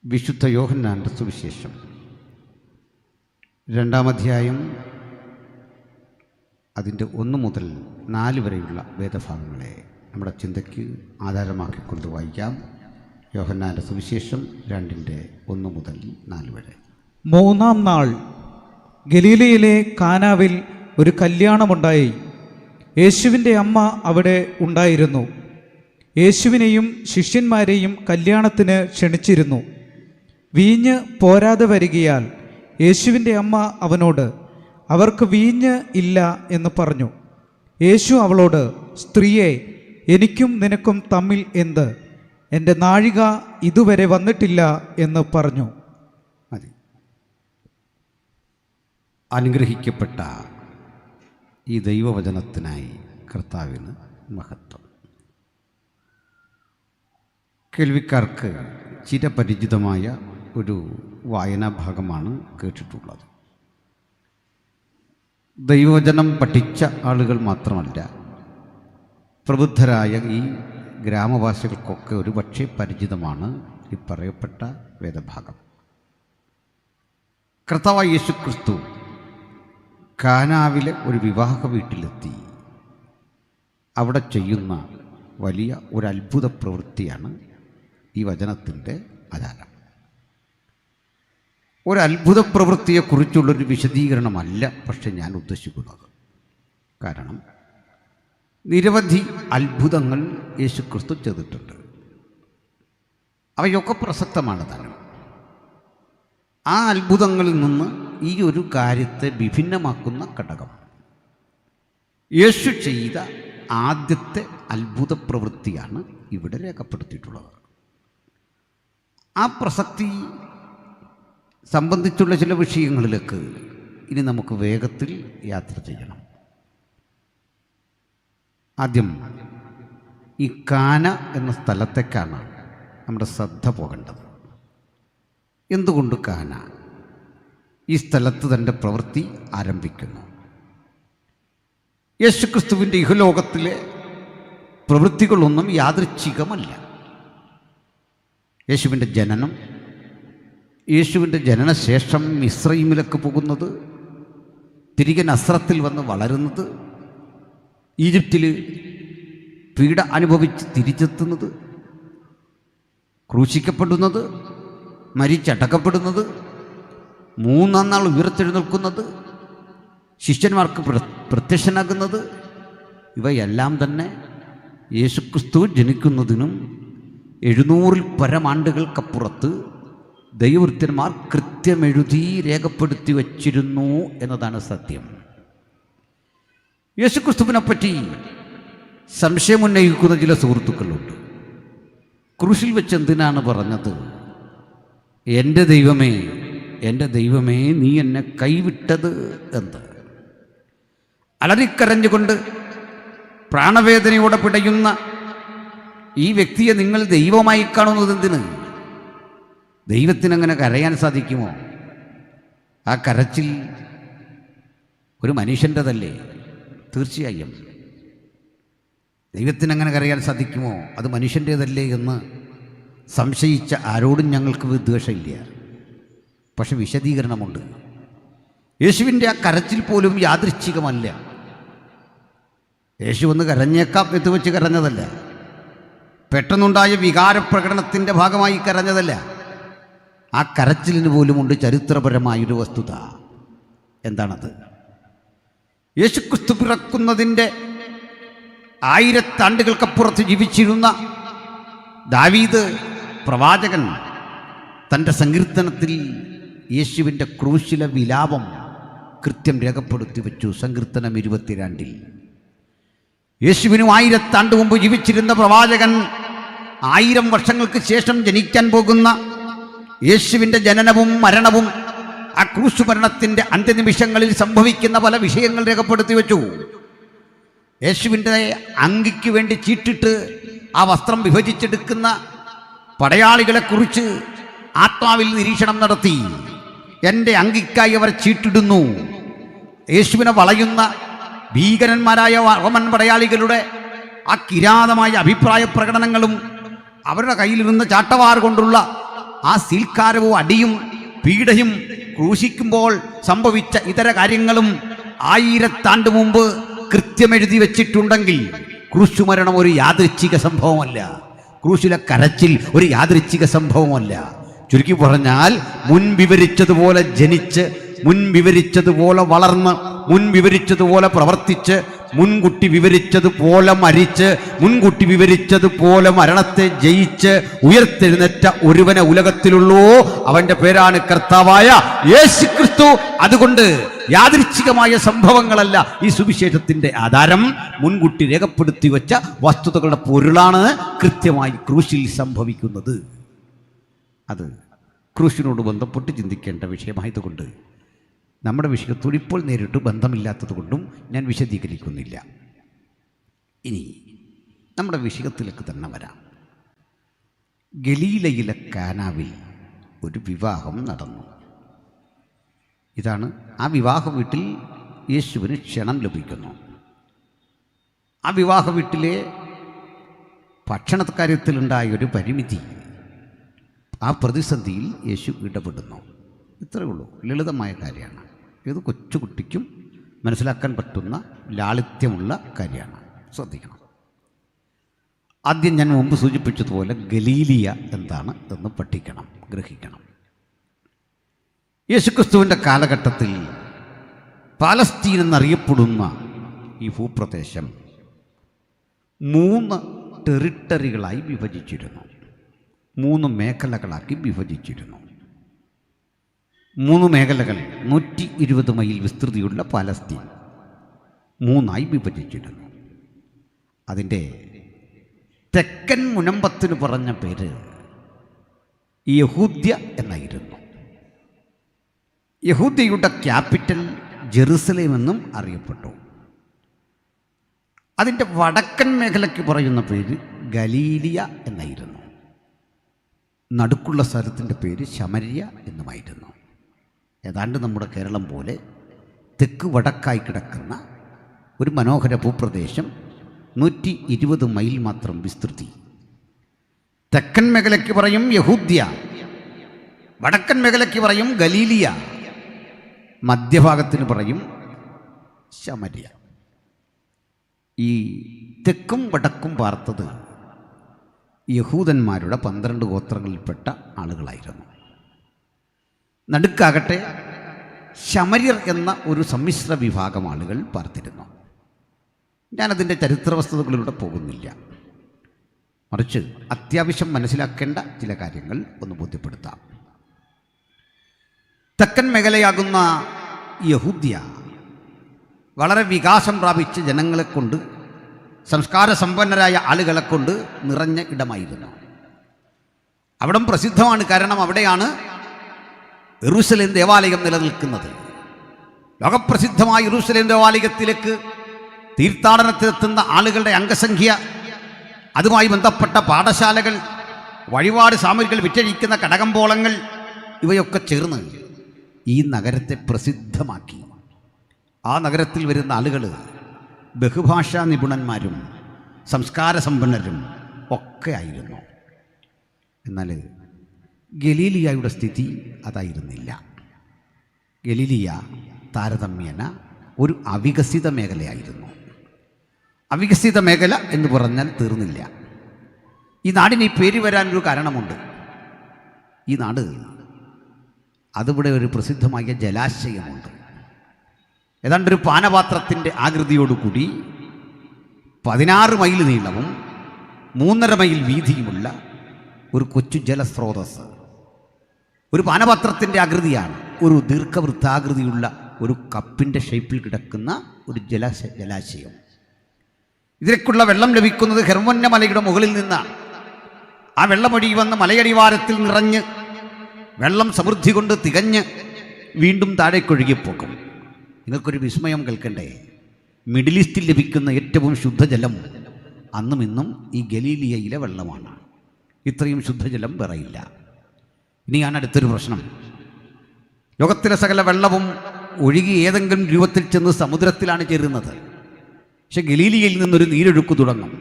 വിശുദ്ധ യോഹന്നാൻ്റെ സുവിശേഷം 2-ാം അധ്യായം അതിൻ്റെ 1 മുതൽ 4 വരെയുള്ള വേദഭാഗങ്ങളെ നമ്മുടെ ചിന്തയ്ക്ക് ആധാരമാക്കിക്കൊണ്ട് വായിക്കാം. യോഹന്നാൻ്റെ സുവിശേഷം 2-ന്റെ 1 മുതൽ 4 വരെ. 3-ാം നാൾ ഗലീലയിലെ കാനാവിൽ ഒരു കല്യാണമുണ്ടായി. യേശുവിൻ്റെ അമ്മ അവിടെ ഉണ്ടായിരുന്നു. യേശുവിനെയും ശിഷ്യന്മാരെയും കല്യാണത്തിന് ക്ഷണിച്ചിരുന്നു. വീഞ്ഞ് പോരാതെ വരികയാൽ യേശുവിൻ്റെ അമ്മ അവനോട്, അവർക്ക് വീഞ്ഞ് ഇല്ല എന്ന് പറഞ്ഞു. യേശു അവളോട്, സ്ത്രീയെ, എനിക്കും നിനക്കും തമ്മിൽ എന്ത്? എൻ്റെ നാഴിക ഇതുവരെ വന്നിട്ടില്ല എന്ന് പറഞ്ഞു. മതി. അനുഗ്രഹിക്കപ്പെട്ട ഈ ദൈവവചനത്തിനായി കർത്താവിന് മഹത്വം. കേൾവിക്കാർക്ക് ചിരപരിചിതമായ ഒരു വായനാഭാഗമാണ് കേട്ടിട്ടുള്ളത്. ദൈവവചനം പഠിച്ച ആളുകൾ മാത്രമല്ല, പ്രബുദ്ധരായ ഈ ഗ്രാമവാസികൾക്കൊക്കെ ഒരുപക്ഷെ പരിചിതമാണ് ഈ പറയപ്പെട്ട വേദഭാഗം. കർത്താവായ യേശു ക്രിസ്തു കാനാവിലെ ഒരു വിവാഹ വീട്ടിലെത്തി. അവിടെ ചെയ്യുന്ന വലിയ ഒരു അത്ഭുത പ്രവൃത്തിയാണ് ഈ വചനത്തിൻ്റെ ആധാരം. ഒരു അത്ഭുത പ്രവൃത്തിയെക്കുറിച്ചുള്ളൊരു വിശദീകരണമല്ല പക്ഷെ ഞാൻ ഉദ്ദേശിക്കുന്നത്. കാരണം നിരവധി അത്ഭുതങ്ങൾ യേശു ക്രിസ്തു ചെയ്തിട്ടുണ്ട്. അവയൊക്കെ പ്രസക്തമാണ് താനും. ആ അത്ഭുതങ്ങളിൽ നിന്ന് ഈ ഒരു കാര്യത്തെ വിഭിന്നമാക്കുന്ന ഘടകം യേശു ചെയ്ത ആദ്യത്തെ അത്ഭുത പ്രവൃത്തിയാണ് ഇവിടെ രേഖപ്പെടുത്തിയിട്ടുള്ളത്. ആ പ്രസക്തി സംബന്ധിച്ചുള്ള ചില വിഷയങ്ങളിലേക്ക് ഇനി നമുക്ക് വേഗത്തിൽ യാത്ര ചെയ്യണം. ആദ്യം ഈ കാന എന്ന സ്ഥലത്തേക്കാണ് നമ്മുടെ ശ്രദ്ധ പോകേണ്ടത്. എന്തുകൊണ്ട് കാന ഈ സ്ഥലത്ത് തൻ്റെ പ്രവൃത്തി ആരംഭിക്കുന്നു? യേശുക്രിസ്തുവിൻ്റെ ഇഹലോകത്തിലെ പ്രവൃത്തികളൊന്നും യാദൃച്ഛികമല്ല. യേശുവിൻ്റെ ജനനം, യേശുവിൻ്റെ ജനനശേഷം മിസ്രയീമിലേക്ക് പോകുന്നത്, തിരികെ നസ്രത്തിൽ വന്ന് വളരുന്നത്, ഈജിപ്തിൽ പീഡ അനുഭവിച്ച് തിരിച്ചെത്തുന്നത്, ക്രൂശിക്കപ്പെടുന്നത്, മരിച്ചടക്കപ്പെടുന്നത്, 3-ാം നാൾ ഉയർത്തെഴുന്നേൽക്കുന്നത്, ശിഷ്യന്മാർക്ക് പ്രത്യക്ഷനാകുന്നത്, ഇവയെല്ലാം തന്നെ യേശുക്രിസ്തു ജനിക്കുന്നതിനും 700-ൽ പരം ആണ്ടുകൾക്കപ്പുറത്ത് ദൈവവൃത്യന്മാർ കൃത്യമെഴുതി രേഖപ്പെടുത്തി വച്ചിരുന്നു എന്നതാണ് സത്യം. യേശുക്രിസ്തുവിനെപ്പറ്റി സംശയമുന്നയിക്കുന്ന ചില സുഹൃത്തുക്കളുണ്ട്. ക്രൂശിൽ വെച്ച് എന്തിനാണ് പറഞ്ഞത്, എൻ്റെ ദൈവമേ, എൻ്റെ ദൈവമേ, നീ എന്നെ കൈവിട്ടത് എന്ന്? അലറിക്കരഞ്ഞുകൊണ്ട് പ്രാണവേദനയോടെ പിടയുന്ന ഈ വ്യക്തിയെ നിങ്ങൾ ദൈവമായി കാണുന്നത് എന്തിന്? ദൈവത്തിനങ്ങനെ കരയാൻ സാധിക്കുമോ? ആ കരച്ചിൽ ഒരു മനുഷ്യൻ്റെതല്ലേ? തീർച്ചയായും. ദൈവത്തിനങ്ങനെ കരയാൻ സാധിക്കുമോ? അത് മനുഷ്യൻ്റേതല്ലേ എന്ന് സംശയിച്ച ആരോടും ഞങ്ങൾക്ക് വിദ്വേഷമില്ല. പക്ഷെ വിശദീകരണമുണ്ട്. യേശുവിൻ്റെ ആ കരച്ചിൽ പോലും യാദൃച്ഛികമല്ല. യേശു ഒന്ന് കരഞ്ഞേക്കാം എന്ന് വെച്ച് കരഞ്ഞതല്ല. പെട്ടെന്നുണ്ടായ വികാരപ്രകടനത്തിൻ്റെ ഭാഗമായി കരഞ്ഞതല്ല. ആ കരച്ചിലിന് പോലുമുണ്ട് ചരിത്രപരമായൊരു വസ്തുത. എന്താണത്? യേശുക്രിസ്തു പിറക്കുന്നതിൻ്റെ 1000 ആണ്ടുകൾക്കപ്പുറത്ത് ജീവിച്ചിരുന്ന ദാവീദ് പ്രവാചകൻ തൻ്റെ സങ്കീർത്തനത്തിൽ യേശുവിൻ്റെ ക്രൂശിലെ വിലാപം കൃത്യം രേഖപ്പെടുത്തി വെച്ചു. സങ്കീർത്തനം 22-ൽ യേശുവിനും 1000 ആണ്ട് മുമ്പ് ജീവിച്ചിരുന്ന പ്രവാചകൻ 1000 വർഷങ്ങൾക്ക് ശേഷം ജനിക്കാൻ പോകുന്ന യേശുവിൻ്റെ ജനനവും മരണവും ആ ക്രൂശ് മരണത്തിൻ്റെ അന്ത്യനിമിഷങ്ങളിൽ സംഭവിക്കുന്ന പല വിഷയങ്ങൾ രേഖപ്പെടുത്തി വെച്ചു. യേശുവിൻ്റെ അങ്കിക്ക് വേണ്ടി ചീട്ടിട്ട് ആ വസ്ത്രം വിഭജിച്ചെടുക്കുന്ന പടയാളികളെക്കുറിച്ച് ആത്മാവിൽ നിരീക്ഷണം നടത്തി. എൻ്റെ അങ്കിക്കായി അവർ ചീട്ടിടുന്നു. യേശുവിനെ വളയുന്ന ഭീകരന്മാരായ റോമൻ പടയാളികളുടെ ആ കിരാതമായ അഭിപ്രായ പ്രകടനങ്ങളും അവരുടെ കയ്യിലിരുന്ന ചാട്ടവാർ കൊണ്ടുള്ള ആ സീൽക്കാരവും അടിയും പീഡയും ക്രൂശിക്കുമ്പോൾ സംഭവിച്ച ഇതര കാര്യങ്ങളും 1000 ആണ്ട് മുമ്പ് കൃത്യമെഴുതി വെച്ചിട്ടുണ്ടെങ്കിൽ ക്രൂശുമരണം ഒരു യാദൃച്ഛിക സംഭവമല്ല, ക്രൂശിലെ കരച്ചിൽ ഒരു യാദൃച്ഛിക സംഭവമല്ല. ചുരുക്കി പറഞ്ഞാൽ മുൻ വിവരിച്ചതുപോലെ ജനിച്ച്, മുൻ വിവരിച്ചതുപോലെ വളർന്ന്, മുൻ വിവരിച്ചതുപോലെ പ്രവർത്തിച്ച്, മുൻകൂട്ടി വിവരിച്ചതുപോലെ മരിച്ച്, മുൻകൂട്ടി വിവരിച്ചതുപോലെ മരണത്തെ ജയിച്ച് ഉയർത്തെഴുന്നേറ്റ ഒരുവനെ ഉലകത്തിലുള്ളൂ. അവന്റെ പേരാണ് കർത്താവായ യേശു ക്രിസ്തു. അതുകൊണ്ട് യാദൃച്ഛികമായ സംഭവങ്ങളല്ല ഈ സുവിശേഷത്തിന്റെ ആധാരം. മുൻകൂട്ടി രേഖപ്പെടുത്തി വെച്ച വസ്തുതകളുടെ പൊരുളാണ് കൃത്യമായി ക്രൂശിൽ സംഭവിക്കുന്നത്. അത് ക്രൂശിനോട് ബന്ധപ്പെട്ട് ചിന്തിക്കേണ്ട വിഷയമായതുകൊണ്ട് നമ്മുടെ വിഷയത്തോട് ഇപ്പോൾ നേരിട്ട് ബന്ധമില്ലാത്തത് കൊണ്ടും ഞാൻ വിശദീകരിക്കുന്നില്ല. ഇനി നമ്മുടെ വിഷയത്തിലേക്ക് തന്നെ വരാം. ഗലീലയിലെ കാനാവിൽ ഒരു വിവാഹം നടന്നു. ഇതാണ് ആ വിവാഹ വീട്ടിൽ യേശുവിന് ക്ഷണം ലഭിക്കുന്നു. ആ വിവാഹ വീട്ടിലെ ഭക്ഷണക്കാര്യത്തിലുണ്ടായൊരു പരിമിതി, ആ പ്രതിസന്ധിയിൽ യേശു ഇടപെടുന്നു. ഇത്രയേ ഉള്ളൂ, ലളിതമായ കാര്യമാണ്. ഇത് കൊച്ചുകുട്ടിക്കും മനസ്സിലാക്കാൻ പറ്റുന്ന ലാളിത്യമുള്ള കാര്യമാണ്. ശ്രദ്ധിക്കണം. ആദ്യം ഞാൻ മുമ്പ് സൂചിപ്പിച്ചതുപോലെ ഗലീലിയ എന്താണ് എന്ന് പഠിക്കണം, ഗ്രഹിക്കണം. യേശുക്രിസ്തുവിൻ്റെ കാലഘട്ടത്തിൽ പാലസ്തീൻ എന്നറിയപ്പെടുന്ന ഈ ഭൂപ്രദേശം 3 ടെറിട്ടറികളായി വിഭജിച്ചിരുന്നു, 3 മേഖലകളാക്കി വിഭജിച്ചിരുന്നു. 3 മേഖലകൾ 120 മൈൽ വിസ്തൃതിയുള്ള പാലസ്തീൻ 3ആയി വിഭജിച്ചിരുന്നു. അതിൻ്റെ തെക്കൻ മുനമ്പത്തിന് പറഞ്ഞ പേര് യഹൂദ്യ എന്നായിരുന്നു. യഹൂദ്യയുടെ ക്യാപിറ്റൽ ജെറുസലേം എന്നും അറിയപ്പെട്ടു. അതിൻ്റെ വടക്കൻ മേഖലയ്ക്ക് പറയുന്ന പേര് ഗലീലിയ എന്നായിരുന്നു. നടുക്കുള്ള സ്ഥലത്തിൻ്റെ പേര് ശമര്യ എന്നുമായിരുന്നു. ഏതാണ്ട് നമ്മുടെ കേരളം പോലെ തെക്ക് വടക്കായി കിടക്കുന്ന ഒരു മനോഹര ഭൂപ്രദേശം, 120 മൈൽ മാത്രം വിസ്തൃതി. തെക്കൻ മേഖലയ്ക്ക് പറയും യഹൂദ്യ, വടക്കൻ മേഖലയ്ക്ക് പറയും ഗലീലിയ, മധ്യഭാഗത്തിന് പറയും ശമര്യ. ഈ തെക്കും വടക്കും പാർത്തത് യഹൂദന്മാരുടെ 12 ഗോത്രങ്ങളിൽപ്പെട്ട ആളുകളായിരുന്നു. നടുക്കാകട്ടെ ശമര്യർ എന്ന ഒരു സമ്മിശ്ര വിഭാഗം ആളുകൾ പാർത്തിരുന്നു. ഞാനതിൻ്റെ ചരിത്ര വസ്തുതകളിലൂടെ പോകുന്നില്ല, മറിച്ച് അത്യാവശ്യം മനസ്സിലാക്കേണ്ട ചില കാര്യങ്ങൾ ഒന്ന് ബോധ്യപ്പെടുത്താം. തെക്കൻ മേഖലയാകുന്ന യഹൂദ്യ വളരെ വികാസം പ്രാപിച്ച് ജനങ്ങളെ കൊണ്ട്, സംസ്കാര സമ്പന്നരായ ആളുകളെ കൊണ്ട് നിറഞ്ഞ ഇടമായിരുന്നു. അവിടം പ്രസിദ്ധമാണ്, കാരണം അവിടെയാണ് യെരൂശലേം ദേവാലയം നിലനിൽക്കുന്നത്. ലോകപ്രസിദ്ധമായ യെരൂശലേം ദേവാലയത്തിലേക്ക് തീർത്ഥാടനത്തിലെത്തുന്ന ആളുകളുടെ അംഗസംഖ്യ, അതുമായി ബന്ധപ്പെട്ട പാഠശാലകൾ, വഴിപാട് സാമഗ്രികൾ വിറ്റഴിക്കുന്ന കടകമ്പോളങ്ങൾ, ഇവയൊക്കെ ചേർന്ന് ഈ നഗരത്തെ പ്രസിദ്ധമാക്കി. ആ നഗരത്തിൽ വരുന്ന ആളുകൾ ബഹുഭാഷാ നിപുണന്മാരും സംസ്കാര സമ്പന്നരും ഒക്കെ ആയിരുന്നു. എന്നാൽ ഗലീലിയയുടെ സ്ഥിതി അതായിരുന്നില്ല. ഗലീലിയ താരതമ്യേന ഒരു അവികസിത മേഖലയായിരുന്നു. അവികസിത മേഖല എന്ന് പറഞ്ഞാൽ തീർന്നില്ല. ഈ നാടിന് ഈ പേര് വരാനൊരു കാരണമുണ്ട്. ഈ നാട്, അതിവിടെ ഒരു പ്രസിദ്ധമായ ജലാശയമുണ്ട്. ഏതാണ്ടൊരു പാനപാത്രത്തിൻ്റെ ആകൃതിയോടുകൂടി 16 മൈൽ നീളവും 3.5 മൈൽ വീതിയുമുള്ള ഒരു കൊച്ചു ജലസ്രോതസ്, ഒരു പാനപാത്രത്തിൻ്റെ ആകൃതിയാണ്. ഒരു ദീർഘവൃത്താകൃതിയുള്ള ഒരു കപ്പിൻ്റെ ഷേപ്പിൽ കിടക്കുന്ന ഒരു ജലാശയം. ഇതിലേക്കുള്ള വെള്ളം ലഭിക്കുന്നത് ഹെർമോന്ന മലയുടെ മുകളിൽ നിന്നാണ്. ആ വെള്ളമൊഴുകി വന്ന് മലയടിവാരത്തിൽ നിറഞ്ഞ് വെള്ളം സമൃദ്ധി കൊണ്ട് തികഞ്ഞ് വീണ്ടും താഴേക്കൊഴുകിപ്പോകും. നിങ്ങൾക്കൊരു വിസ്മയം കേൾക്കണ്ടേ? മിഡിൽ ഈസ്റ്റിൽ ലഭിക്കുന്ന ഏറ്റവും ശുദ്ധജലം അന്നും ഇന്നും ഈ ഗലീലിയയിലെ വെള്ളമാണ്. ഇത്രയും ശുദ്ധജലം വേറെയില്ല. ഇനിയാണ് അടുത്തൊരു പ്രശ്നം. ലോകത്തിലെ സകല വെള്ളവും ഒഴുകി ഏതെങ്കിലും രൂപത്തിൽ ചെന്ന് സമുദ്രത്തിലാണ് ചേരുന്നത്. പക്ഷെ ഗലീലിയയിൽ നിന്നൊരു നീരൊഴുക്ക് തുടങ്ങും.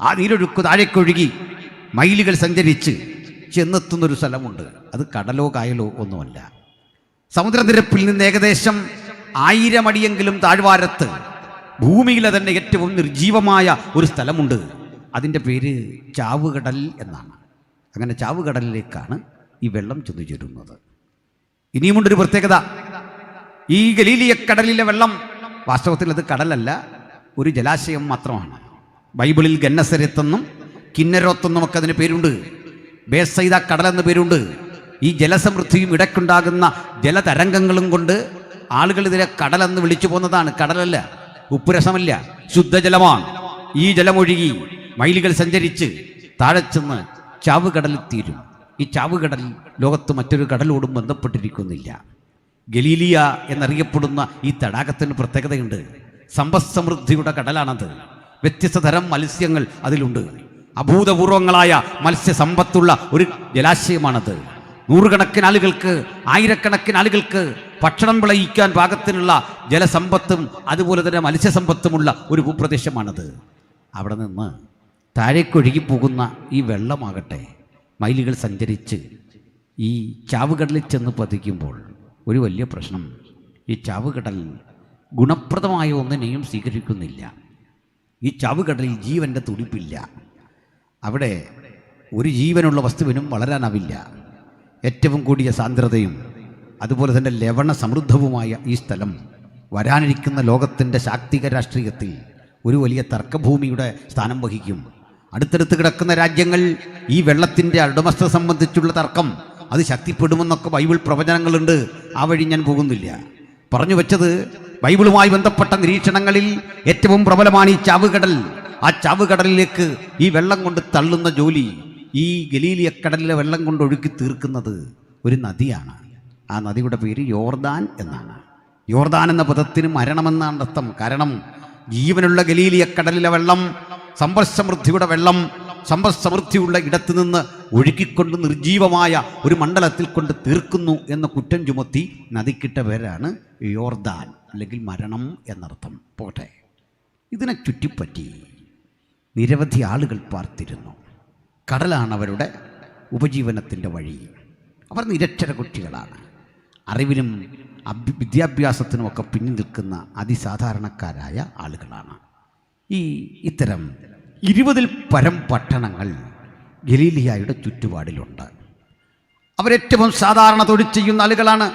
ആ നീരൊഴുക്ക് താഴേക്കൊഴുകി മൈലുകൾ സഞ്ചരിച്ച് ചെന്നെത്തുന്നൊരു സ്ഥലമുണ്ട്. അത് കടലോ കായലോ ഒന്നുമല്ല. സമുദ്രനിരപ്പിൽ നിന്ന് ഏകദേശം 1000 അടിയെങ്കിലും താഴ്വാരത്ത് ഭൂമിയിലെ തന്നെ ഏറ്റവും നിർജീവമായ ഒരു സ്ഥലമുണ്ട്. അതിൻ്റെ പേര് ചാവുകടൽ എന്നാണ്. അങ്ങനെ ചാവുകടലിലേക്കാണ് ഈ വെള്ളം ചെന്നു ചേരുന്നത്. ഇനിയുമുണ്ടൊരു പ്രത്യേകത. ഈ ഗലീലിയക്കടലിലെ വെള്ളം വാസ്തവത്തിൽ അത് കടലല്ല, ഒരു ജലാശയം മാത്രമാണ്. ബൈബിളിൽ ഗന്നസരത്തെന്നും കിന്നരോത്തെന്നും ഒക്കെ അതിന് പേരുണ്ട്. ബേസൈദ കടലെന്ന് പേരുണ്ട്. ഈ ജലസമൃദ്ധിയും ഇടയ്ക്കുണ്ടാകുന്ന ജലതരംഗങ്ങളും കൊണ്ട് ആളുകൾ ഇതിനെ കടലെന്ന് വിളിച്ചു പോകുന്നതാണ്. കടലല്ല, ഉപ്പുരസമല്ല, ശുദ്ധജലമാണ്. ഈ ജലമൊഴുകി മൈലുകൾ സഞ്ചരിച്ച് താഴെ ചെന്ന് ചാവുകടലിൽ തീരും. ഈ ചാവുകടൽ ലോകത്ത് മറ്റൊരു കടലോടും ബന്ധപ്പെട്ടിരിക്കുന്നില്ല. ഗലീലിയ എന്നറിയപ്പെടുന്ന ഈ തടാകത്തിന് പ്രത്യേകതയുണ്ട്. സമ്പദ്സമൃദ്ധിയുടെ കടലാണത്. വ്യത്യസ്ത തരം മത്സ്യങ്ങൾ അതിലുണ്ട്. അഭൂതപൂർവങ്ങളായ മത്സ്യസമ്പത്തുള്ള ഒരു ജലാശയമാണത്. നൂറുകണക്കിന് ആളുകൾക്ക്, ആയിരക്കണക്കിന് ആളുകൾക്ക് ഭക്ഷണം വിളയിക്കാൻ പാകത്തിനുള്ള ജലസമ്പത്തും അതുപോലെ തന്നെ മത്സ്യസമ്പത്തുമുള്ള ഒരു ഭൂപ്രദേശമാണത്. അവിടെ നിന്ന് താഴേക്കൊഴുകിപ്പോകുന്ന ഈ വെള്ളമാകട്ടെ മൈലുകൾ സഞ്ചരിച്ച് ഈ ചാവുകടലിൽ ചെന്ന് പതിക്കുമ്പോൾ ഒരു വലിയ പ്രശ്നം, ഈ ചാവുകടൽ ഗുണപ്രദമായ ഒന്നിനെയും സ്വീകരിക്കുന്നില്ല. ഈ ചാവുകടലിൽ ജീവൻ്റെ തുടിപ്പില്ല. അവിടെ ഒരു ജീവനുള്ള വസ്തുവിനും വളരാനാവില്ല. ഏറ്റവും കൂടിയ സാന്ദ്രതയും അതുപോലെ തന്നെ ലവണ സമൃദ്ധവുമായ ഈ സ്ഥലം വരാനിരിക്കുന്ന ലോകത്തിൻ്റെ ശാക്തിക രാഷ്ട്രീയത്തിൽ ഒരു വലിയ തർക്കഭൂമിയുടെ സ്ഥാനം വഹിക്കും. അടുത്തടുത്ത് കിടക്കുന്ന രാജ്യങ്ങൾ ഈ വെള്ളത്തിൻ്റെ ഉടമസ്ഥത സംബന്ധിച്ചുള്ള തർക്കം അത് ശക്തിപ്പെടുമെന്നൊക്കെ ബൈബിൾ പ്രവചനങ്ങളുണ്ട്. ആ വഴി ഞാൻ പോകുന്നില്ല. പറഞ്ഞു വെച്ചത് ബൈബിളുമായി ബന്ധപ്പെട്ട നിരീക്ഷണങ്ങളിൽ ഏറ്റവും പ്രബലമാണ് ഈ ചാവുകടൽ. ആ ചാവുകടലിലേക്ക് ഈ വെള്ളം കൊണ്ട് തള്ളുന്ന ജോലി ഈ ഗലീലിയക്കടലിലെ വെള്ളം കൊണ്ട് ഒഴുക്കി തീർക്കുന്നത് ഒരു നദിയാണ്. ആ നദിയുടെ പേര് യോർദാൻ എന്നാണ്. യോർദാൻ എന്ന പദത്തിന് മരണമെന്നാണ് അർത്ഥം. കാരണം ജീവനുള്ള ഗലീലിയക്കടലിലെ വെള്ളം, സമ്പദ്സമൃദ്ധിയുടെ വെള്ളം, സമ്പദ്സമൃദ്ധിയുള്ള ഇടത്തു നിന്ന് ഒഴുക്കിക്കൊണ്ട് നിർജീവമായ ഒരു മണ്ഡലത്തിൽ കൊണ്ട് തീർക്കുന്നു എന്ന കുറ്റം ചുമത്തി നദിക്കിട്ട പേരാണ് യോർദാൻ, അല്ലെങ്കിൽ മരണം എന്നർത്ഥം. പോട്ടെ, ഇതിനെ ചുറ്റിപ്പറ്റി നിരവധി ആളുകൾ പാർത്തിരുന്നു. കടലാണ് അവരുടെ ഉപജീവനത്തിൻ്റെ വഴി. അവർ നിരക്ഷര കുട്ടികളാണ്. അറിവിനും വിദ്യാഭ്യാസത്തിനുമൊക്കെ പിന്നിൽ നിൽക്കുന്ന അതിസാധാരണക്കാരായ ആളുകളാണ്. ഇത്തരം 20-ൽ പരം പട്ടണങ്ങൾ ഗലീലിയായുടെ ചുറ്റുപാടിലുണ്ട്. അവരേറ്റവും സാധാരണ തൊഴിൽ ചെയ്യുന്ന ആളുകളാണ്.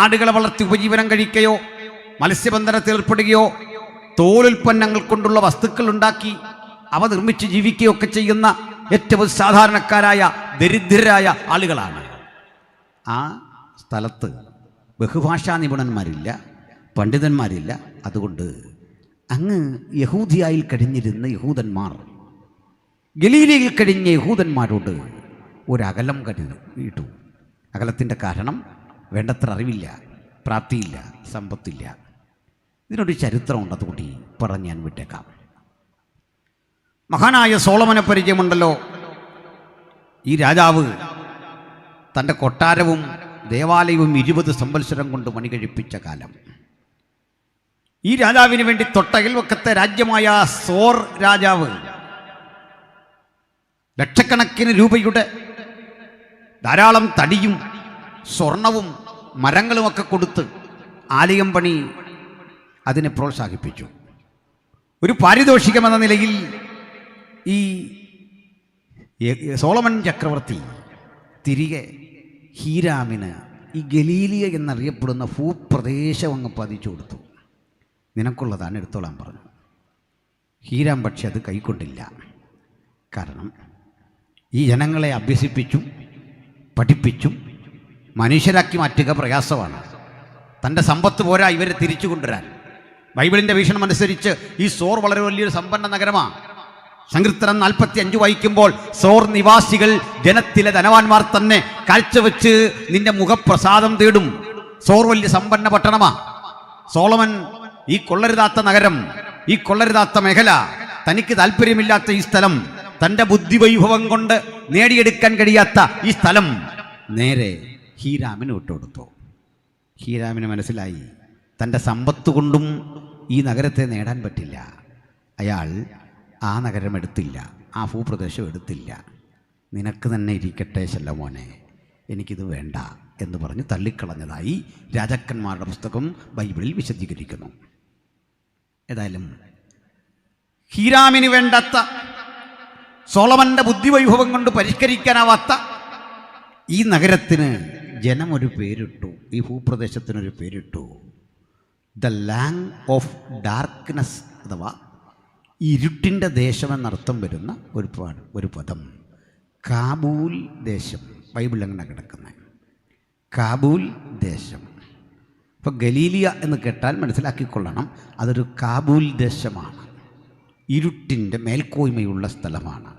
ആടുകളെ വളർത്തി ഉപജീവനം കഴിക്കുകയോ മത്സ്യബന്ധനത്തിൽ ഏർപ്പെടുകയോ തോലുൽപ്പന്നങ്ങൾ കൊണ്ടുള്ള വസ്തുക്കൾ ഉണ്ടാക്കി അവ നിർമ്മിച്ച് ജീവിക്കുകയോ ഒക്കെ ചെയ്യുന്ന ഏറ്റവും സാധാരണക്കാരായ ദരിദ്രരായ ആളുകളാണ്. ആ സ്ഥലത്ത് ബഹുഭാഷാ നിപുണന്മാരില്ല, പണ്ഡിതന്മാരില്ല. അതുകൊണ്ട് അങ്ങ് യഹൂദിയായിൽ കഴിഞ്ഞിരുന്ന യഹൂദന്മാർ ഗലീലയിൽ കഴിഞ്ഞ യഹൂദന്മാരോട് ഒരകലം കരുതിയിട്ടു. അകലത്തിൻ്റെ കാരണം വേണ്ടത്ര അറിവില്ല, പ്രാപ്തിയില്ല, സമ്പത്തില്ല. ഇതിനൊരു ചരിത്രമുണ്ട്. അതുകൂടി പറഞ്ഞ് ഞാൻ വിട്ടേക്കാം. മഹാനായ സോളമനെ പരിചയമുണ്ടല്ലോ. ഈ രാജാവ് തൻ്റെ കൊട്ടാരവും ദേവാലയവും 20 സംവത്സരം കൊണ്ട് പണി കഴിപ്പിച്ച കാലം. ഈ രാജാവിന് വേണ്ടി തൊട്ടയൽവക്കത്തെ രാജ്യമായ സോർ രാജാവ് ലക്ഷക്കണക്കിന് രൂപയുടെ ധാരാളം തടിയും സ്വർണവും മരങ്ങളുമൊക്കെ കൊടുത്ത് ആലയം പണി അതിനെ പ്രോത്സാഹിപ്പിച്ചു. ഒരു പാരിതോഷികമെന്ന നിലയിൽ ഈ സോളമൻ ചക്രവർത്തി തിരികെ ഹീരാമിന് ഈ ഗലീലിയ എന്നറിയപ്പെടുന്ന ഭൂപ്രദേശം അങ്ങ് പതിച്ചു കൊടുത്തു. നിനക്കുള്ളതാണ്, എടുത്തോളാൻ പറഞ്ഞു. ഹീരാം പക്ഷെ അത് കൈക്കൊണ്ടില്ല. കാരണം ഈ ജനങ്ങളെ അഭ്യസിപ്പിച്ചും പഠിപ്പിച്ചും മനുഷ്യരാക്കി മാറ്റുക പ്രയാസമാണ്. തൻ്റെ സമ്പത്ത് പോരാ ഇവരെ തിരിച്ചു കൊണ്ടുവരാൻ. ബൈബിളിൻ്റെ വീക്ഷണം അനുസരിച്ച് ഈ സോർ വളരെ വലിയൊരു സമ്പന്ന നഗരമാണ്. സങ്കീർത്തനം 45 വായിക്കുമ്പോൾ സോർ നിവാസികൾ ജനത്തിലെ ധനവാന്മാർ തന്നെ കാഴ്ചവെച്ച് നിന്റെ മുഖപ്രസാദം തേടും. സോർ വലിയ സമ്പന്ന പട്ടണമാണ്. സോളമൻ ഈ കൊള്ളരുതാത്ത നഗരം, ഈ കൊള്ളരുതാത്ത മേഖല, തനിക്ക് താല്പര്യമില്ലാത്ത ഈ സ്ഥലം, തൻ്റെ ബുദ്ധിവൈഭവം കൊണ്ട് നേടിയെടുക്കാൻ കഴിയാത്ത ഈ സ്ഥലം നേരെ ഹീരാമിന് വിട്ടുകൊടുത്തു. ഹീരാമിന് മനസ്സിലായി തൻ്റെ സമ്പത്ത് കൊണ്ടും ഈ നഗരത്തെ നേടാൻ പറ്റില്ല. അയാൾ ആ നഗരം എടുത്തില്ല, ആ ഭൂപ്രദേശം എടുത്തില്ല. നിനക്ക് തന്നെ ഇരിക്കട്ടെ ശലോമോനെ, എനിക്കിത് വേണ്ട എന്ന് പറഞ്ഞ് തള്ളിക്കളഞ്ഞതായി രാജാക്കന്മാരുടെ പുസ്തകം ബൈബിളിൽ വിശദീകരിക്കുന്നു. ഏതായാലും ഹീരാമിന് വേണ്ടാത്ത, സോളമൻ്റെ ബുദ്ധിവൈഭവം കൊണ്ട് പരിഷ്കരിക്കാനാവാത്ത ഈ നഗരത്തിന് ജനം ഒരു പേരിട്ടു, ഈ ഭൂപ്രദേശത്തിനൊരു പേരിട്ടു, ദ ലാൻഡ് ഓഫ് ഡാർക്ക്നെസ്, അഥവാ ഇരുട്ടിൻ്റെ ദേശമെന്നർത്ഥം വരുന്ന ഒരു പദം കാബൂൽ ദേശം. ബൈബിൾ അങ്ങനെ കിടക്കുന്നത് കാബൂൽ ദേശം. ഇപ്പോൾ ഗലീലിയ എന്ന് കേട്ടാൽ മനസ്സിലാക്കിക്കൊള്ളണം, അതൊരു കാബൂൽ ദേശമാണ്. ഇരുട്ടിൻ്റെ മേൽക്കോയ്മയുള്ള സ്ഥലമാണ്,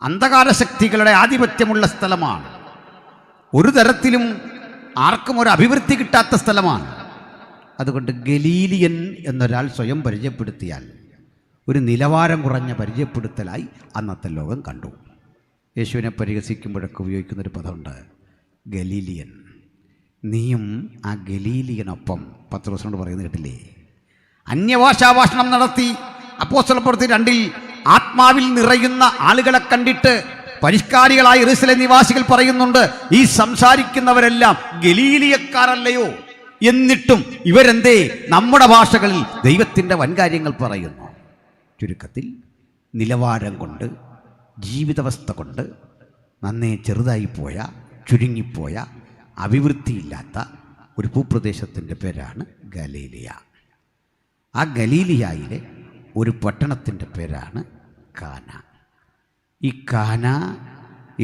അന്ധകാര ശക്തികളുടെ ആധിപത്യമുള്ള സ്ഥലമാണ്, ഒരു തരത്തിലും ആർക്കും ഒരു അഭിവൃദ്ധി കിട്ടാത്ത സ്ഥലമാണ്. അതുകൊണ്ട് ഗലീലിയൻ എന്നൊരാൾ സ്വയം പരിചയപ്പെടുത്തിയാൽ ഒരു നിലവാരം കുറഞ്ഞ പരിചയപ്പെടുത്തലായി അന്നത്തെ ലോകം കണ്ടു. യേശുവിനെ പരിഹസിക്കുമ്പോഴൊക്കെ ഉപയോഗിക്കുന്നൊരു പദമുണ്ട്, ഗലീലിയൻ. നീയും ആ ഗലീലിയനൊപ്പം, പത്രോസിനോട് പറയുന്നത് കേട്ടില്ലേ, അന്യഭാഷാഭാഷണം നടത്തി അപ്പോസ്തലപ്രവൃത്തി 2 ആത്മാവിൽ നിറയുന്ന ആളുകളെ കണ്ടിട്ട് പരിഷ്കാരികളായ യെരൂശലേം നിവാസികൾ പറയുന്നുണ്ട്, ഈ സംസാരിക്കുന്നവരെല്ലാം ഗലീലിയക്കാരല്ലയോ? എന്നിട്ടും ഇവരെന്തേ നമ്മുടെ ഭാഷകളിൽ ദൈവത്തിൻ്റെ വൻകാര്യങ്ങൾ പറയുന്നു? ചുരുക്കത്തിൽ നിലവാരം കൊണ്ട്, ജീവിതാവസ്ഥ കൊണ്ട് നന്നേ ചെറുതായിപ്പോയ, ചുരുങ്ങിപ്പോയ, അഭിവൃദ്ധിയില്ലാത്ത ഒരു ഭൂപ്രദേശത്തിൻ്റെ പേരാണ് ഗലീലിയ. ആ ഗലീലിയയിലെ ഒരു പട്ടണത്തിൻ്റെ പേരാണ് കാന. ഈ കാന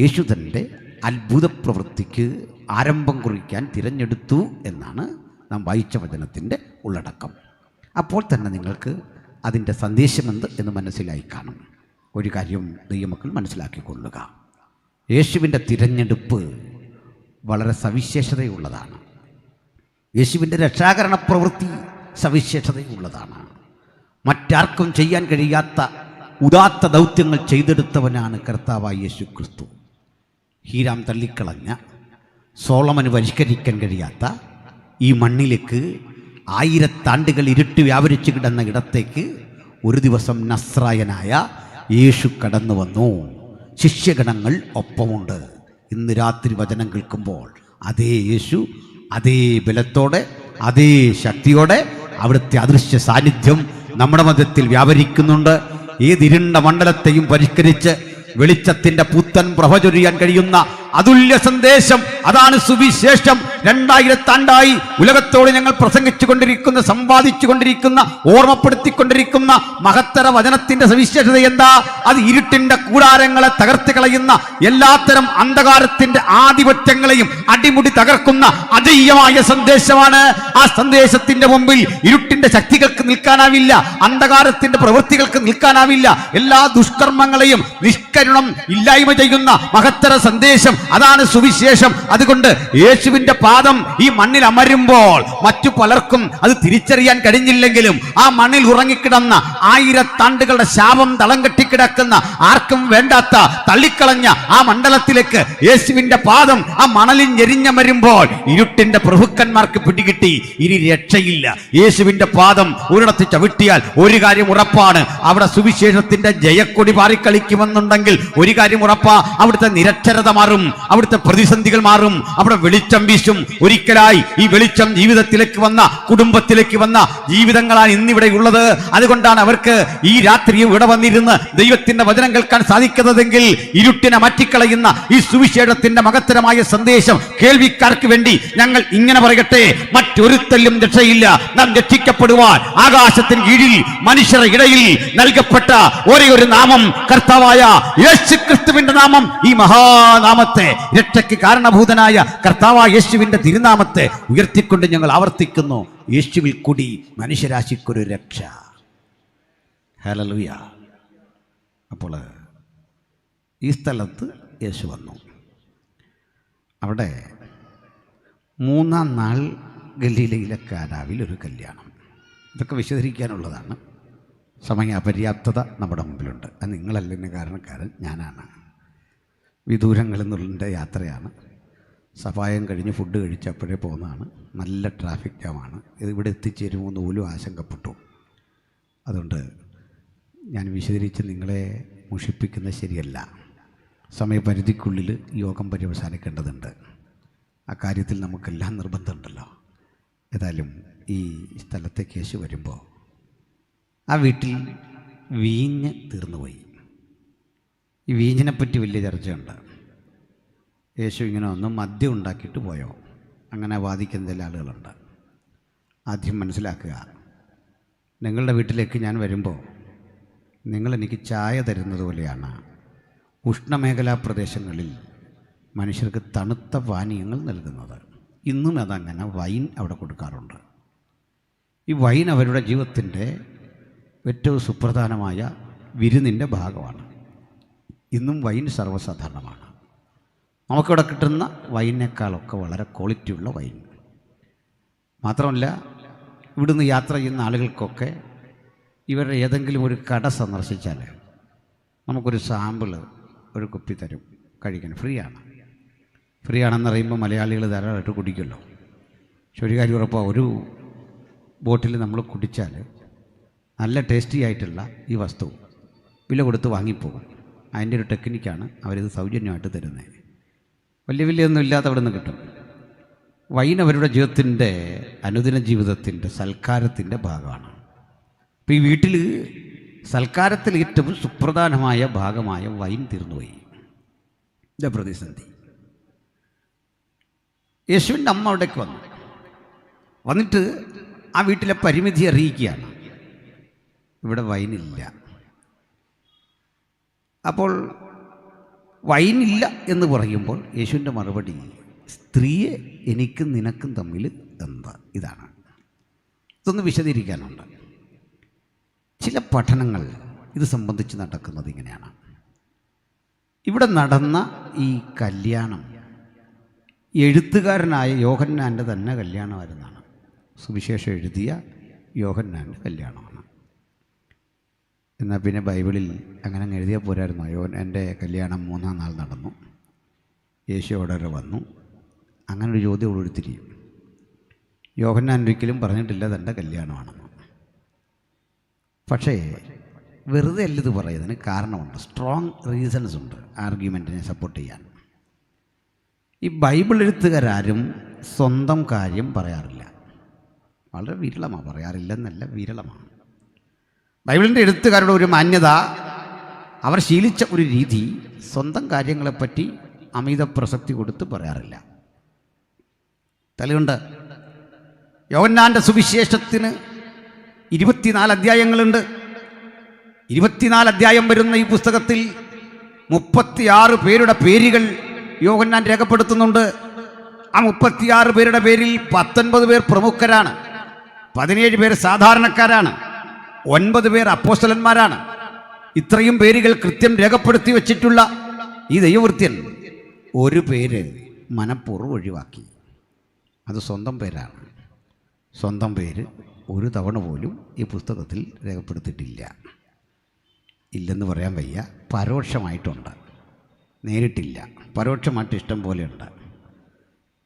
യേശു തൻ്റെ അത്ഭുത പ്രവൃത്തിക്ക് ആരംഭം കുറിക്കാൻ തിരഞ്ഞെടുത്തു എന്നാണ് നാം വായിച്ച വചനത്തിൻ്റെ ഉള്ളടക്കം. അപ്പോൾ തന്നെ നിങ്ങൾക്ക് അതിൻ്റെ സന്ദേശമെന്ത് എന്ന് മനസ്സിലായി കാണും. ഒരു കാര്യം ദൈവമക്കൾ മനസ്സിലാക്കിക്കൊള്ളുക, യേശുവിൻ്റെ തിരഞ്ഞെടുപ്പ് വളരെ സവിശേഷതയുള്ളതാണ്. യേശുവിൻ്റെ രക്ഷാകരണ പ്രവൃത്തി സവിശേഷതയുള്ളതാണ്. മറ്റാർക്കും ചെയ്യാൻ കഴിയാത്ത ഉദാത്ത ദൗത്യങ്ങൾ ചെയ്തെടുത്തവനാണ് കർത്താവായ യേശു ക്രിസ്തു. ഹീരാം തള്ളിക്കളഞ്ഞ, സോളമന് പരിഷ്കരിക്കാൻ കഴിയാത്ത ഈ മണ്ണിലേക്ക് 1000 ആണ്ടുകൾ ഇരുട്ട് വ്യാപരിച്ചു കിടന്ന ഇടത്തേക്ക് ഒരു ദിവസം നസ്രായനായ യേശു കടന്നു വന്നു. ശിഷ്യഗണങ്ങൾ ഒപ്പമുണ്ട്. ഇന്ന് രാത്രി വചനം കേൾക്കുമ്പോൾ അതേ യേശു അതേ ബലത്തോടെ, അതേ ശക്തിയോടെ അവിടുത്തെ അദൃശ്യ സാന്നിധ്യം നമ്മുടെ മധ്യത്തിൽ വ്യാപരിക്കുന്നുണ്ട്. ഏതിരുണ്ട മണ്ഡലത്തെയും പരിഷ്കരിച്ച് വെളിച്ചത്തിൻ്റെ പുത്തൻ പ്രഭ ചൊരിയാൻ കഴിയുന്ന അതുല്യ സന്ദേശം, അതാണ് സുവിശേഷം. 2000 ആണ്ടായി ഉലകത്തോട് ഞങ്ങൾ പ്രസംഗിച്ചു കൊണ്ടിരിക്കുന്ന, സമ്പാദിച്ചു കൊണ്ടിരിക്കുന്ന, ഓർമ്മപ്പെടുത്തിക്കൊണ്ടിരിക്കുന്ന മഹത്തര വചനത്തിന്റെ സവിശേഷത എന്താ? അത് ഇരുട്ടിന്റെ കൂടാരങ്ങളെ തകർത്ത് കളയുന്ന, എല്ലാത്തരം അന്ധകാരത്തിന്റെ ആധിപത്യങ്ങളെയും അടിമുടി തകർക്കുന്ന അജയ്യമായ സന്ദേശമാണ്. ആ സന്ദേശത്തിന്റെ മുമ്പിൽ ഇരുട്ടിന്റെ ശക്തികൾക്ക് നിൽക്കാനാവില്ല, അന്ധകാരത്തിന്റെ പ്രവൃത്തികൾക്ക് നിൽക്കാനാവില്ല. എല്ലാ ദുഷ്കർമ്മങ്ങളെയും നിഷ്കരുണം ഇല്ലായ്മ ചെയ്യുന്ന മഹത്തര സന്ദേശം, അതാണ് സുവിശേഷം. അതുകൊണ്ട് യേശുവിന്റെ പാദം ഈ മണ്ണിൽ അമരുമ്പോൾ മറ്റു പലർക്കും അത് തിരിച്ചറിയാൻ കഴിഞ്ഞില്ലെങ്കിലും ആ മണ്ണിൽ ഉറങ്ങിക്കിടന്ന 1000 ആണ്ടുകളുടെ ശാപം തളം കെട്ടിക്കിടക്കുന്ന, ആർക്കും വേണ്ടാത്ത, തള്ളിക്കളഞ്ഞ ആ മണ്ഡലത്തിലേക്ക് യേശുവിന്റെ പാദം ആ മണലിൽ ഞെരിഞ്ഞമരുമ്പോൾ ഇരുട്ടിന്റെ പ്രഭുക്കന്മാർക്ക് പിടികിട്ടി, ഇനി രക്ഷയില്ല. യേശുവിന്റെ പാദം ഒരിടത്ത് ചവിട്ടിയാൽ ഒരു കാര്യം ഉറപ്പാണ്, അവിടെ സുവിശേഷത്തിന്റെ ജയക്കൊടി പാറിക്കളിക്കുമെന്നുണ്ടെങ്കിൽ ഒരു കാര്യം ഉറപ്പാ, അവിടുത്തെ നിരക്ഷരത മാറും, അവിടുത്തെ പ്രതിസന്ധികൾ മാറും, അവിടെ വെളിച്ചം വീശും. ഒരിക്കലായി ഈ വെളിച്ചം ജീവിതത്തിലേക്ക് വന്ന, കുടുംബത്തിലേക്ക് വന്ന ജീവിതങ്ങളാണ് ഇന്നിവിടെ ഉള്ളത്. അതുകൊണ്ടാണ് അവർക്ക് ഈ രാത്രി ഇവിടെ വന്നിരുന്ന് ദൈവത്തിന്റെ വചനം കേൾക്കാൻ സാധിക്കുന്നതെങ്കിൽ ഇരുട്ടിനെ മാറ്റിക്കളയുന്ന ഈ സുവിശേഷത്തിന്റെ മഹത്തരമായ സന്ദേശം കേൾവിക്കാർക്ക് വേണ്ടി ഞങ്ങൾ ഇങ്ങനെ പറയട്ടെ, മറ്റൊരുത്തല്ലും രക്ഷയില്ല. നാം രക്ഷിക്കപ്പെടുവാൻ ആകാശത്തിന് കീഴിൽ മനുഷ്യരുടെ ഇടയിൽ നൽകപ്പെട്ട ഒരേ ഒരു നാമം കർത്താവായ യേശു ക്രിസ്തുവിന്റെ നാമം. ഈ മഹാനാമത്തെ, രക്ഷയ്ക്ക് കാരണഭൂതനായ കർത്താവായ യേശുവിന്റെ തിരുനാമത്തെ ഉയർത്തിക്കൊണ്ട് ഞങ്ങൾ ആവർത്തിക്കുന്നു, യേശുവിൽ കൂടി മനുഷ്യരാശിക്കൊരു രക്ഷ. ഹല്ലേലൂയ. അപ്പോൾ ഈ സ്ഥലത്ത് യേശു വന്നു. അവിടെ 3-ാം നാൾ ഗലീലയിലെ കാനാവിൽ ഒരു കല്യാണം. ഇതൊക്കെ വിശദീകരിക്കാനുള്ളതാണ്. സമയ അപര്യാപ്തത നമ്മുടെ മുമ്പിലുണ്ട്. അത് നിങ്ങളല്ലെന്നെ കാരണക്കാരൻ ഞാനാണ്. വിദൂരങ്ങളിൽ നിന്നുള്ള യാത്രയാണ്. സഭായം കഴിഞ്ഞ് ഫുഡ് കഴിച്ചപ്പോഴേ പോകുന്നതാണ്. നല്ല ട്രാഫിക് ജാമാണ്. ഇവിടെ എത്തിച്ചേരുമെന്ന് പോലും ആശങ്കപ്പെട്ടു. അതുകൊണ്ട് ഞാൻ വിശദീകരിച്ച് നിങ്ങളെ മുഷിപ്പിക്കുന്നത് ശരിയല്ല. സമയപരിധിക്കുള്ളിൽ യോഗം പര്യവസാനിക്കേണ്ടതുണ്ട്. അക്കാര്യത്തിൽ നമുക്കെല്ലാം നിർബന്ധമുണ്ടല്ലോ. ഏതായാലും ഈ സ്ഥലത്തേക്ക് യേശു വരുമ്പോൾ ആ വീട്ടിൽ വീഞ്ഞ് തീർന്നുപോയി. ഈ വീഞ്ഞിനെപ്പറ്റി വലിയ ചർച്ചയുണ്ട്. യേശു ഇങ്ങനെ ഒന്ന് മദ്യം ഉണ്ടാക്കിയിട്ട് പോയോ, അങ്ങനെ വാദിക്കുന്ന ചില ആളുകളുണ്ട്. ആദ്യം മനസ്സിലാക്കുക, നിങ്ങളുടെ വീട്ടിലേക്ക് ഞാൻ വരുമ്പോൾ നിങ്ങളെനിക്ക് ചായ തരുന്നത് പോലെയാണ് ഉഷ്ണമേഖലാ പ്രദേശങ്ങളിൽ മനുഷ്യർക്ക് തണുത്ത പാനീയങ്ങൾ നൽകുന്നത്. ഇന്നും അതങ്ങനെ വൈൻ അവിടെ കൊടുക്കാറുണ്ട്. ഈ വൈൻ അവരുടെ ജീവിതത്തിൻ്റെ ഏറ്റവും സുപ്രധാനമായ വിരുന്നിൻ്റെ ഭാഗമാണ്. ഇന്നും വൈൻ സർവ്വസാധാരണമാണ്. നമുക്കിവിടെ കിട്ടുന്ന വൈനേക്കാളൊക്കെ വളരെ ക്വാളിറ്റിയുള്ള വൈൻ. മാത്രമല്ല, ഇവിടുന്ന് യാത്ര ചെയ്യുന്ന ആളുകൾക്കൊക്കെ ഇവരുടെ ഏതെങ്കിലും ഒരു കട സന്ദർശിച്ചാൽ നമുക്കൊരു സാമ്പിൾ ഒരു കുപ്പി തരും കഴിക്കാൻ. ഫ്രീ ആണെന്ന് പറയുമ്പോൾ മലയാളികൾ ധാരാളമായിട്ട് കുടിക്കുമല്ലോ. പക്ഷെ ഒരു കാര്യം ഉറപ്പാണ്, ഒരു ബോട്ടിൽ നമ്മൾ കുടിച്ചാൽ നല്ല ടേസ്റ്റി ആയിട്ടുള്ള ഈ വസ്തു വില കൊടുത്ത് വാങ്ങിപ്പോകും. അതിൻ്റെ ഒരു ടെക്നിക്കാണ് അവരിത് സൗജന്യമായിട്ട് തരുന്നത്. വലിയൊന്നും ഇല്ലാതെ അവിടെ നിന്ന് കിട്ടും. വൈൻ അവരുടെ ജീവിതത്തിൻ്റെ അനുദിന ജീവിതത്തിൻ്റെ സൽക്കാരത്തിൻ്റെ ഭാഗമാണ്. അപ്പോൾ ഈ വീട്ടിൽ സൽക്കാരത്തിൽ ഏറ്റവും സുപ്രധാനമായ ഭാഗമായ വൈൻ തീർന്നുപോയി. ഇതാ പ്രതിസന്ധി. യേശുവിൻ്റെ അമ്മ അവിടേക്ക് വന്നിട്ട് ആ വീട്ടിലെ പരിമിതി അറിയിക്കുകയാണ്, ഇവിടെ വൈനില്ല. അപ്പോൾ വൈനില്ല എന്ന് പറയുമ്പോൾ യേശുവിൻ്റെ മറുപടി, സ്ത്രീയെ എനിക്കും നിനക്കും തമ്മിൽ എന്താ? ഇതാണ്. ഇതൊന്ന് വിശദീകരിക്കാനുണ്ട്. ചില പഠനങ്ങൾ ഇത് സംബന്ധിച്ച് നടക്കുന്നത് ഇങ്ങനെയാണ്. ഇവിടെ നടന്ന ഈ കല്യാണം എഴുത്തുകാരനായ യോഹന്നാൻ്റെ തന്നെ കല്യാണമായിരുന്നാണ്. സുവിശേഷം എഴുതിയ യോഹന്നാൻ്റെ കല്യാണമാണ്. എന്നാൽ പിന്നെ ബൈബിളിൽ അങ്ങനെ എഴുതിയാൽ പോരായിരുന്നോ? എൻ്റെ കല്യാണം 3-ാം നാൾ നടന്നു, യേശു അവിടെ വന്നു, അങ്ങനെ ഒരു ചോദ്യം ഉരുത്തിരിയും. യോഹന്നാൻ ഒരിക്കലും പറഞ്ഞിട്ടില്ല തൻ്റെ കല്യാണമാണെന്ന്. പക്ഷേ വെറുതെ അല്ല ഇത് പറയുന്നതിന് കാരണമുണ്ട്. സ്ട്രോങ് റീസൺസ് ഉണ്ട് ആർഗ്യുമെൻറ്റിനെ സപ്പോർട്ട് ചെയ്യാൻ. ഈ ബൈബിൾ എഴുത്തുകാരും സ്വന്തം കാര്യം പറയാറില്ല. വളരെ വിരളമാണ്. പറയാറില്ലെന്നല്ല, വിരളമാണ്. ബൈബിളിൻ്റെ എഴുത്തുകാരുടെ ഒരു മാന്യത, അവർ ശീലിച്ച ഒരു രീതി, സ്വന്തം കാര്യങ്ങളെപ്പറ്റി അമിത പ്രസക്തി കൊടുത്ത് പറയാറില്ല. തെളിവുണ്ട്. യോഹന്നാൻ്റെ സുവിശേഷത്തിന് 24 അധ്യായങ്ങളുണ്ട്. 24 അധ്യായം വരുന്ന ഈ പുസ്തകത്തിൽ 36 പേരുടെ പേരുകൾ യോഹന്നാൻ രേഖപ്പെടുത്തുന്നുണ്ട്. ആ 36 പേരുടെ പേരിൽ 19 പേർ പ്രമുഖരാണ്, 17 പേർ സാധാരണക്കാരാണ്, 9 പേർ അപ്പോസ്തലന്മാരാണ്. ഇത്രയും പേരുകൾ കൃത്യം രേഖപ്പെടുത്തി വച്ചിട്ടുള്ള ഈ ദൈവവൃത്യൻ ഒരു പേര് മനഃപൂർവ്വം ഒഴിവാക്കി. അത് സ്വന്തം പേരാണ്. സ്വന്തം പേര് ഒരു തവണ പോലും ഈ പുസ്തകത്തിൽ രേഖപ്പെടുത്തിയിട്ടില്ല. ഇല്ലെന്ന് പറയാൻ വയ്യ. പരോക്ഷമായിട്ടുണ്ട്, നേരിട്ടില്ല. പരോക്ഷമായിട്ട് ഇഷ്ടം പോലെയുണ്ട്.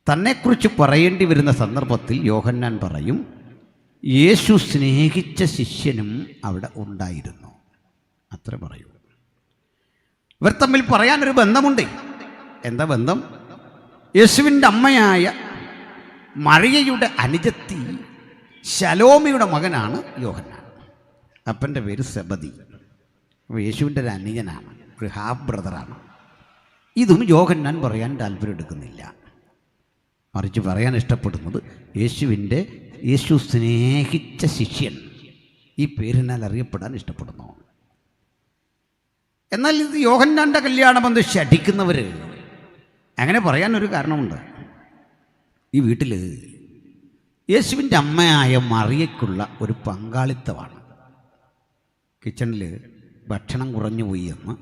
തന്നെക്കുറിച്ച് പറയേണ്ടി വരുന്ന സന്ദർഭത്തിൽ യോഹന്നാൻ പറയും, യേശു സ്നേഹിച്ച ശിഷ്യനും അവിടെ ഉണ്ടായിരുന്നു. അത്ര പറയൂ. ഇവർ തമ്മിൽ പറയാനൊരു ബന്ധമുണ്ട്. എന്താ ബന്ധം? യേശുവിൻ്റെ അമ്മയായ മറിയയുടെ അനുജത്തി ശലോമിയുടെ മകനാണ് യോഹന്നാൻ. അപ്പൻ്റെ പേര് സെബദി. അപ്പോൾ യേശുവിൻ്റെ ഒരു അനുജനാണ്, ഒരു ഹാഫ് ബ്രദറാണ്. ഇതും യോഹന്നാൻ പറയാൻ താല്പര്യം എടുക്കുന്നില്ല. മറിച്ച് പറയാൻ ഇഷ്ടപ്പെടുന്നത് യേശു സ്നേഹിച്ച ശിഷ്യൻ, ഈ പേരിനാൽ അറിയപ്പെടാൻ ഇഷ്ടപ്പെടുന്നു. എന്നാൽ ഇത് യോഹന്നാൻ്റെ കല്യാണമെന്ന് ശഠിക്കുന്നവർ അങ്ങനെ പറയാനൊരു കാരണമുണ്ട്. ഈ വീട്ടിൽ യേശുവിൻ്റെ അമ്മയായ മറിയയ്ക്കുള്ള ഒരു പങ്കാളിത്തമാണ്. കിച്ചണിൽ ഭക്ഷണം കുറഞ്ഞു പോയി എന്ന്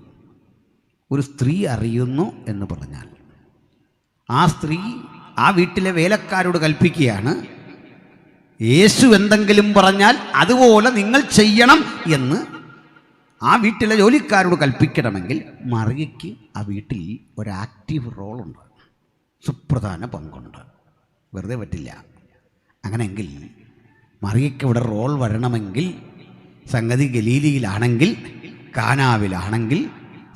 ഒരു സ്ത്രീ അറിയുന്നു എന്ന് പറഞ്ഞാൽ ആ സ്ത്രീ ആ വീട്ടിലെ വേലക്കാരോട് കൽപ്പിക്കുകയാണ്, യേശു എന്തെങ്കിലും പറഞ്ഞാൽ അതുപോലെ നിങ്ങൾ ചെയ്യണം എന്ന് ആ വീട്ടിലെ ജോലിക്കാരോട് കൽപ്പിക്കണമെങ്കിൽ മറിയയ്ക്ക് ആ വീട്ടിൽ ഒരു ആക്റ്റീവ് റോളുണ്ട്, സുപ്രധാന പങ്കുണ്ട്. വെറുതെ പറ്റില്ല. അങ്ങനെയെങ്കിൽ മറിയയ്ക്ക് ഇവിടെ റോൾ വരണമെങ്കിൽ സംഗതി ഗലീലിയിലാണെങ്കിൽ, കാനാവിലാണെങ്കിൽ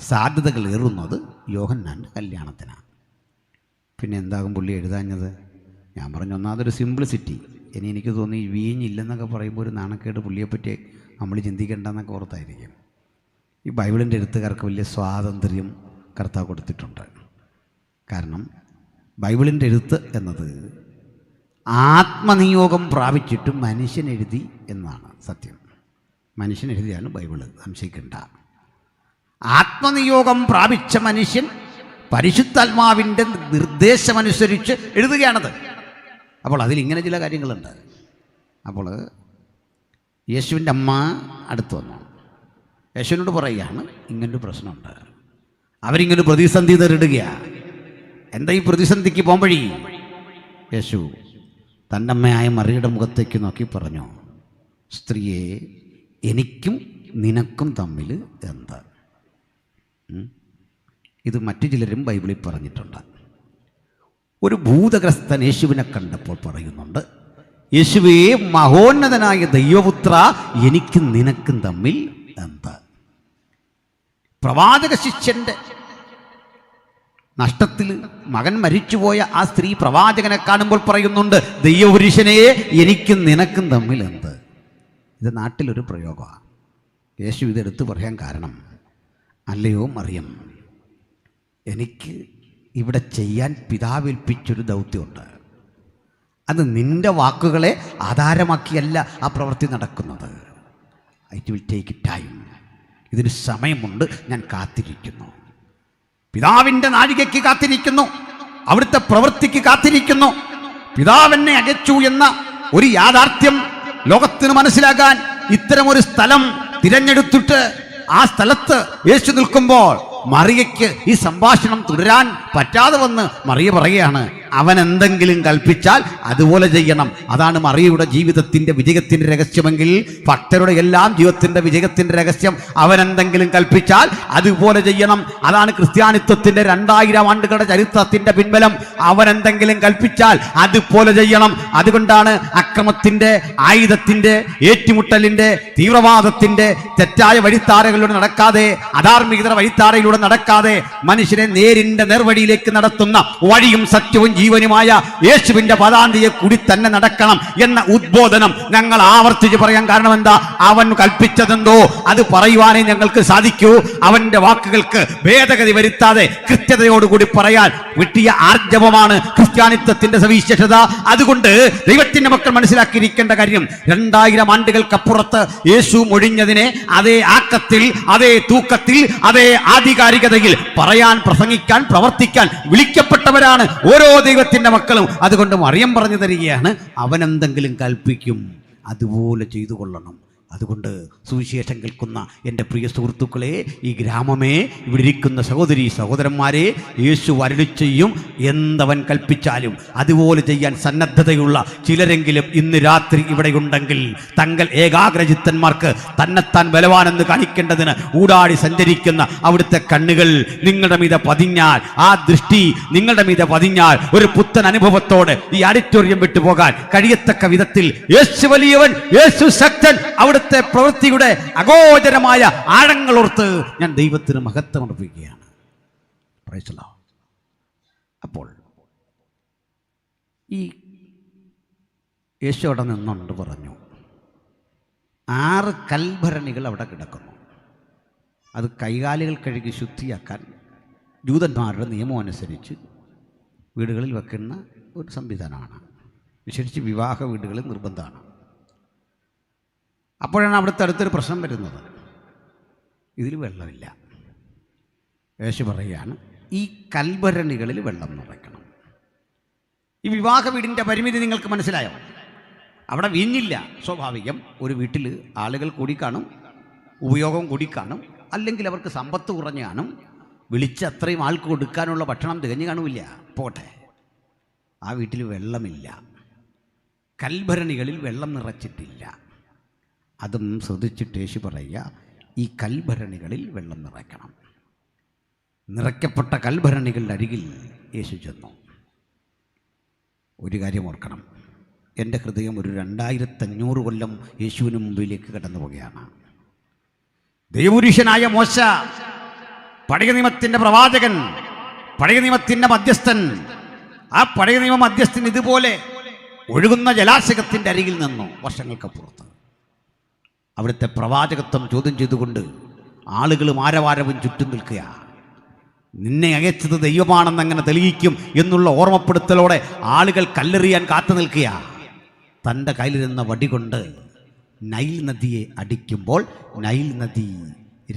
സാധ്യതകൾ ഏറുന്നത് യോഹന്നാൻ്റെ കല്യാണത്തിനാണ്. പിന്നെ എന്താകും പുള്ളി എഴുതാഞ്ഞത്? ഞാൻ പറഞ്ഞു, ഒന്നാമതൊരു സിംപ്ലിസിറ്റി. ഇനി എനിക്ക് തോന്നി ഈ വീഞ്ഞില്ലെന്നൊക്കെ പറയുമ്പോൾ ഒരു നാണക്കേട് പുള്ളിയെപ്പറ്റി നമ്മൾ ചിന്തിക്കേണ്ടെന്നൊക്കെ ഓർത്തായിരിക്കും. ഈ ബൈബിളിൻ്റെ എഴുത്തുകാർക്ക് വലിയ സ്വാതന്ത്ര്യം കർത്താവ് കൊടുത്തിട്ടുണ്ട്. കാരണം ബൈബിളിൻ്റെ എഴുത്ത് എന്നത് ആത്മനിയോഗം പ്രാപിച്ചിട്ട് മനുഷ്യൻ എഴുതി എന്നാണ് സത്യം. മനുഷ്യൻ എഴുതിയാണ് ബൈബിള്, സംശയിക്കണ്ട. ആത്മനിയോഗം പ്രാപിച്ച മനുഷ്യൻ പരിശുദ്ധാത്മാവിൻ്റെ നിർദ്ദേശമനുസരിച്ച് എഴുതുകയാണത്. അപ്പോൾ അതിലിങ്ങനെ ചില കാര്യങ്ങളുണ്ട്. അപ്പോൾ യേശുവിൻ്റെ അമ്മ അടുത്ത് വന്നു. യേശുവിനോട് പറയുകയാണ്, ഇങ്ങനൊരു പ്രശ്നമുണ്ട്. അവരിങ്ങനൊരു പ്രതിസന്ധി നേരിടുകയാണ്. എന്താ ഈ പ്രതിസന്ധിക്ക് പോംവഴി? യേശു തൻ്റെ അമ്മയായ മറിയുടെ മുഖത്തേക്ക് നോക്കി പറഞ്ഞു, സ്ത്രീയെ, എനിക്കും നിനക്കും തമ്മിൽ എന്താ? ഇത് മറ്റു ചിലരും ബൈബിളിൽ പറഞ്ഞിട്ടുണ്ട്. ഒരു ഭൂതഗ്രസ്തൻ യേശുവിനെ കണ്ടപ്പോൾ പറയുന്നുണ്ട്, യേശുവേ, മഹോന്നതനായ ദൈവപുത്ര, എനിക്കും നിനക്കും തമ്മിൽ എന്താ? പ്രവാചക ശിഷ്യൻ്റെ നഷ്ടത്തിൽ മകൻ മരിച്ചുപോയ ആ സ്ത്രീ പ്രവാചകനെ കാണുമ്പോൾ പറയുന്നുണ്ട്, ദൈവപുരുഷനെ, എനിക്കും നിനക്കും തമ്മിൽ എന്ത്? ഇത് നാട്ടിലൊരു പ്രയോഗമാണ്. യേശു ഇതെടുത്ത് പറയാൻ കാരണം, അല്ലയോ മറിയം, എനിക്ക് ഇവിടെ ചെയ്യാൻ പിതാവേൽപ്പിച്ചൊരു ദൗത്യമുണ്ട്. അത് നിൻ്റെ വാക്കുകളെ ആധാരമാക്കിയല്ല ആ പ്രവൃത്തി നടക്കുന്നത്. It will take time. ഇതിന് സമയമുണ്ട്. ഞാൻ കാത്തിരിക്കുന്നു. പിതാവിൻ്റെ നാഴികയ്ക്ക് കാത്തിരിക്കുന്നു. അവിടുത്തെ പ്രവൃത്തിക്ക് കാത്തിരിക്കുന്നു. പിതാവെന്നെ അകച്ചു എന്ന ഒരു യാഥാർത്ഥ്യം ലോകത്തിന് മനസ്സിലാക്കാൻ ഇത്തരമൊരു സ്ഥലം തിരഞ്ഞെടുത്തിട്ട് ആ സ്ഥലത്ത് യേശു നിൽക്കുമ്പോൾ മറിയയ്ക്ക് ഈ സംഭാഷണം തുടരാൻ പറ്റാതെ വന്ന് മറിയ പറയുകയാണ്, അവൻ എന്തെങ്കിലും കൽപ്പിച്ചാൽ അതുപോലെ ചെയ്യണം. അതാണ് മറിയയുടെ ജീവിതത്തിൻ്റെ വിജയത്തിൻ്റെ രഹസ്യമെങ്കിൽ ഭക്തരുടെ എല്ലാം ജീവിതത്തിൻ്റെ വിജയത്തിൻ്റെ രഹസ്യം അവൻ എന്തെങ്കിലും കൽപ്പിച്ചാൽ അതുപോലെ ചെയ്യണം. അതാണ് ക്രിസ്ത്യാനിത്വത്തിൻ്റെ 2000 ആണ്ടുകളുടെ ചരിത്രത്തിൻ്റെ പിൻബലം. അവൻ എന്തെങ്കിലും കൽപ്പിച്ചാൽ അതുപോലെ ചെയ്യണം. അതുകൊണ്ടാണ് അക്രമത്തിൻ്റെ, ആയുധത്തിൻ്റെ, ഏറ്റുമുട്ടലിൻ്റെ, തീവ്രവാദത്തിൻ്റെ തെറ്റായ വഴിത്താരകളിലൂടെ നടക്കാതെ, അധാർമികത വഴിത്താരയിലൂടെ നടക്കാതെ മനുഷ്യനെ നേരിന്റെ നേർവഴിയിലേക്ക് നടത്തുന്ന വഴിയും സത്യവും ജീവനുമായ യേശുവിന്റെ പദാന്തിയെ കൂടി തന്നെ നടക്കണം എന്ന ഉദ്ബോധനം ഞങ്ങൾ ആവർത്തിച്ച് പറയാൻ കാരണം എന്താ? അവൻ കൽപ്പിച്ചതെന്തോ അത് പറയുവാനേ ഞങ്ങൾക്ക് സാധിക്കൂ. അവന്റെ വാക്കുകൾക്ക് ഭേദഗതി വരുത്താതെ കൃത്യതയോടുകൂടി പറയാൻ കിട്ടിയ ആർജവമാണ് ക്രിസ്ത്യാനിത്വത്തിന്റെ സവിശേഷത. അതുകൊണ്ട് ദൈവത്തിന്റെ മക്കൾ മനസ്സിലാക്കിയിരിക്കേണ്ട കാര്യം, 2000 ആണ്ടുകൾക്കപ്പുറത്ത് യേശു മൊഴിഞ്ഞതിനെ അതേ ആക്കത്തിൽ, അതേ തൂക്കത്തിൽ, അതേ ആധികാരികതയിൽ പറയാൻ, പ്രസംഗിക്കാൻ, പ്രവർത്തിക്കാൻ വിളിക്കപ്പെട്ടവരാണ് ഓരോ ദൈവത്തിന്റെ മക്കളും. അതുകൊണ്ട് മറിയം പറഞ്ഞു തരികയാണ്, അവനെന്തെങ്കിലും കൽപ്പിക്കും അതുപോലെ ചെയ്തു കൊള്ളണം. അതുകൊണ്ട് സുവിശേഷം കേൾക്കുന്ന എൻ്റെ പ്രിയ സുഹൃത്തുക്കളെ, ഈ ഗ്രാമമേ, ഇവിടെ ഇരിക്കുന്ന സഹോദരി സഹോദരന്മാരെ, യേശു അരുളി ചെയ്യും. എന്തവൻ കൽപ്പിച്ചാലും അതുപോലെ ചെയ്യാൻ സന്നദ്ധതയുള്ള ചിലരെങ്കിലും ഇന്ന് രാത്രി ഇവിടെയുണ്ടെങ്കിൽ തങ്ങൾ ഏകാഗ്രചിത്തന്മാർക്ക് തന്നെത്താൻ ബലവാനെന്ന് കാണിക്കേണ്ടതിന് ഊടാടി സഞ്ചരിക്കുന്ന അവിടുത്തെ കണ്ണുകൾ നിങ്ങളുടെ മീതെ പതിഞ്ഞാൽ, ആ ദൃഷ്ടി നിങ്ങളുടെ മീതെ പതിഞ്ഞാൽ, ഒരു പുത്തൻ അനുഭവത്തോടെ ഈ ഓഡിറ്റോറിയം വിട്ടുപോകാൻ കഴിയത്തക്ക വിധത്തിൽ യേശു വലിയവൻ, യേശു ശക്തൻ, അവിടുത്തെ പ്രവൃത്തിയുടെ അഗോചരമായ ആഴങ്ങളോർത്ത് ഞാൻ ദൈവത്തിന് മഹത്വം അർപ്പിക്കുകയാണ്. Praise the lord. അപ്പോൾ ഈ യേശു അവിടെ നിന്നുകൊണ്ട് പറഞ്ഞു, 6 കൽഭരണികൾ അവിടെ കിടക്കുന്നു. അത് കൈകാലുകൾ കഴുകി ശുദ്ധിയാക്കാൻ ജൂതന്മാരുടെ നിയമം അനുസരിച്ച് വീടുകളിൽ വെക്കുന്ന ഒരു സംവിധാനമാണ്. വിശേഷിച്ച് വിവാഹ വീടുകളിൽ നിർബന്ധമാണ്. അപ്പോഴാണ് അവിടുത്തെ അടുത്തൊരു പ്രശ്നം വരുന്നത്, ഇതിൽ വെള്ളമില്ല. യേശു പറയുകയാണ്, ഈ കൽഭരണികളിൽ വെള്ളം നിറയ്ക്കണം. ഈ വിവാഹ വീടിൻ്റെ പരിമിതി നിങ്ങൾക്ക് മനസ്സിലായോ? അവിടെ വീഞ്ഞില്ല. സ്വാഭാവികം, ഒരു വീട്ടിൽ ആളുകൾ കൂടി കാണും, ഉപയോഗം കൂടി കാണും, അല്ലെങ്കിൽ അവർക്ക് സമ്പത്ത് കുറഞ്ഞ് കാണും, വിളിച്ച് അത്രയും ആൾക്ക് കൊടുക്കാനുള്ള ഭക്ഷണം തികഞ്ഞു കാണില്ല. പോട്ടെ, ആ വീട്ടിൽ വെള്ളമില്ല, കൽഭരണികളിൽ വെള്ളം നിറച്ചിട്ടില്ല. അതും ശ്രദ്ധിച്ചിട്ട് യേശു പറയുക, ഈ കൽഭരണികളിൽ വെള്ളം നിറയ്ക്കണം. നിറയ്ക്കപ്പെട്ട കൽഭരണികളുടെ അരികിൽ യേശു ചെന്നു. ഒരു കാര്യം ഓർക്കണം, എൻ്റെ ഹൃദയം ഒരു 2500 കൊല്ലം യേശുവിന് മുമ്പിലേക്ക് കടന്നു പോവുകയാണ്. ദൈവപുരുഷനായ മോശ പഴയ നിയമത്തിൻ്റെ പ്രവാചകൻ, പഴയ നിയമത്തിൻ്റെ മധ്യസ്ഥൻ. ആ പഴയ നിയമ മധ്യസ്ഥൻ ഇതുപോലെ ഒഴുകുന്ന ജലാശയത്തിൻ്റെ അരികിൽ നിന്നു വർഷങ്ങൾക്കപ്പുറത്ത്. അവിടുത്തെ പ്രവാചകത്വം ചോദ്യം ചെയ്തുകൊണ്ട് ആളുകളും ആരവാരവും ചുറ്റും നിൽക്കുക. നിന്നെ അയച്ചത് ദൈവമാണെന്നങ്ങനെ തെളിയിക്കും എന്നുള്ള ഓർമ്മപ്പെടുത്തലോടെ ആളുകൾ കല്ലെറിയാൻ കാത്തു നിൽക്കുക. തൻ്റെ കയ്യിലിരുന്ന വടി കൊണ്ട് നൈൽ നദിയെ അടിക്കുമ്പോൾ നൈൽ നദി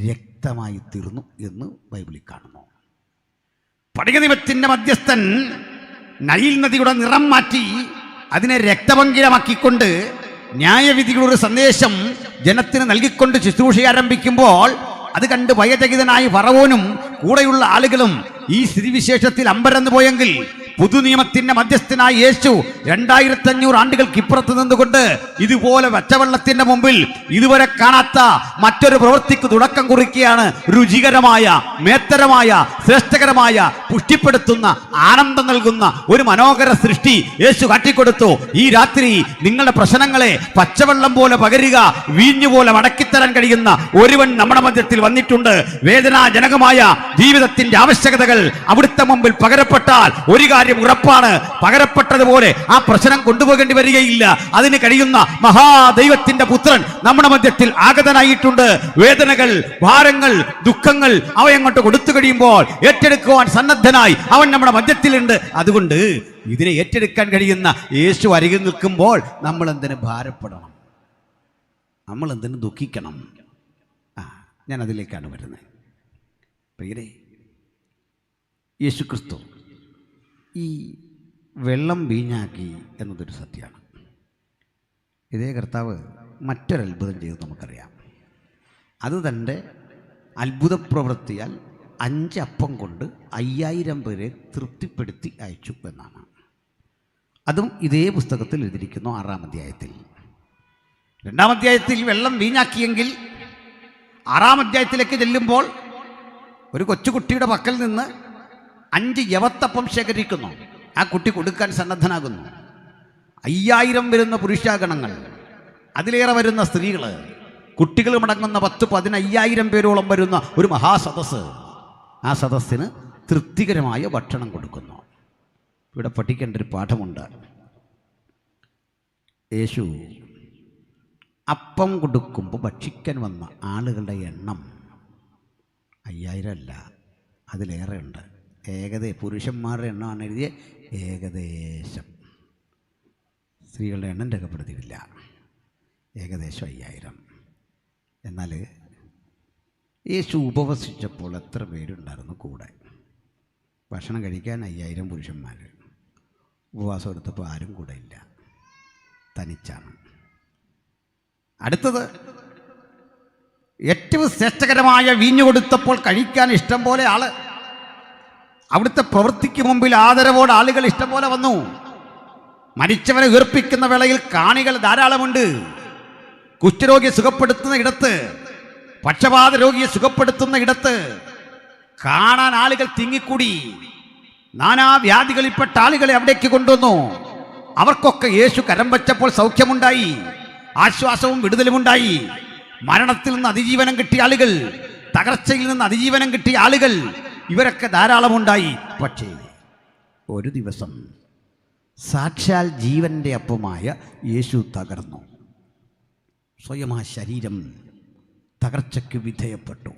രക്തമായി തീർന്നു എന്ന് ബൈബിളിൽ കാണുന്നു. പഴയ നിയമത്തിൻ്റെ മധ്യസ്ഥൻ നൈൽ നദിയുടെ നിറം മാറ്റി അതിനെ രക്തപങ്കിലമാക്കിക്കൊണ്ട് ന്യായവിധിയുടെ ഒരു സന്ദേശം ജനത്തിന് നൽകിക്കൊണ്ട് ശുശ്രൂഷ ആരംഭിക്കുമ്പോൾ അത് കണ്ട് ഭയചകിതനായി ഫറവോനും കൂടെയുള്ള ആളുകളും ഈ സ്ഥിതിവിശേഷത്തിൽ അമ്പരന്ന് പോയെങ്കിൽ പുതുനിയമത്തിന്റെ മധ്യസ്ഥനായ യേശു 2500 ആണ്ടുകൾക്ക് ഇപ്പുറത്ത് നിന്നുകൊണ്ട് ഇതുപോലെ പച്ചവെള്ളത്തിന്റെ മുമ്പിൽ ഇതുവരെ കാണാത്ത മറ്റൊരു പ്രവൃത്തിക്ക് തുടക്കം കുറിക്കുകയാണ്. രുചികരമായ, മേത്തരമായ, ശ്രേഷ്ഠകരമായ, പുഷ്ടിപ്പെടുത്തുന്ന, ആനന്ദം നൽകുന്ന ഒരു മനോഹര സൃഷ്ടി യേശു കാട്ടിക്കൊടുത്തു. ഈ രാത്രി നിങ്ങളുടെ പ്രശ്നങ്ങളെ പച്ചവെള്ളം പോലെ പകരുക, വീഞ്ഞു പോലെ മടക്കിത്തരാൻ കഴിയുന്ന ഒരുവൻ നമ്മുടെ മധ്യത്തിൽ വന്നിട്ടുണ്ട്. വേദനാജനകമായ ജീവിതത്തിന്റെ ആവശ്യകതകൾ അവിടുത്തെ മുമ്പിൽ പകരപ്പെട്ടാൽ ഒരു കാര്യം ഉറപ്പാണ്, പകരപ്പെട്ടതുപോലെ ആ പ്രശ്നം കൊണ്ടുപോകേണ്ടി വരികയില്ല. അതിന് കഴിയുന്ന മഹാദൈവത്തിന്റെ പുത്രൻ നമ്മുടെ മധ്യത്തിൽ ആഗതനായിട്ടുണ്ട്. വേദനകൾ, ഭാരങ്ങൾ, ദുഃഖങ്ങൾ അവയങ്ങോട്ട് കൊടുത്തു കഴിയുമ്പോൾ ഏറ്റെടുക്കുവാൻ സന്നദ്ധനായി അവൻ നമ്മുടെ മധ്യത്തിലുണ്ട്. അതുകൊണ്ട് ഇതിനെ ഏറ്റെടുക്കാൻ കഴിയുന്ന യേശു അരികിൽ നിൽക്കുമ്പോൾ നമ്മൾ എന്തിനു ഭാരപ്പെടണം, നമ്മൾ എന്തിനു ദുഃഖിക്കണം? ഞാൻ അതിലേക്കാണ് വരുന്നത്. പ്രിയരേ, യേശുക്രിസ്തു ഈ വെള്ളം വീഞ്ഞാക്കി എന്നതൊരു സത്യമാണ്. ഇതേ കർത്താവ് മറ്റൊരത്ഭുതം ചെയ്ത് നമുക്കറിയാം. അത് തൻ്റെ അത്ഭുത പ്രവൃത്തിയാൽ 5 അപ്പം കൊണ്ട് 5000 പേരെ തൃപ്തിപ്പെടുത്തി അയച്ചു എന്നാണ്. അതും ഇതേ പുസ്തകത്തിൽ എഴുതിയിരിക്കുന്നു 6-ാം അധ്യായത്തിൽ. 2-ാം അധ്യായത്തിൽ വെള്ളം വീഞ്ഞാക്കിയെങ്കിൽ 6-ാം അധ്യായത്തിലേക്ക് ചെല്ലുമ്പോൾ ഒരു കൊച്ചുകുട്ടിയുടെ പക്കൽ നിന്ന് 5 യവത്തപ്പം ശേഖരിക്കുന്നു. ആ കുട്ടി കൊടുക്കാൻ സന്നദ്ധനാകുന്നു. 5000 വരുന്ന പുരുഷാഗണങ്ങൾ, അതിലേറെ വരുന്ന സ്ത്രീകൾ, കുട്ടികളും അടങ്ങുന്ന 10-15,000 പേരോളം വരുന്ന ഒരു മഹാസദസ്സ്. ആ സദസ്സിന് തൃപ്തികരമായ ഭക്ഷണം കൊടുക്കുന്നു. ഇവിടെ പഠിക്കേണ്ട ഒരു പാഠമുണ്ട്. യേശു അപ്പം കൊടുക്കുമ്പോൾ ഭക്ഷിക്കാൻ വന്ന ആളുകളുടെ എണ്ണം 5000 അല്ല, അതിലേറെ ഉണ്ട്. പുരുഷന്മാരുടെ എണ്ണമാണ് എഴുതിയ ഏകദേശം. സ്ത്രീകളുടെ എണ്ണം രേഖപ്പെടുത്തിയിട്ടില്ല. ഏകദേശം 5000. എന്നാൽ യേശു ഉപവസിച്ചപ്പോൾ എത്ര പേരുണ്ടായിരുന്നു കൂടെ? ഭക്ഷണം കഴിക്കാൻ 5000 പുരുഷന്മാർ. ഉപവാസം എടുത്തപ്പോൾ ആരും കൂടെ ഇല്ല, തനിച്ചാണ്. അടുത്തത് ഏറ്റവും ശ്രേഷ്ഠകരമായ വീഞ്ഞു കൊടുത്തപ്പോൾ കഴിക്കാൻ ഇഷ്ടം പോലെ ആള്. അവിടുത്തെ പ്രവൃത്തിക്ക് മുമ്പിൽ ആദരവോടെ ആളുകൾ ഇഷ്ടം പോലെ വന്നു. മരിച്ചവനെ ഉയർപ്പിക്കുന്ന വേളയിൽ കാണികൾ ധാരാളമുണ്ട്. കുഷ്ഠരോഗിയെ സുഖപ്പെടുത്തുന്ന ഇടത്ത്, പക്ഷപാത രോഗിയെ സുഖപ്പെടുത്തുന്ന ഇടത്ത് കാണാൻ ആളുകൾ തിങ്ങിക്കൂടി. നാനാവ്യാധികളിൽപ്പെട്ട ആളുകളെ അവിടേക്ക് കൊണ്ടുവന്നു. അവർക്കൊക്കെ യേശു കരം വച്ചപ്പോൾ സൗഖ്യമുണ്ടായി, ആശ്വാസവും വിടുതലുമുണ്ടായി. മരണത്തിൽ നിന്ന് അതിജീവനം കിട്ടിയ ആളുകൾ, തകർച്ചയിൽ നിന്ന് അതിജീവനം കിട്ടിയ ആളുകൾ, ഇവരൊക്കെ ധാരാളമുണ്ടായി. പക്ഷേ ഒരു ദിവസം സാക്ഷാൽ ജീവന്റെ അപ്പമായ യേശു തകർന്നു. സ്വയം ആ ശരീരം തകർച്ചയ്ക്ക് വിധേയപ്പെട്ടു.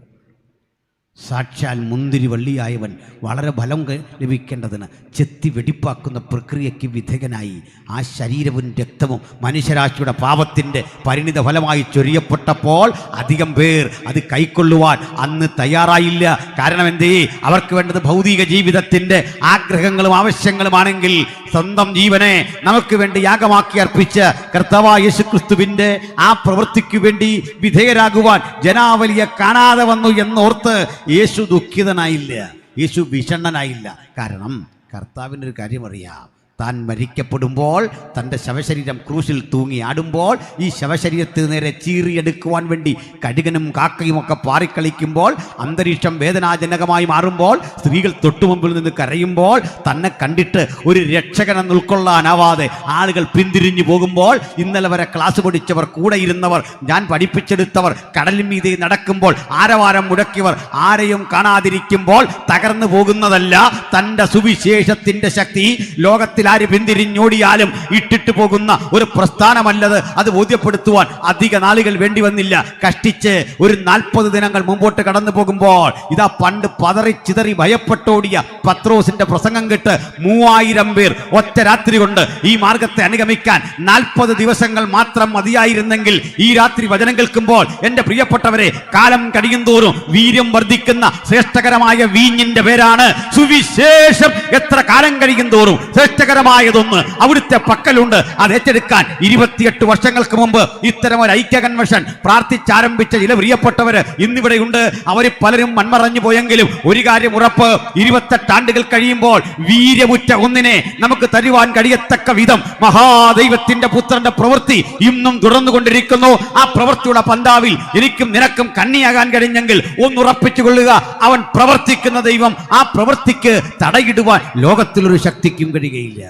സാക്ഷാൽ മുന്തിരി വള്ളിയായവൻ വളരെ ഫലം ലഭിക്കേണ്ടതിന് ചെത്തി വെടിപ്പാക്കുന്ന പ്രക്രിയയ്ക്ക് വിധേയനായി ആ ശരീരവും രക്തവും മനുഷ്യരാശിയുടെ പാപത്തിൻ്റെ പരിണിത ഫലമായി ചൊരിയപ്പെട്ടപ്പോൾ അധികം പേർ അത് കൈക്കൊള്ളുവാൻ അന്ന് തയ്യാറായില്ല. കാരണം എന്തേ? അവർക്ക് വേണ്ടത് ഭൗതിക ജീവിതത്തിൻ്റെ ആഗ്രഹങ്ങളും ആവശ്യങ്ങളുമാണെങ്കിൽ സ്വന്തം ജീവനെ നമുക്ക് വേണ്ടി യാഗമാക്കി അർപ്പിച്ച് കർത്താവായ യേശുക്രിസ്തുവിൻ്റെ ആ പ്രവൃത്തിക്ക് വേണ്ടി വിധേയരാകുവാൻ ജനാവലിയെ കാണാതെ വന്നു എന്നോർത്ത് യേശു ദുഃഖിതനായില്ല, യേശു വിഷണ്ണനായില്ല. കാരണം കർത്താവിൻ്റെ ഒരു കാര്യം അറിയാം, താൻ മരിക്കപ്പെടുമ്പോൾ തൻ്റെ ശവശരീരം ക്രൂശിൽ തൂങ്ങി ആടുമ്പോൾ ഈ ശവശരീരത്തിന് നേരെ ചീറിയെടുക്കുവാൻ വേണ്ടി കഴുകനും കാക്കയും ഒക്കെ പാറിക്കളിക്കുമ്പോൾ അന്തരീക്ഷം വേദനാജനകമായി മാറുമ്പോൾ സ്ത്രീകൾ തൊട്ടുമുമ്പിൽ നിന്ന് കരയുമ്പോൾ തന്നെ കണ്ടിട്ട് ഒരു രക്ഷകനെന്ന് ഉൾക്കൊള്ളാനാവാതെ ആളുകൾ പിന്തിരിഞ്ഞു പോകുമ്പോൾ ഇന്നലെ വരെ ക്ലാസ് പഠിച്ചവർ, കൂടെ ഇരുന്നവർ, ഞാൻ പഠിപ്പിച്ചെടുത്തവർ കടലിൻ മീതെ നടക്കുമ്പോൾ ആരവാരം മുടക്കിയവർ ആരെയും കാണാതിരിക്കുമ്പോൾ തകർന്നു പോകുന്നതല്ല തൻ്റെ സുവിശേഷത്തിൻ്റെ ശക്തി. ലോകത്തിൽ ആര് പിന്തിരിഞ്ഞോടിയാലും ഇട്ടിട്ട് പോകുന്ന ഒരു പ്രസ്ഥാനമല്ലത്. അത് ബോധ്യപ്പെടുത്തുവാൻ അധിക നാളുകൾ വേണ്ടി വന്നില്ല. കഷ്ടിച്ച് ഒരു 40 ദിനങ്ങൾ മുമ്പോട്ട് കടന്നു പോകുമ്പോൾ ഇതാ പണ്ട് പതറിച്ചിതറി ഭയപ്പെട്ടോടിയ പത്രോസിന്റെ പ്രസംഗം കേട്ട് 3000 പേർ ഒറ്റ രാത്രി കൊണ്ട് ഈ മാർഗത്തെ അനുഗമിക്കാൻ 40 ദിവസങ്ങൾ മാത്രം മതിയായിരുന്നെങ്കിൽ ഈ രാത്രി വചനം കേൾക്കുമ്പോൾ എൻ്റെ പ്രിയപ്പെട്ടവരെ, കാലം കഴിയുന്തോറും വീര്യം വർദ്ധിക്കുന്ന ശ്രേഷ്ഠകരമായ വീഞ്ഞിന്റെ പേരാണ് സുവിശേഷം. എത്ര കാലം കഴിയുന്തോറും ശ്രേഷ്ഠകരമായതൊന്ന് അവിടുത്തെ പക്കലുണ്ട്. അത് ഏറ്റെടുക്കാൻ 28 വർഷങ്ങൾക്ക് മുമ്പ് ഇത്തരം ഒരു ഐക്യ കൺവെൻഷൻ പ്രാർത്ഥിച്ചാരംഭിച്ച ചില പ്രിയപ്പെട്ടവര് ഇന്നിവിടെയുണ്ട്. അവർ പലരും മൺമറഞ്ഞു പോയെങ്കിലും ഒരു കാര്യം ഉറപ്പ്, 28 ആണ്ടുകൾ കഴിയുമ്പോൾ വീര്യമുറ്റ ഒന്നിനെ നമുക്ക് തരുവാൻ കഴിയത്തക്ക വിധം മഹാദൈവത്തിന്റെ പുത്രന്റെ പ്രവൃത്തി ഇന്നും തുടർന്നുകൊണ്ടിരിക്കുന്നു. ആ പ്രവൃത്തിയുടെ പന്താവിൽ എനിക്കും നിനക്കും കണ്ണിയാകാൻ കഴിഞ്ഞെങ്കിൽ ഒന്നുറപ്പിച്ചു കൊള്ളുക, അവൻ പ്രവർത്തിക്കുന്ന ദൈവം. ആ പ്രവൃത്തിക്ക് തടയിടുവാൻ ലോകത്തിലൊരു ശക്തിക്കും കഴിയുകയില്ല.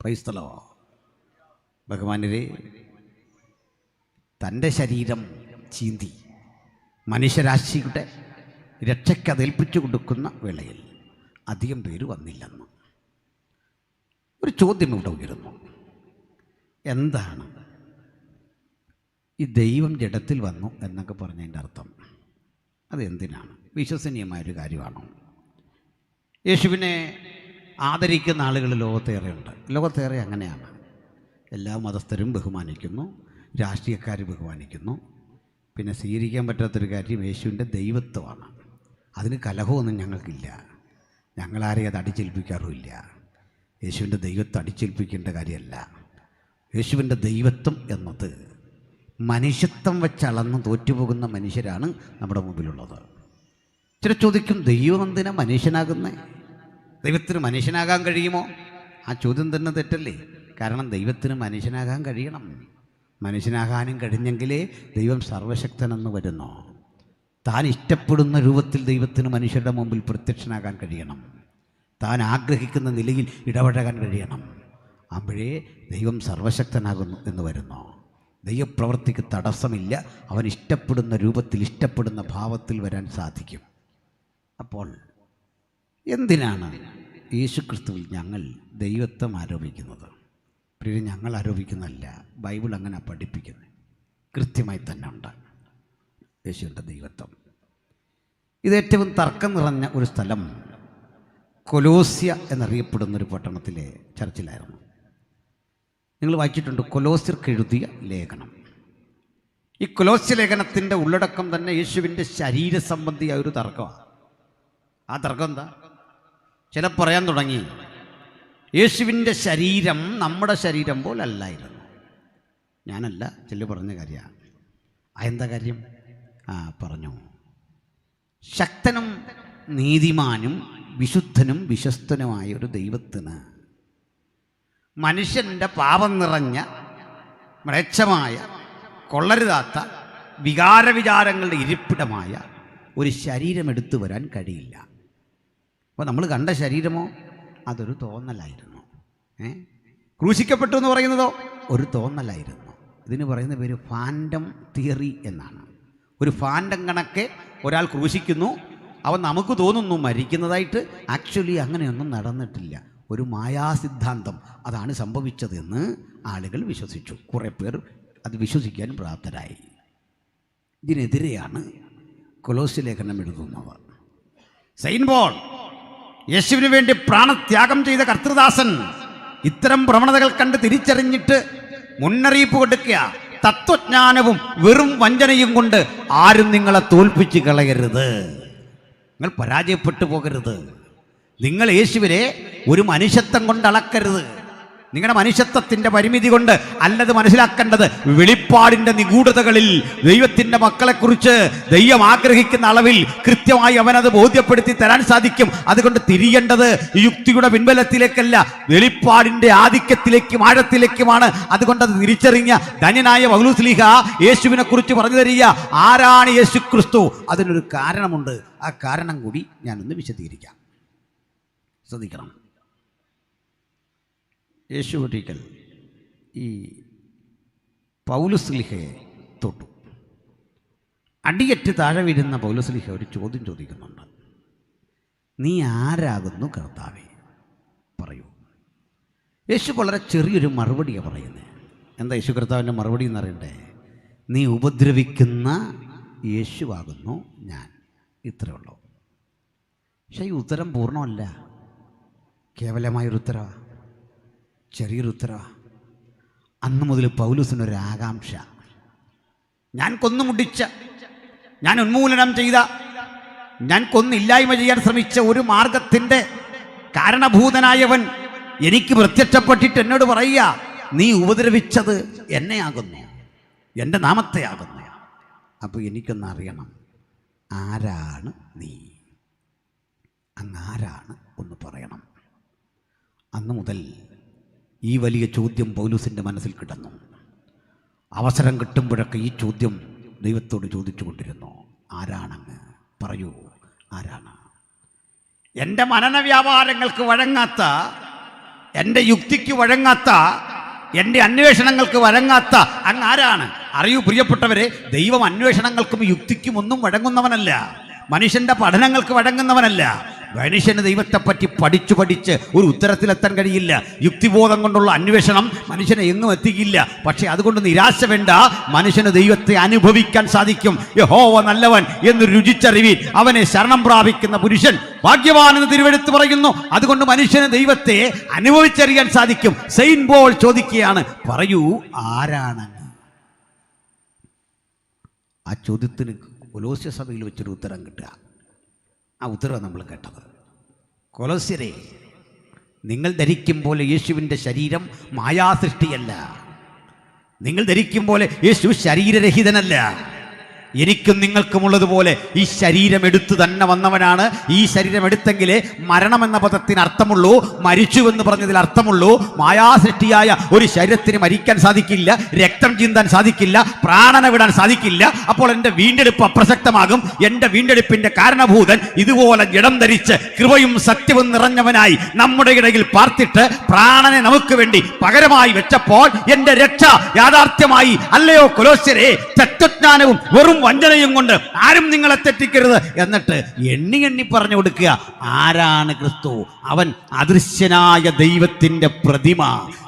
Price the Lord. ബഹുമാന്യരെ, തൻ്റെ ശരീരം ചീന്തി മനുഷ്യരാശിയുടെ രക്ഷയ്ക്ക് അതേൽപ്പിച്ചു കൊടുക്കുന്ന വേളയിൽ അധികം പേര് വന്നില്ലെന്ന് ഒരു ചോദ്യം ഇവിടെ ഉയരുന്നു. എന്താണ് ഈ ദൈവം ജഡത്തിൽ വന്നു എന്നൊക്കെ പറഞ്ഞതിൻ്റെ അർത്ഥം? അതെന്തിനാണ്? വിശ്വസനീയമായൊരു കാര്യമാണോ? യേശുവിനെ ആദരിക്കുന്ന ആളുകൾ ലോകത്തേറെയുണ്ട്. ലോകത്തേറെ അങ്ങനെയാണ്. എല്ലാ മതസ്ഥരും ബഹുമാനിക്കുന്നു, രാഷ്ട്രീയക്കാർ ബഹുമാനിക്കുന്നു. പിന്നെ സ്വീകരിക്കാൻ പറ്റാത്തൊരു കാര്യം യേശുവിൻ്റെ ദൈവത്വമാണ്. അതിന് കലഹമൊന്നും ഞങ്ങൾക്കില്ല. ഞങ്ങളാരെയും അത് അടിച്ചേൽപ്പിക്കാറുമില്ല. യേശുവിൻ്റെ ദൈവത്വം അടിച്ചേൽപ്പിക്കേണ്ട കാര്യമല്ല. യേശുവിൻ്റെ ദൈവത്വം എന്നത് മനുഷ്യത്വം വെച്ചളന്ന് തോറ്റുപോകുന്ന മനുഷ്യരാണ് നമ്മുടെ മുമ്പിലുള്ളത്. ചില ചോദിക്കും, ദൈവം എന്തിനാ മനുഷ്യനാകുന്നേ? ദൈവത്തിന് മനുഷ്യനാകാൻ കഴിയുമോ? ആ ചോദ്യം തന്നെ തെറ്റല്ലേ? കാരണം ദൈവത്തിന് മനുഷ്യനാകാൻ കഴിയണം. മനുഷ്യനാകാനും കഴിഞ്ഞെങ്കിലേ ദൈവം സർവശക്തനെന്ന് വരുന്നു. താൻ ഇഷ്ടപ്പെടുന്ന രൂപത്തിൽ ദൈവത്തിന് മനുഷ്യരുടെ മുമ്പിൽ പ്രത്യക്ഷനാകാൻ കഴിയണം. താൻ ആഗ്രഹിക്കുന്ന നിലയിൽ ഇടപഴകാൻ കഴിയണം. അപ്പോഴേ ദൈവം സർവശക്തനാകുന്നു എന്ന് വരുന്നു. ദൈവപ്രവൃത്തിക്ക് തടസ്സമില്ല. അവൻ ഇഷ്ടപ്പെടുന്ന രൂപത്തിൽ, ഇഷ്ടപ്പെടുന്ന ഭാവത്തിൽ വരാൻ സാധിക്കും. അപ്പോൾ എന്തിനാണ് യേശുക്രിസ്തുവിൽ ഞങ്ങൾ ദൈവത്വം ആരോപിക്കുന്നത്? പ്രിയ, ഞങ്ങൾ ആരോപിക്കുന്നതല്ല, ബൈബിൾ അങ്ങനെ പഠിപ്പിക്കുന്നത്. കൃത്യമായി തന്നെ ഉണ്ട് യേശുവിൻ്റെ ദൈവത്വം. ഇത് ഏറ്റവും തർക്കം നിറഞ്ഞ ഒരു സ്ഥലം കൊലോസ്യ എന്നറിയപ്പെടുന്നൊരു പട്ടണത്തിലെ ചർച്ചിലായിരുന്നു. നിങ്ങൾ വായിച്ചിട്ടുണ്ട് കൊലോസ്യർക്ക് എഴുതിയ ലേഖനം. ഈ കൊലോസ്യ ലേഖനത്തിൻ്റെ ഉള്ളടക്കം തന്നെ യേശുവിൻ്റെ ശരീര സംബന്ധിയായ ഒരു തർക്കമാണ്. ആ തർക്കം എന്താ? ചില പറയാൻ തുടങ്ങി, യേശുവിൻ്റെ ശരീരം നമ്മുടെ ശരീരം പോലല്ലായിരുന്നു. ഞാനല്ല, ചില പറഞ്ഞ കാര്യമാണ്. അതെന്താ കാര്യം? പറഞ്ഞു, ശക്തനും നീതിമാനും വിശുദ്ധനും വിശ്വസ്തനുമായ ഒരു ദൈവത്തിന് മനുഷ്യൻ്റെ പാപം നിറഞ്ഞ മ്ലേച്ഛമായ കൊള്ളരുതാത്ത വികാരവിചാരങ്ങളുടെ ഇരിപ്പിടമായ ഒരു ശരീരം എടുത്തു വരാൻ കഴിയില്ല. അപ്പോൾ നമ്മൾ കണ്ട ശരീരമോ അതൊരു തോന്നലായിരുന്നു. ക്രൂശിക്കപ്പെട്ടു എന്ന് പറയുന്നതോ ഒരു തോന്നലായിരുന്നു. ഇതിന് പറയുന്ന പേര് ഫാൻറ്റം തിയറി എന്നാണ്. ഒരു ഫാൻറ്റം കണക്കെ ഒരാൾ ക്രൂശിക്കുന്നു, അവൻ നമുക്ക് തോന്നുന്നു മരിക്കുന്നതായിട്ട്. ആക്ച്വലി അങ്ങനെയൊന്നും നടന്നിട്ടില്ല. ഒരു മായാസിദ്ധാന്തം, അതാണ് സംഭവിച്ചതെന്ന് ആളുകൾ വിശ്വസിച്ചു. കുറേ പേർ അത് വിശ്വസിക്കാൻ പ്രാപ്തരായി. ഇതിനെതിരെയാണ് കൊലോസ്യ ലേഖനം എഴുതുന്നത്. സെയിന്റ് പോൾ, യേശുവിന് വേണ്ടി പ്രാണത്യാഗം ചെയ്ത കർത്തൃദാസൻ, ഇത്തരം പ്രവണതകൾ കണ്ട് തിരിച്ചറിഞ്ഞിട്ട് മുന്നറിയിപ്പ് കൊടുക്കുക. തത്വജ്ഞാനവും വെറും വഞ്ചനയും കൊണ്ട് ആരും നിങ്ങളെ തോൽപ്പിച്ച് കളയരുത്. നിങ്ങൾ പരാജയപ്പെട്ടു പോകരുത്. നിങ്ങൾ യേശുവിനെ ഒരു മനുഷ്യത്വം കൊണ്ട് അളക്കരുത്. നിങ്ങളുടെ മനുഷ്യത്വത്തിൻ്റെ പരിമിതി കൊണ്ട് അല്ലത് മനസ്സിലാക്കേണ്ടത്. വെളിപ്പാടിൻ്റെ നിഗൂഢതകളിൽ ദൈവത്തിൻ്റെ മക്കളെക്കുറിച്ച് ദൈവം ആഗ്രഹിക്കുന്ന അളവിൽ കൃത്യമായി അവനത് ബോധ്യപ്പെടുത്തി തരാൻ സാധിക്കും. അതുകൊണ്ട് തിരിയേണ്ടത് യുക്തിയുടെ പിൻബലത്തിലേക്കല്ല, വെളിപ്പാടിൻ്റെ ആധിക്യത്തിലേക്കും ആഴത്തിലേക്കുമാണ്. അതുകൊണ്ട് അത് തിരിച്ചറിഞ്ഞ ധന്യനായ പൗലോസ്ലീഹ യേശുവിനെ കുറിച്ച് പറഞ്ഞു തരിക. ആരാണ് യേശു ക്രിസ്തു? അതിനൊരു കാരണമുണ്ട്. ആ കാരണം കൂടി ഞാനൊന്ന് വിശദീകരിക്കാം. ശ്രദ്ധിക്കണം. യേശു ഒരിക്കൽ ഈ പൗലോസ്ലീഹയെ തൊട്ടു. അടിയറ്റ് താഴെ വീഴുന്ന പൗലോസ്ലീഹ ഒരു ചോദ്യം ചോദിക്കുന്നുണ്ട്. നീ ആരാകുന്നു കർത്താവേ? പറയൂ. യേശു വളരെ ചെറിയൊരു മറുപടിയാണ് പറയുന്നത്. എന്താ യേശു കർത്താവിൻ്റെ മറുപടി എന്നറിയണ്ടേ? നീ ഉപദ്രവിക്കുന്ന യേശുവാകുന്നു ഞാൻ. ഇത്രയേ ഉള്ളൂ. പക്ഷേ ഈ ഉത്തരം പൂർണ്ണമല്ല, കേവലമായൊരു ഉത്തരവാണ്, ചെറിയൊരു ഉത്തരവാണ്. അന്ന് മുതൽ പൗലോസിനൊരു ആകാംക്ഷ. ഞാൻ കൊന്നുമുടിച്ച, ഞാൻ ഉന്മൂലനം ചെയ്ത, ഞാൻ കൊന്നില്ലായ്മ ചെയ്യാൻ ശ്രമിച്ച ഒരു മാർഗത്തിൻ്റെ കാരണഭൂതനായവൻ എനിക്ക് പ്രത്യക്ഷപ്പെട്ടിട്ട് എന്നോട് പറയുക, നീ ഉപദ്രവിച്ചത് എന്നെയാകുന്നു, എൻ്റെ നാമത്തെയാകുന്നു. അപ്പോൾ എനിക്കൊന്ന് അറിയണം, ആരാണ് നീ? അങ്ങാരാണ് ഒന്ന് പറയണം. അന്നു മുതൽ ഈ വലിയ ചോദ്യം പൗലോസിൻ്റെ മനസ്സിൽ കിടന്നു. അവസരം കിട്ടുമ്പോഴൊക്കെ ഈ ചോദ്യം ദൈവത്തോട് ചോദിച്ചു കൊണ്ടിരുന്നു. ആരാണങ്ങ്? പറയൂ, ആരാണ്? എൻ്റെ മനന വ്യാപാരങ്ങൾക്ക് വഴങ്ങാത്ത, എൻ്റെ യുക്തിക്ക് വഴങ്ങാത്ത, എൻ്റെ അന്വേഷണങ്ങൾക്ക് വഴങ്ങാത്ത അങ്ങ് ആരാണ്? അറിയൂ പ്രിയപ്പെട്ടവരെ, ദൈവം അന്വേഷണങ്ങൾക്കും യുക്തിക്കും ഒന്നും വഴങ്ങുന്നവനല്ല, മനുഷ്യൻ്റെ പഠനങ്ങൾക്ക് വഴങ്ങുന്നവനല്ല. മനുഷ്യന് ദൈവത്തെപ്പറ്റി പഠിച്ച് ഒരു ഉത്തരത്തിലെത്താൻ കഴിയില്ല. യുക്തിബോധം കൊണ്ടുള്ള അന്വേഷണം മനുഷ്യനെ എങ്ങും എത്തിക്കില്ല. പക്ഷേ അതുകൊണ്ട് നിരാശ വേണ്ട, മനുഷ്യന് ദൈവത്തെ അനുഭവിക്കാൻ സാധിക്കും. യഹോവ നല്ലവൻ എന്ന് രുചിച്ചറിവീൻ, അവനെ ശരണം പ്രാപിക്കുന്ന പുരുഷൻ ഭാഗ്യവാനെന്ന് തിരുവെഴുത്ത് പറയുന്നു. അതുകൊണ്ട് മനുഷ്യന് ദൈവത്തെ അനുഭവിച്ചറിയാൻ സാധിക്കും. സെയിന്റ് പോൾ ചോദിക്കുകയാണ്, പറയൂ, ആരാണ്? ആ ചോദ്യത്തിന് കൊലോസ്യ സഭയിൽ വെച്ചൊരു ഉത്തരം കിട്ടുക. ആ ഉത്തരവാണ് നമ്മൾ കേട്ടത്. കൊലോസ്യരെ, നിങ്ങൾ ധരിക്കും പോലെ യേശുവിൻ്റെ ശരീരം മായാസൃഷ്ടിയല്ല. നിങ്ങൾ ധരിക്കും പോലെ യേശു ശരീരരഹിതനല്ല. എനിക്കും നിങ്ങൾക്കുമുള്ളതുപോലെ ഈ ശരീരം എടുത്തു തന്നെ വന്നവനാണ്. ഈ ശരീരം എടുത്തെങ്കിലേ മരണമെന്ന പദത്തിന് അർത്ഥമുള്ളൂ, മരിച്ചു എന്ന് പറഞ്ഞതിൽ അർത്ഥമുള്ളൂ. മായാസൃഷ്ടിയായ ഒരു ശരീരത്തിന് മരിക്കാൻ സാധിക്കില്ല, രക്തം ചിന്താൻ സാധിക്കില്ല, പ്രാണനെ വിടാൻ സാധിക്കില്ല. അപ്പോൾ എൻ്റെ വീണ്ടെടുപ്പ് അപ്രസക്തമാകും. എൻ്റെ വീണ്ടെടുപ്പിൻ്റെ കാരണഭൂതൻ ഇതുപോലെ ജഡം ധരിച്ച് കൃപയും സത്യവും നിറഞ്ഞവനായി നമ്മുടെ ഇടയിൽ പാർത്തിട്ട് പ്രാണനെ നമുക്ക് വേണ്ടി പകരമായി വെച്ചപ്പോൾ എൻ്റെ രക്ഷ യാഥാർത്ഥ്യമായി. അല്ലയോ കൊലോസ്യരെ, തത്വജ്ഞാനവും വെറും വഞ്ചനയും കൊണ്ട് ആരും നിങ്ങളെ തെറ്റിക്കരുത്. എന്നിട്ട് എണ്ണി എണ്ണി പറഞ്ഞു കൊടുക്കുക, ആരാണ് ക്രിസ്തു? അവൻ അദൃശ്യനായ ദൈവത്തിൻ്റെ പ്രതിമ,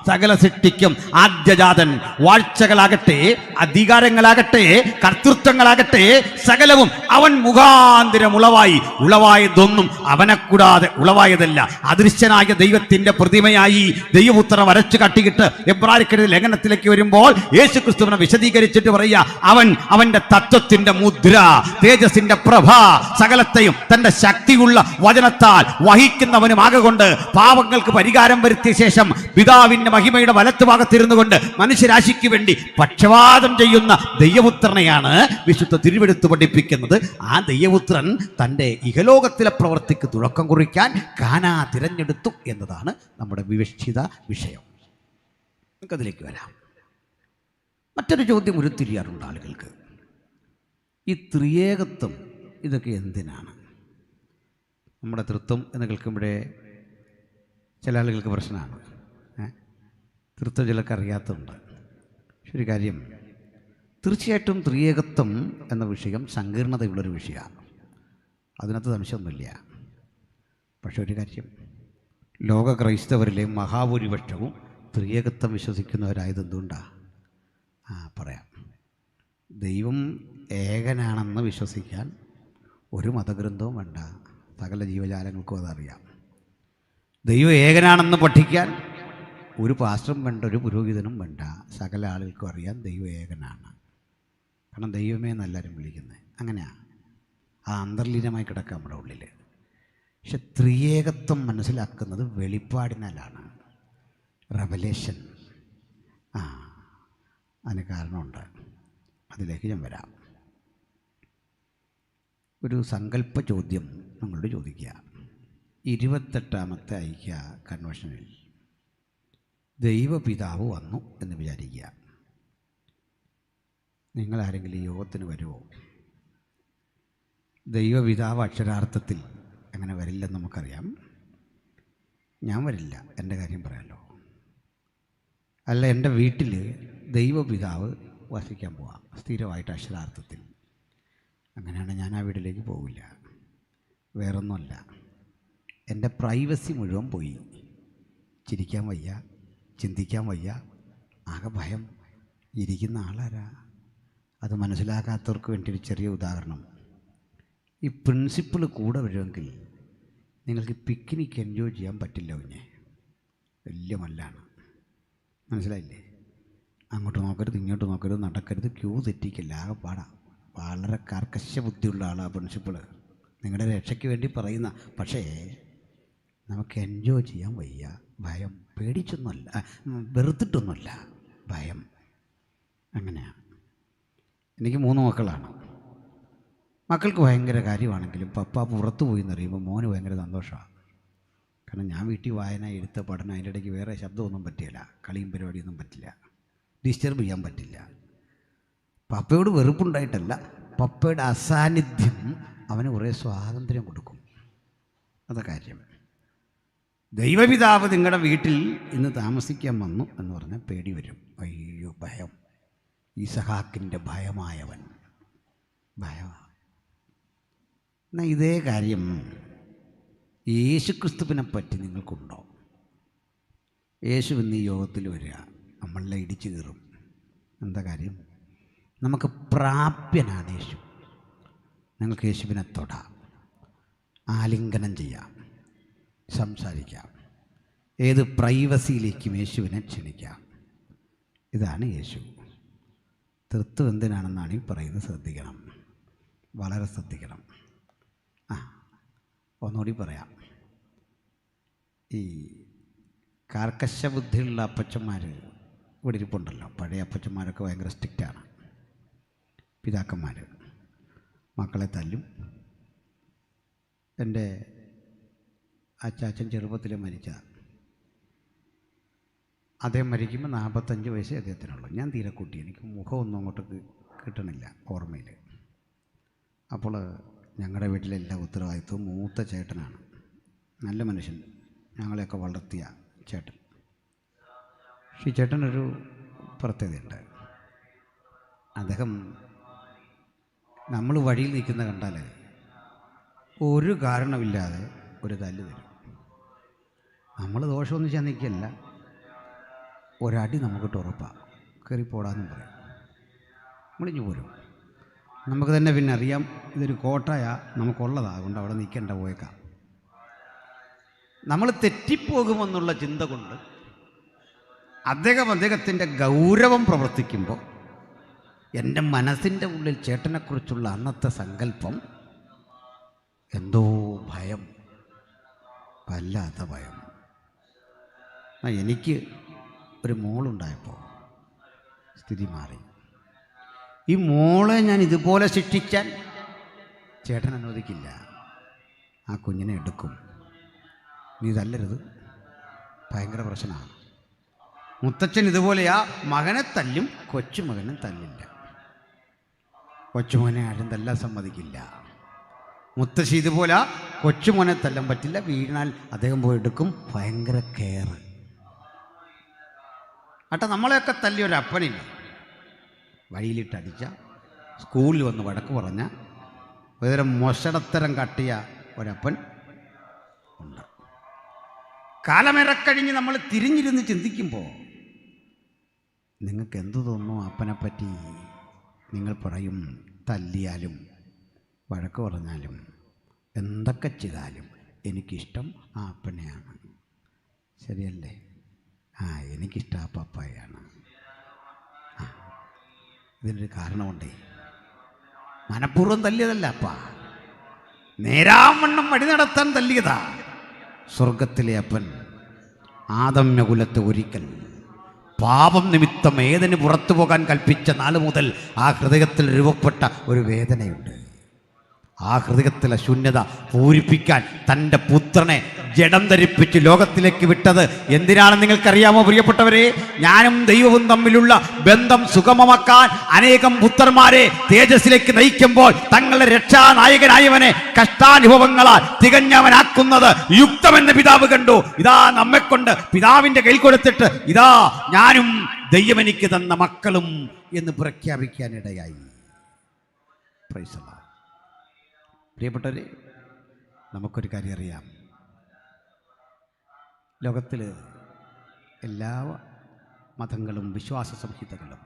സകല സൃഷ്ടിക്കും ആദ്യജാതൻ. വാഴ്ചകളാകട്ടെ, അധികാരങ്ങളാകട്ടെ, കർത്തൃത്വങ്ങളാകട്ടെ, സകലവും അവൻ മുഖാന്തരം ഉളവായതൊന്നും അവനെ കൂടാതെ ഉളവായതല്ല. അദൃശ്യനായ ദൈവത്തിന്റെ പ്രതിമയായി ദൈവപുത്രനെ വരച്ചു കാട്ടിയിട്ട് എബ്രായരുടെ ലേഖനത്തിലേക്ക് വരുമ്പോൾ യേശു ക്രിസ്തുവിനെ വിശദീകരിച്ചിട്ട് പറയുക, അവൻ അവന്റെ തത്വത്തിന്റെ മുദ്ര, തേജസ്സിന്റെ പ്രഭ, സകലത്തെയും തന്റെ ശക്തിയുള്ള വചനത്താൽ വഹിക്കുന്നവനുമാകൊണ്ട് പാപങ്ങൾക്ക് പരിഹാരം വരുത്തിയ ശേഷം പിതാവിന്റെ മഹിമയുടെ വലത്തുഭാഗത്തിരുന്നു കൊണ്ട് മനുഷ്യരാശിക്ക് വേണ്ടി പക്ഷപാതം ചെയ്യുന്ന ദൈവപുത്രനെയാണ് വിശുദ്ധ തിരുവെഴുത്ത് പഠിപ്പിക്കുന്നത്. ആ ദൈവപുത്രൻ തൻ്റെ ഇഹലോകത്തിലെ പ്രവൃത്തിക്ക് തുടക്കം കുറിക്കാൻ കാനാ തിരഞ്ഞെടുത്തു എന്നതാണ് നമ്മുടെ വിവക്ഷിത വിഷയം. നമുക്കതിലേക്ക് വരാം. മറ്റൊരു ചോദ്യം ഉരുത്തിരിയാറുണ്ട് ആളുകൾക്ക്, ഈ ത്രിയേകത്വം ഇതൊക്കെ എന്തിനാണ്? നമ്മുടെ തൃത്വം എന്ന് കേൾക്കുമ്പോഴേ ചില ആളുകൾക്ക് പ്രശ്നമാണ്. തൃത്വം ചിലർക്ക് അറിയാത്തതുണ്ട്. പക്ഷെ ഒരു കാര്യം, തീർച്ചയായിട്ടും ത്രിയേകത്വം എന്ന വിഷയം സങ്കീർണതയുള്ളൊരു വിഷയമാണ്, അതിനകത്ത് സംശയമൊന്നുമില്ല. പക്ഷെ ഒരു കാര്യം, ലോക ക്രൈസ്തവരിലെ മഹാഭൂരിപക്ഷവും ത്രിയേകത്വം വിശ്വസിക്കുന്നവരായത് എന്തുകൊണ്ടാണ്? പറയാം. ദൈവം ഏകനാണെന്ന് വിശ്വസിക്കാൻ ഒരു മതഗ്രന്ഥവും വേണ്ട, സകല ജീവജാലങ്ങൾക്കും അതറിയാം. ദൈവം ഏകനാണെന്ന് പഠിക്കാൻ ഒരു പാസ്റ്ററും വേണ്ട, ഒരു പുരോഹിതനും വേണ്ട, സകല ആളുകൾക്കും അറിയാം ദൈവം ഏകനാണ്. കാരണം ദൈവമേ എന്നെല്ലാവരും വിളിക്കുന്നത് അങ്ങനെയാണ്. ആ അന്തർലീനമായി കിടക്കുക നമ്മുടെ ഉള്ളിൽ. പക്ഷെ ത്രിയേകത്വം മനസ്സിലാക്കുന്നത് വെളിപ്പാടിനാലാണ്. റെവലേഷൻ. അതിന് കാരണമുണ്ട്, അതിലേക്ക് ഞാൻ വരാം. ഒരു സങ്കല്പ ചോദ്യം നിങ്ങളോട് ചോദിക്കുക. 28ാമത്തെ ഐക്യ കൺവെൻഷനിൽ ദൈവപിതാവ് വന്നു എന്ന് വിചാരിക്കുക. നിങ്ങളാരെങ്കിലും ഈ യോഗത്തിന് വരുമോ? ദൈവപിതാവ് അക്ഷരാർത്ഥത്തിൽ അങ്ങനെ വരില്ലെന്ന് നമുക്കറിയാം. ഞാൻ വരില്ല, എൻ്റെ കാര്യം പറയാമല്ലോ. അല്ല, എൻ്റെ വീട്ടിൽ ദൈവപിതാവ് വസിക്കാൻ പോവാം സ്ഥിരമായിട്ട് അക്ഷരാർത്ഥത്തിൽ. അങ്ങനെയാണ് ഞാൻ ആ വീട്ടിലേക്ക് പോവില്ല. വേറൊന്നുമല്ല, എൻ്റെ പ്രൈവസി മുഴുവൻ പോയി. ചിരിക്കാൻ വയ്യ, ചിന്തിക്കാൻ വയ്യ, ആകെ ഭയം. ഇരിക്കുന്ന ആളാരാ? അത് മനസ്സിലാക്കാത്തവർക്ക് വേണ്ടി ഒരു ചെറിയ ഉദാഹരണം. ഈ പ്രിൻസിപ്പിൾ കൂടെ വരുമെങ്കിൽ നിങ്ങൾക്ക് പിക്നിക് എൻജോയ് ചെയ്യാൻ പറ്റില്ല. കുഞ്ഞെ വലിയ മല്ലാണ്, മനസ്സിലായില്ലേ? അങ്ങോട്ട് നോക്കരുത്, ഇങ്ങോട്ട് നോക്കരുത്, നടക്കരുത്, ക്യൂ തെറ്റിക്കില്ല, ആകെ പാടാം. വളരെ കർക്കശ ബുദ്ധിയുള്ള ആളാണ് പ്രിൻസിപ്പിൾ, നിങ്ങളുടെ രക്ഷയ്ക്ക് വേണ്ടി പറയുന്ന. പക്ഷേ നമുക്ക് എൻജോയ് ചെയ്യാൻ വയ്യ. ഭയം, പേടിച്ചൊന്നുമല്ല, വെറുത്തിട്ടൊന്നുമല്ല, ഭയം. അങ്ങനെയാണ്. എനിക്ക് 3 മക്കളാണ്. മക്കൾക്ക് ഭയങ്കര കാര്യമാണെങ്കിലും പപ്പ പുറത്തു പോയി എന്നറിയുമ്പോൾ മോന് ഭയങ്കര സന്തോഷമാണ്. കാരണം ഞാൻ വീട്ടിൽ വായന, എഴുത്ത്, പഠനം, അതിൻ്റെ ഇടയ്ക്ക് വേറെ ശബ്ദമൊന്നും പറ്റില്ല, കളിയും പരിപാടിയൊന്നും പറ്റില്ല, ഡിസ്റ്റർബ് ചെയ്യാൻ പറ്റില്ല. പപ്പയോട് വെറുപ്പുണ്ടായിട്ടല്ല, പപ്പയുടെ അസാന്നിധ്യം അവന് കുറേ സ്വാതന്ത്ര്യം കൊടുക്കും. അതാ കാര്യം. ദൈവപിതാവ് നിങ്ങളുടെ വീട്ടിൽ ഇന്ന് താമസിക്കാൻ വന്നു എന്ന് പറഞ്ഞാൽ പേടി വരും. അയ്യോ, ഭയം. ഈസഹാക്കിൻ്റെ ഭയമായവൻ, ഭയമാണ്. എന്നാൽ ഇതേ കാര്യം യേശുക്രിസ്തുവിനെ പറ്റി നിങ്ങൾക്കുണ്ടോ? യേശു ഇന്ന് ഈ യോഗത്തിൽ വരിക, നമ്മളെ ഇടിച്ചു കയറും. എന്താ കാര്യം? നമുക്ക് പ്രാപ്യനാണ് യേശു. നിങ്ങൾക്ക് യേശുവിനെ തൊടാം, ആലിംഗനം ചെയ്യാം, സംസാരിക്കാം, ഏത് പ്രൈവസിയിലേക്കും യേശുവിനെ ക്ഷണിക്കാം. ഇതാണ് യേശു. തൃത്വം എന്തിനാണെന്നാണ് ഈ പറയുന്നത്. ശ്രദ്ധിക്കണം, വളരെ ശ്രദ്ധിക്കണം. ഒന്നുകൂടി പറയാം. ഈ കാർക്കശ ബുദ്ധിയുള്ള അപ്പച്ചന്മാർ ഇവിടെ ഇരിപ്പുണ്ടല്ലോ. പഴയ അപ്പച്ചന്മാരൊക്കെ ഭയങ്കര സ്ട്രിക്റ്റാണ്. പിതാക്കന്മാർ മക്കളെ തല്ലും. എൻ്റെ അച്ചാച്ചൻ ചെറുപ്പത്തിൽ മരിച്ച, അദ്ദേഹം മരിക്കുമ്പോൾ 45 വയസ്സേ അദ്ദേഹത്തിനുള്ളൂ. ഞാൻ തീരെ കുട്ടി, എനിക്ക് മുഖമൊന്നും അങ്ങോട്ട് കിട്ടണില്ല ഓർമ്മയിൽ. അപ്പോൾ ഞങ്ങളുടെ വീട്ടിലെ എല്ലാ ഉത്തരവാദിത്വവും മൂത്ത ചേട്ടനാണ്. നല്ല മനുഷ്യൻ, ഞങ്ങളെയൊക്കെ വളർത്തിയ ചേട്ടൻ. പക്ഷേ ഈ ചേട്ടനൊരു പ്രത്യേകതയുണ്ട്. അദ്ദേഹം നമ്മൾ വഴിയിൽ നിൽക്കുന്ന കണ്ടാൽ ഒരു കാരണമില്ലാതെ ഒരു തല്ല് തരും. നമ്മൾ ദോഷമൊന്നും ചെയ്യാൻ നിൽക്കില്ല, ഒരടി നമുക്കിട്ട് ഉറപ്പാണ്. കയറിപ്പോടാന്നും പറയും, നമ്മളിഞ്ഞു പോരും. നമുക്ക് തന്നെ പിന്നെ അറിയാം ഇതൊരു കോട്ടയാ, നമുക്കുള്ളതാണ്, അതുകൊണ്ട് അവിടെ നിൽക്കേണ്ട, പോയേക്കാം. നമ്മൾ തെറ്റിപ്പോകുമെന്നുള്ള ചിന്ത കൊണ്ട് അദ്ദേഹത്തിൻ്റെ ഗൗരവം പ്രവർത്തിക്കുമ്പോൾ എൻ്റെ മനസ്സിൻ്റെ ഉള്ളിൽ ചേട്ടനെക്കുറിച്ചുള്ള അന്നത്തെ സങ്കല്പം എന്തോ ഭയം, വല്ലാത്ത ഭയം. എനിക്ക് ഒരു മോളുണ്ടായപ്പോൾ സ്ഥിതി മാറി. ഈ മോളെ ഞാൻ ഇതുപോലെ ശിക്ഷിക്കാൻ ചേട്ടൻ അനുവദിക്കില്ല. ആ കുഞ്ഞിനെ എടുക്കും. നീ തല്ലരുത്, ഭയങ്കര പ്രശ്നമാണ്. മുത്തച്ഛൻ ഇതുപോലെയാ, മകനെ തല്ലും, കൊച്ചുമകനും തല്ലില്ല. കൊച്ചുമകനെ ആരും തല്ലാൻ സമ്മതിക്കില്ല. മുത്തശ്ശി ഇതുപോലെ കൊച്ചുമോനെ തല്ലാൻ പറ്റില്ല, വീണാൽ അദ്ദേഹം പോയി എടുക്കും. ഭയങ്കര കെയർ. അട്ട നമ്മളെയൊക്കെ തല്ലിയ ഒരു അപ്പനില്ല. വഴിയിലിട്ടടിച്ച, സ്കൂളിൽ വന്ന് വഴക്ക് പറഞ്ഞ, ഒരുതരം മൊശടത്തരം കാട്ടിയ ഒരപ്പൻ ഉണ്ട്. കാലമേറെക്കഴിഞ്ഞ് നമ്മൾ തിരിഞ്ഞിരുന്ന് ചിന്തിക്കുമ്പോൾ നിങ്ങൾക്ക് എന്തു തോന്നുന്നു അപ്പനെപ്പറ്റി? നിങ്ങൾ പറയും, തല്ലിയാലും വഴക്ക് പറഞ്ഞാലും എന്തൊക്കെ ചെയ്താലും എനിക്കിഷ്ടം ആ അപ്പനെയാണ്. ശരിയല്ലേ? എനിക്കിഷ്ടം ആ പപ്പായാണ്. ഇതിനൊരു കാരണമുണ്ടേ. മനഃപൂർവ്വം തല്ലിയതല്ല അപ്പ, നേരാവണ്ണം വഴി നടത്താൻ തല്ലിയതാ. സ്വർഗത്തിലെ അപ്പൻ ആദമ്യകുലത്തെ ഒരിക്കൽ പാപം നിമിത്തം ഏതിന് പുറത്തു പോകാൻ കൽപ്പിച്ച നാൾ മുതൽ ആ ഹൃദയത്തിൽ രൂപപ്പെട്ട ഒരു വേദനയുണ്ട്. ആ ഹൃദയത്തിലെ ശൂന്യത പൂരിപ്പിക്കാൻ തൻ്റെ പുത്രനെ ജഡം ധരിപ്പിച്ച് ലോകത്തിലേക്ക് വിട്ടത് എന്തിനാണെന്ന് നിങ്ങൾക്കറിയാമോ പ്രിയപ്പെട്ടവരെ? ഞാനും ദൈവവും തമ്മിലുള്ള ബന്ധം സുഗമമാക്കാൻ അനേകം പുത്രന്മാരെ തേജസ്സിലേക്ക് നയിക്കുമ്പോൾ തങ്ങളുടെ രക്ഷാനായകനായവനെ കഷ്ടാനുഭവങ്ങളാൽ തികഞ്ഞവനാക്കുന്നത് യുക്തമെന്ന് പിതാവ് കണ്ടു. ഇതാ നമ്മെക്കൊണ്ട് പിതാവിൻ്റെ കയ്യിൽ കൊടുത്തിട്ട് ഇതാ ഞാനും ദൈവം എനിക്ക് തന്ന മക്കളും എന്ന് പ്രഖ്യാപിക്കാനിടയായി. Price the Lord. പ്രിയപ്പെട്ടവരെ, നമുക്കൊരു കാര്യം അറിയാം. ലോകത്തിൽ എല്ലാ മതങ്ങളും വിശ്വാസ സംഹിതകളും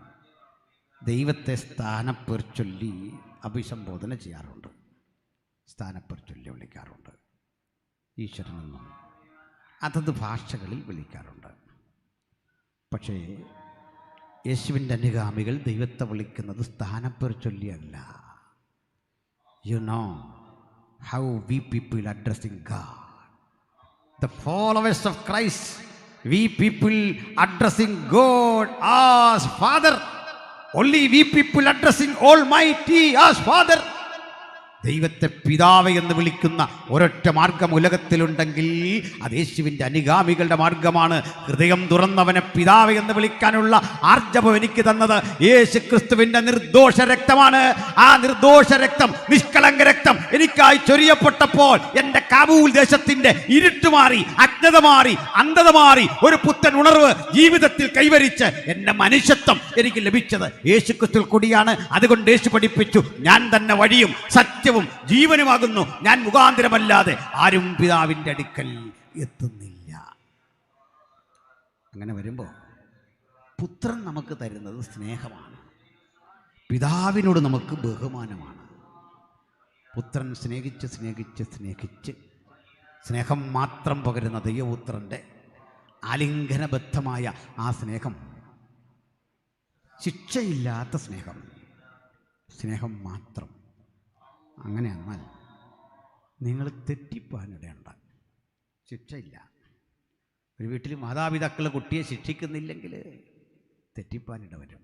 ദൈവത്തെ സ്ഥാനപ്പേർ ചൊല്ലി അഭിസംബോധന ചെയ്യാറുണ്ട്, സ്ഥാനപ്പേർ ചൊല്ലി വിളിക്കാറുണ്ട്. ഈശ്വരനെന്നും അതത് ഭാഷകളിൽ വിളിക്കാറുണ്ട്. പക്ഷേ യേശുവിൻ്റെ അനുഗാമികൾ ദൈവത്തെ വിളിക്കുന്നത് സ്ഥാനപ്പേർ ചൊല്ലിയല്ല. You know how we people addressing God. The followers of Christ, we people addressing God as Father. Only we people addressing Almighty as Father. ദൈവത്തെ പിതാവ് എന്ന് വിളിക്കുന്ന ഒരൊറ്റ മാർഗം ഉലകത്തിലുണ്ടെങ്കിൽ അത് യേശുവിൻ്റെ അനുഗാമികളുടെ മാർഗമാണ്. ഹൃദയം തുറന്നവനെ പിതാവ് എന്ന് വിളിക്കാനുള്ള ആർജവം എനിക്ക് തന്നത് യേശു ക്രിസ്തുവിൻ്റെ നിർദോഷ രക്തമാണ്. ആ നിർദോഷ രക്തം, നിഷ്കളങ്ക രക്തം എനിക്കായി ചൊരിയപ്പെട്ടപ്പോൾ എൻ്റെ കാബൂൽ ദേശത്തിൻ്റെ ഇരുട്ട് മാറി, അജ്ഞത മാറി, അന്ധത മാറി, ഒരു പുത്തൻ ഉണർവ് ജീവിതത്തിൽ കൈവരിച്ച് എൻ്റെ മനുഷ്യത്വം എനിക്ക് ലഭിച്ചത് യേശു ക്രിസ്തുവിൽ കൂടിയാണ്. അതുകൊണ്ട് യേശു പഠിപ്പിച്ചു, ഞാൻ തന്നെ വഴിയും സത്യവും ജീവനുമാകുന്നു, ഞാൻ മുഖാന്തരമല്ലാതെ ആരും പിതാവിൻ്റെ അടുക്കൽ എത്തുന്നില്ല. അങ്ങനെ വരുമ്പോൾ പുത്രൻ നമുക്ക് തരുന്നത് സ്നേഹമാണ്, പിതാവിനോട് നമുക്ക് ബഹുമാനമാണ്. പുത്രൻ സ്നേഹിച്ച് സ്നേഹിച്ച് സ്നേഹിച്ച് സ്നേഹം മാത്രം പകരുന്ന ദൈവപുത്രൻ്റെ ആലിംഗനബദ്ധമായ ആ സ്നേഹം ശിക്ഷയില്ലാത്ത സ്നേഹം, സ്നേഹം മാത്രം. അങ്ങനെ എന്നാൽ നിങ്ങൾ തെറ്റിപ്പോകാനിടയുണ്ട്. ശിക്ഷയില്ല. ഒരു വീട്ടിൽ മാതാപിതാക്കൾ കുട്ടിയെ ശിക്ഷിക്കുന്നില്ലെങ്കിൽ തെറ്റിപ്പോകാനിട വരും.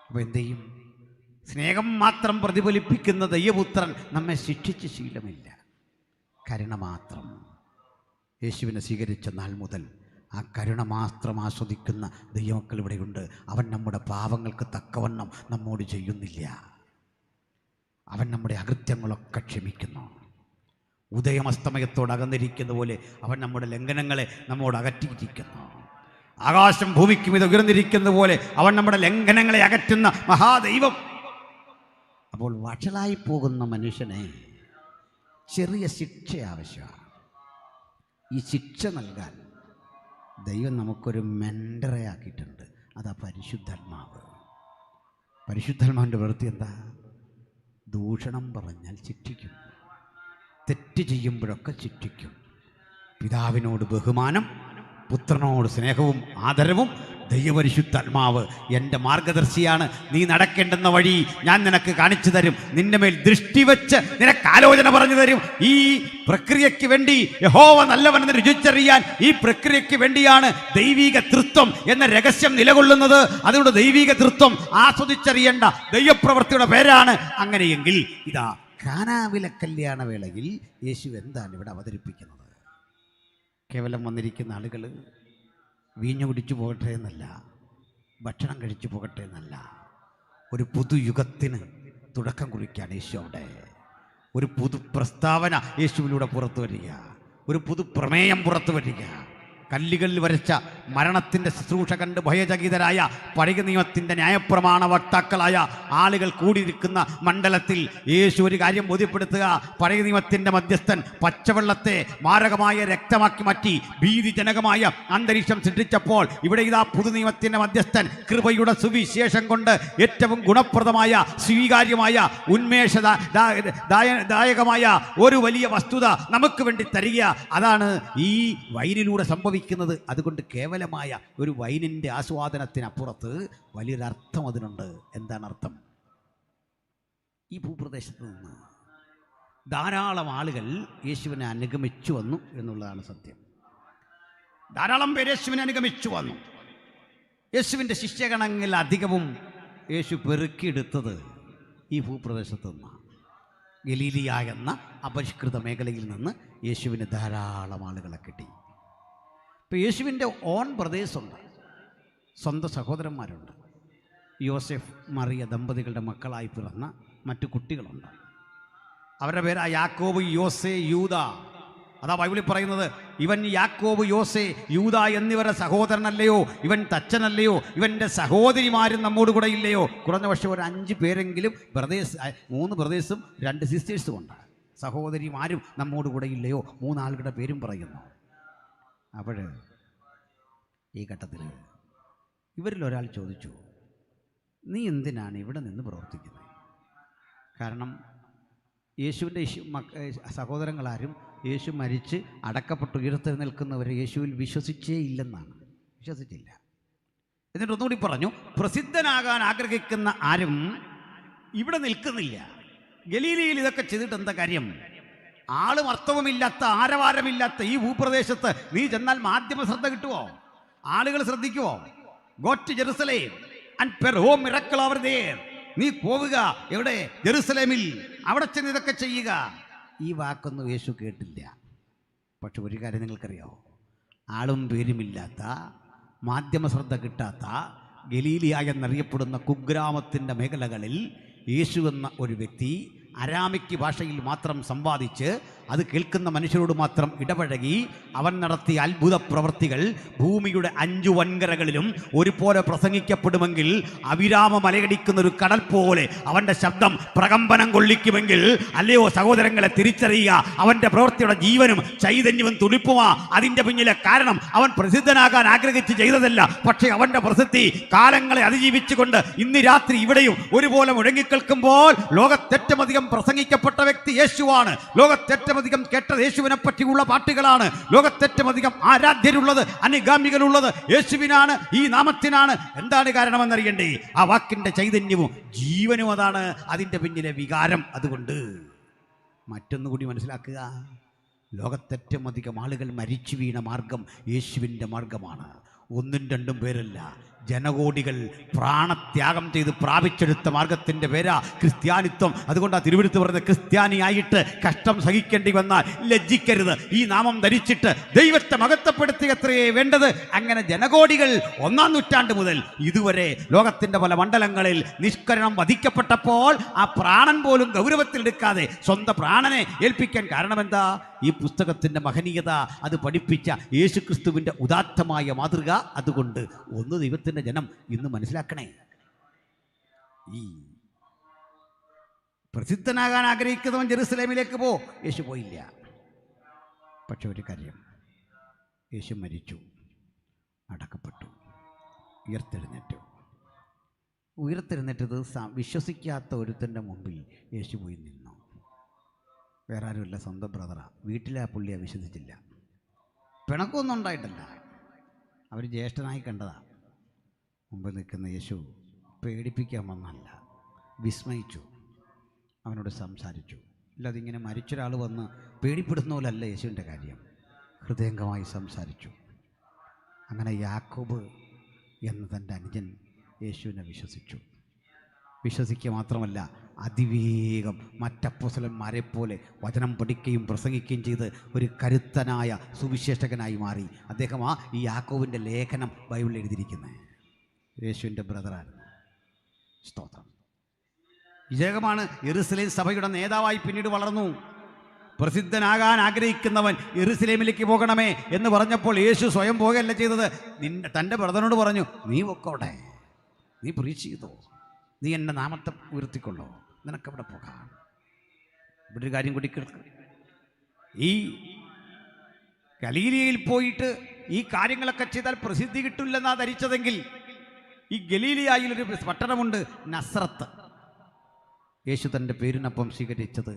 അപ്പോൾ എന്തു ചെയ്യും? സ്നേഹം മാത്രം പ്രതിഫലിപ്പിക്കുന്ന ദൈവപുത്രൻ നമ്മെ ശിക്ഷിച്ച് ശീലമില്ല, കരുണ മാത്രം. യേശുവിനെ സ്വീകരിച്ച നാൾ മുതൽ ആ കരുണ മാത്രം ആസ്വദിക്കുന്ന ദൈവമക്കൾ ഇവിടെയുണ്ട്. അവൻ നമ്മുടെ പാപങ്ങൾക്ക് തക്കവണ്ണം നമ്മോട് ചെയ്യുന്നില്ല. അവൻ നമ്മുടെ അകൃത്യങ്ങളൊക്കെ ക്ഷമിക്കുന്നു. ഉദയമസ്തമയത്തോട് അകന്നിരിക്കുന്ന പോലെ അവൻ നമ്മുടെ ലംഘനങ്ങളെ നമ്മോട് അകറ്റിയിരിക്കുന്നു. ആകാശം ഭൂമിക്ക് മീതെ ഉയർന്നിരിക്കുന്ന പോലെ അവൻ നമ്മുടെ ലംഘനങ്ങളെ അകറ്റുന്ന മഹാദൈവം. അപ്പോൾ വഷളായി പോകുന്ന മനുഷ്യനെ ചെറിയ ശിക്ഷ ആവശ്യമാണ്. ഈ ശിക്ഷ നൽകാൻ ദൈവം നമുക്കൊരു മെൻറ്ററെ ആക്കിയിട്ടുണ്ട്. അതാ പരിശുദ്ധാത്മാവ്. പരിശുദ്ധാത്മാവിൻ്റെ പ്രവൃത്തി എന്താ? ദൂഷണം പറഞ്ഞാൽ ശിക്ഷിക്കും, തെറ്റ് ചെയ്യുമ്പോഴൊക്കെ ശിക്ഷിക്കും. പിതാവിനോട് ബഹുമാനം, പുത്രനോട് സ്നേഹവും ആദരവും. ദൈവപരിശുദ്ധാത്മാവ് എൻ്റെ മാർഗദർശിയാണ്. നീ നടക്കേണ്ടുന്ന വഴി ഞാൻ നിനക്ക് കാണിച്ചു തരും. നിന്റെ മേൽ ദൃഷ്ടി വെച്ച് നിനക്ക് ആലോചന പറഞ്ഞു തരും. ഈ പ്രക്രിയയ്ക്ക് വേണ്ടി യഹോവ നല്ലവനെന്ന് രുചിച്ചറിയാൻ ഈ പ്രക്രിയയ്ക്ക് വേണ്ടിയാണ് ദൈവിക തൃത്വം എന്ന രഹസ്യം നിലകൊള്ളുന്നത്. അതുകൊണ്ട് ദൈവിക തൃത്വം ആസ്വദിച്ചറിയേണ്ട ദൈവപ്രവൃത്തിയുടെ പേരാണ്. അങ്ങനെയെങ്കിൽ ഇതാ കാനാവിലെ കല്യാണ വേളയിൽ യേശു എന്താണ് ഇവിടെ അവതരിപ്പിക്കുന്നത്? കേവലം വന്നിരിക്കുന്ന ആളുകൾ വീഞ്ഞു കുടിച്ചു പോകട്ടെ എന്നല്ല, ഭക്ഷണം കഴിച്ചു പോകട്ടെ എന്നല്ല, ഒരു പുതുയുഗത്തിന് തുടക്കം കുറിക്കാൻ യേശു അവിടെ ഒരു പുതു പ്രസ്താവന യേശുവിലൂടെ പുറത്തു വരിക, ഒരു പുതു പ്രമേയം പുറത്തു വരിക. കല്ലുകളിൽ വരച്ച മരണത്തിൻ്റെ ശുശ്രൂഷ കണ്ട് ഭയചകിതരായ പഴയ നിയമത്തിൻ്റെ ന്യായപ്രമാണ വക്താക്കളായ ആളുകൾ കൂടിയിരിക്കുന്ന മണ്ഡലത്തിൽ യേശു ഒരു കാര്യം ബോധ്യപ്പെടുത്തുക. പഴയ നിയമത്തിൻ്റെ മധ്യസ്ഥൻ പച്ചവെള്ളത്തെ മാരകമായ രക്തമാക്കി മാറ്റി ഭീതിജനകമായ അന്തരീക്ഷം സൃഷ്ടിച്ചപ്പോൾ ഇവിടെ ഇതാ പുതുനിയമത്തിൻ്റെ മധ്യസ്ഥൻ കൃപയുടെ സുവിശേഷം കൊണ്ട് ഏറ്റവും ഗുണപ്രദമായ സ്വീകാര്യമായ ഉന്മേഷദായകമായ ഒരു വലിയ വസ്തുത നമുക്ക് വേണ്ടി തരിക. അതാണ് ഈ വൈനിലൂടെ സംഭവിക്കുന്നത്. അതുകൊണ്ട് കേവലമായ ഒരു വൈനിൻ്റെ ആസ്വാദനത്തിനപ്പുറത്ത് വലിയൊരർത്ഥം അതിനുണ്ട്. എന്താണ് അർത്ഥം? ഈ ഭൂപ്രദേശത്ത് നിന്ന് ധാരാളം ആളുകൾ യേശുവിനെ അനുഗമിച്ചു വന്നു എന്നുള്ളതാണ് സത്യം. ധാരാളം പേര് യേശുവിനെ അനുഗമിച്ചു വന്നു. യേശുവിൻ്റെ ശിഷ്യഗണങ്ങളിൽ അധികവും യേശു പെറുക്കിയെടുത്തത് ഈ ഭൂപ്രദേശത്തു നിന്നാണ്. ഗലീലിയ എന്ന അപരിഷ്കൃത മേഖലയിൽ നിന്ന് യേശുവിന് ധാരാളം ആളുകളെ കിട്ടി. ഇപ്പോൾ യേശുവിൻ്റെ ഓൺ ബ്രദേഴ്സുണ്ട്, സ്വന്തം സഹോദരന്മാരുണ്ട്. യോസെഫ് മറിയ ദമ്പതികളുടെ മക്കളായി പിറന്ന മറ്റു കുട്ടികളുണ്ട്. അവരുടെ പേരാ യാക്കോബ്, യോസെ, യൂദ. അതാ ബൈബിളിൽ പറയുന്നത്, ഇവൻ യാക്കോബ്, യോസെ, യൂദ എന്നിവരുടെ സഹോദരനല്ലയോ, ഇവൻ തച്ചനല്ലയോ, ഇവൻ്റെ സഹോദരിമാരും നമ്മോട് കൂടെ ഇല്ലയോ. കുറഞ്ഞ പക്ഷേ ഒരു 5 പേരെങ്കിലും ബ്രദേഴ്സ്, 3 ബ്രദേഴ്സും 2 സിസ്റ്റേഴ്സും ഉണ്ട്. സഹോദരിമാരും നമ്മോട് കൂടെ ഇല്ലയോ, 3 ആളുകളുടെ പേരും പറയുന്നു. അപ്പോൾ ഈ ഘട്ടത്തിൽ ഇവരിൽ ഒരാൾ ചോദിച്ചു, നീ എന്തിനാണ് ഇവിടെ നിന്ന് പ്രവർത്തിക്കുന്നത്? കാരണം യേശുവിൻ്റെ സഹോദരങ്ങളാരും യേശു മരിച്ച് അടക്കപ്പെട്ട് ഉയർത്തെഴുന്നേൽക്കുന്നവരെ യേശുവിൽ വിശ്വസിച്ചേ ഇല്ലെന്നാണ്, വിശ്വസിച്ചില്ല. എന്നിട്ട് ഒന്നുകൂടി പറഞ്ഞു, പ്രസിദ്ധനാകാൻ ആഗ്രഹിക്കുന്ന ആരും ഇവിടെ നിൽക്കുന്നില്ല. ഗലീലയിൽ ഇതൊക്കെ ചെയ്തിട്ട് എന്താ കാര്യം? ആളും അർത്ഥവുമില്ലാത്ത, ആരവാരമില്ലാത്ത ഈ ഭൂപ്രദേശത്ത് നീ ചെന്നാൽ മാധ്യമ ശ്രദ്ധ കിട്ടുമോ? ആളുകൾ ശ്രദ്ധിക്കുമോ? Go to Jerusalem and perform miracle over there. നീ പോവുക എവിടെ? ജെറുസലേമിൽ. അവിടെ ചെന്ന് ഇതൊക്കെ ചെയ്യുക. ഈ വാക്കൊന്നും യേശു കേട്ടില്ല. പക്ഷെ ഒരു കാര്യം നിങ്ങൾക്കറിയാമോ? ആളും പേരുമില്ലാത്ത, മാധ്യമ ശ്രദ്ധ കിട്ടാത്ത ഗലീലിയ എന്നറിയപ്പെടുന്ന കുഗ്രാമത്തിൻ്റെ മേഖലകളിൽ യേശു എന്ന ഒരു വ്യക്തി അരാമിക് ഭാഷയിൽ മാത്രം സംവാദിച്ച് അത് കേൾക്കുന്ന മനുഷ്യരോട് മാത്രം ഇടപഴകി അവൻ നടത്തിയ അത്ഭുത പ്രവൃത്തികൾ ഭൂമിയുടെ 5 വൻകരകളിലും ഒരുപോലെ പ്രസംഗിക്കപ്പെടുമെങ്കിൽ, അവിരാമ മലയടിക്കുന്ന ഒരു കടൽ പോലെ അവൻ്റെ ശബ്ദം പ്രകമ്പനം കൊള്ളിക്കുമെങ്കിൽ, അല്ലയോ സഹോദരങ്ങളെ, തിരിച്ചറിയുക, അവൻ്റെ പ്രവൃത്തിയുടെ ജീവനും ചൈതന്യവും തുടിപ്പുമാ അതിൻ്റെ പിന്നിലെ കാരണം. അവൻ പ്രസിദ്ധനാകാൻ ആഗ്രഹിച്ച് ചെയ്തതല്ല, പക്ഷേ അവൻ്റെ പ്രസിദ്ധി കാലങ്ങളെ അതിജീവിച്ചുകൊണ്ട് ഇന്ന് രാത്രി ഇവിടെയും ഒരുപോലെ മുഴങ്ങിക്കേൾക്കുമ്പോൾ ലോകത്തേറ്റവും അധികം പ്രസംഗിക്കപ്പെട്ട വ്യക്തി യേശുവാണ്. ലോകത്തേറ്റവും അധികം കേട്ടത് യേശുവിനെ പറ്റിയുള്ള പാട്ടുകളാണ്. ലോകത്തേറ്റവും അധികം ആരാധ്യരുള്ളത്, അനുഗാമികളുള്ളത് യേശുവിനാണ്, ഈ നാമത്തിനാണ്. എന്താണ് കാരണമെന്നറിയണ്ടേ? ആ വാക്കിൻ്റെ ചൈതന്യവും ജീവനും, അതാണ് അതിൻ്റെ പിന്നിലെ വികാരം. അതുകൊണ്ട് മറ്റൊന്നുകൂടി മനസ്സിലാക്കുക, ലോകത്തേറ്റവും അധികം ആളുകൾ മരിച്ചു വീണ മാർഗം യേശുവിൻ്റെ മാർഗമാണ്. 1ഉം 2ഉം പേരല്ല, ജനകോടികൾ പ്രാണത്യാഗം ചെയ്ത് പ്രാപിച്ചെടുത്ത മാർഗത്തിൻ്റെ പേരാ ക്രിസ്ത്യാനിത്വം. അതുകൊണ്ട് ആ തിരുവെടുത്ത് പറയുന്നത്, ക്രിസ്ത്യാനിയായിട്ട് കഷ്ടം സഹിക്കേണ്ടി വന്നാൽ ലജ്ജിക്കരുത്, ഈ നാമം ധരിച്ചിട്ട് ദൈവത്തെ മഹത്വപ്പെടുത്തുകത്രയേ വേണ്ടത്. അങ്ങനെ ജനകോടികൾ 1-ാം നൂറ്റാണ്ട് മുതൽ ഇതുവരെ ലോകത്തിൻ്റെ പല മണ്ഡലങ്ങളിൽ നിഷ്കരണം വധിക്കപ്പെട്ടപ്പോൾ ആ പ്രാണൻ പോലും ഗൗരവത്തിലെടുക്കാതെ സ്വന്തം പ്രാണനെ ഏൽപ്പിക്കാൻ കാരണമെന്താ? ഈ പുസ്തകത്തിൻ്റെ മഹനീയത, അത് പഠിപ്പിച്ച യേശുക്രിസ്തുവിൻ്റെ ഉദാത്തമായ മാതൃക. അതുകൊണ്ട് ഒന്ന് ദൈവത്തിൻ്റെ ജനം ഇന്ന് മനസ്സിലാക്കണേ, ഈ പ്രസിദ്ധനാകാൻ ആഗ്രഹിക്കുന്നവൻ ജെറുസലേമിലേക്ക് പോ. യേശു പോയില്ല. പക്ഷെ ഒരു കാര്യം, യേശു മരിച്ചു, അടക്കപ്പെട്ടു, ഉയർത്തെഴുന്നേറ്റത് വിശ്വസിക്കാത്ത ഒരുത്തൻ്റെ മുമ്പിൽ യേശു പോയി നിന്നു. വേറെ ആരുമില്ല, സ്വന്തം ബ്രദറാ. വീട്ടിലെ ആ പുള്ളിയെ വിശ്വസിച്ചില്ല. പിണക്കമൊന്നും ഉണ്ടായിട്ടല്ല, അവർ ജ്യേഷ്ഠനായി കണ്ടതാ. മുമ്പ് നിൽക്കുന്ന യേശു പേടിപ്പിക്കാൻ വന്നല്ല, വിസ്മയിച്ചു, അവനോട് സംസാരിച്ചു. ഇല്ലാതെ ഇങ്ങനെ മരിച്ചൊരാൾ വന്ന് പേടിപ്പെടുന്ന പോലല്ല യേശുവിൻ്റെ കാര്യം. ഹൃദയംഗമായി സംസാരിച്ചു. അങ്ങനെ യാക്കോബ് എന്ന തൻ്റെ അനുജൻ യേശുവിനെ വിശ്വസിക്കുക മാത്രമല്ല, അതിവേഗം മറ്റപ്പോസ്തലന്മാരെ പോലെ വചനം പഠിക്കുകയും പ്രസംഗിക്കുകയും ചെയ്ത് ഒരു കരുത്തനായ സുവിശേഷകനായി മാറി. അദ്ദേഹം ഈ യാക്കോബിൻ്റെ ലേഖനം ബൈബിളിൽ എഴുതിയിരിക്കുന്നത്. യേശുവിൻ്റെ ബ്രദറായിരുന്നു. സ്തോത്രം. ഇദ്ദേഹമാണ് യെരുശലേം സഭയുടെ നേതാവായി പിന്നീട് വളർന്നു. പ്രസിദ്ധനാകാൻ ആഗ്രഹിക്കുന്നവൻ യെരുശലേമിലേക്ക് പോകണമേ എന്ന് പറഞ്ഞപ്പോൾ യേശു സ്വയം പോകുകയല്ല ചെയ്തത്. തൻ്റെ ബ്രദറിനോട് പറഞ്ഞു, നീ പൊക്കോട്ടെ, നീ പ്രീച്ച് ചെയ്തോ, നീ എൻ്റെ നാമത്തെ ഉയർത്തിക്കൊള്ളോ, നിനക്കവിടെ പോകാം. ഇവിടെ ഒരു കാര്യം കൂടി കേൾക്കുക, ഈ ഗലീലിയയിൽ പോയിട്ട് ഈ കാര്യങ്ങളൊക്കെ ചെയ്താൽ പ്രസിദ്ധി കിട്ടില്ലെന്നാ ധരിച്ചതെങ്കിൽ, ഈ ഗലീലിയായിലൊരു പട്ടണമുണ്ട്, നസ്രത്ത്. യേശു തൻ്റെ പേരിനൊപ്പം സ്വീകരിച്ചത്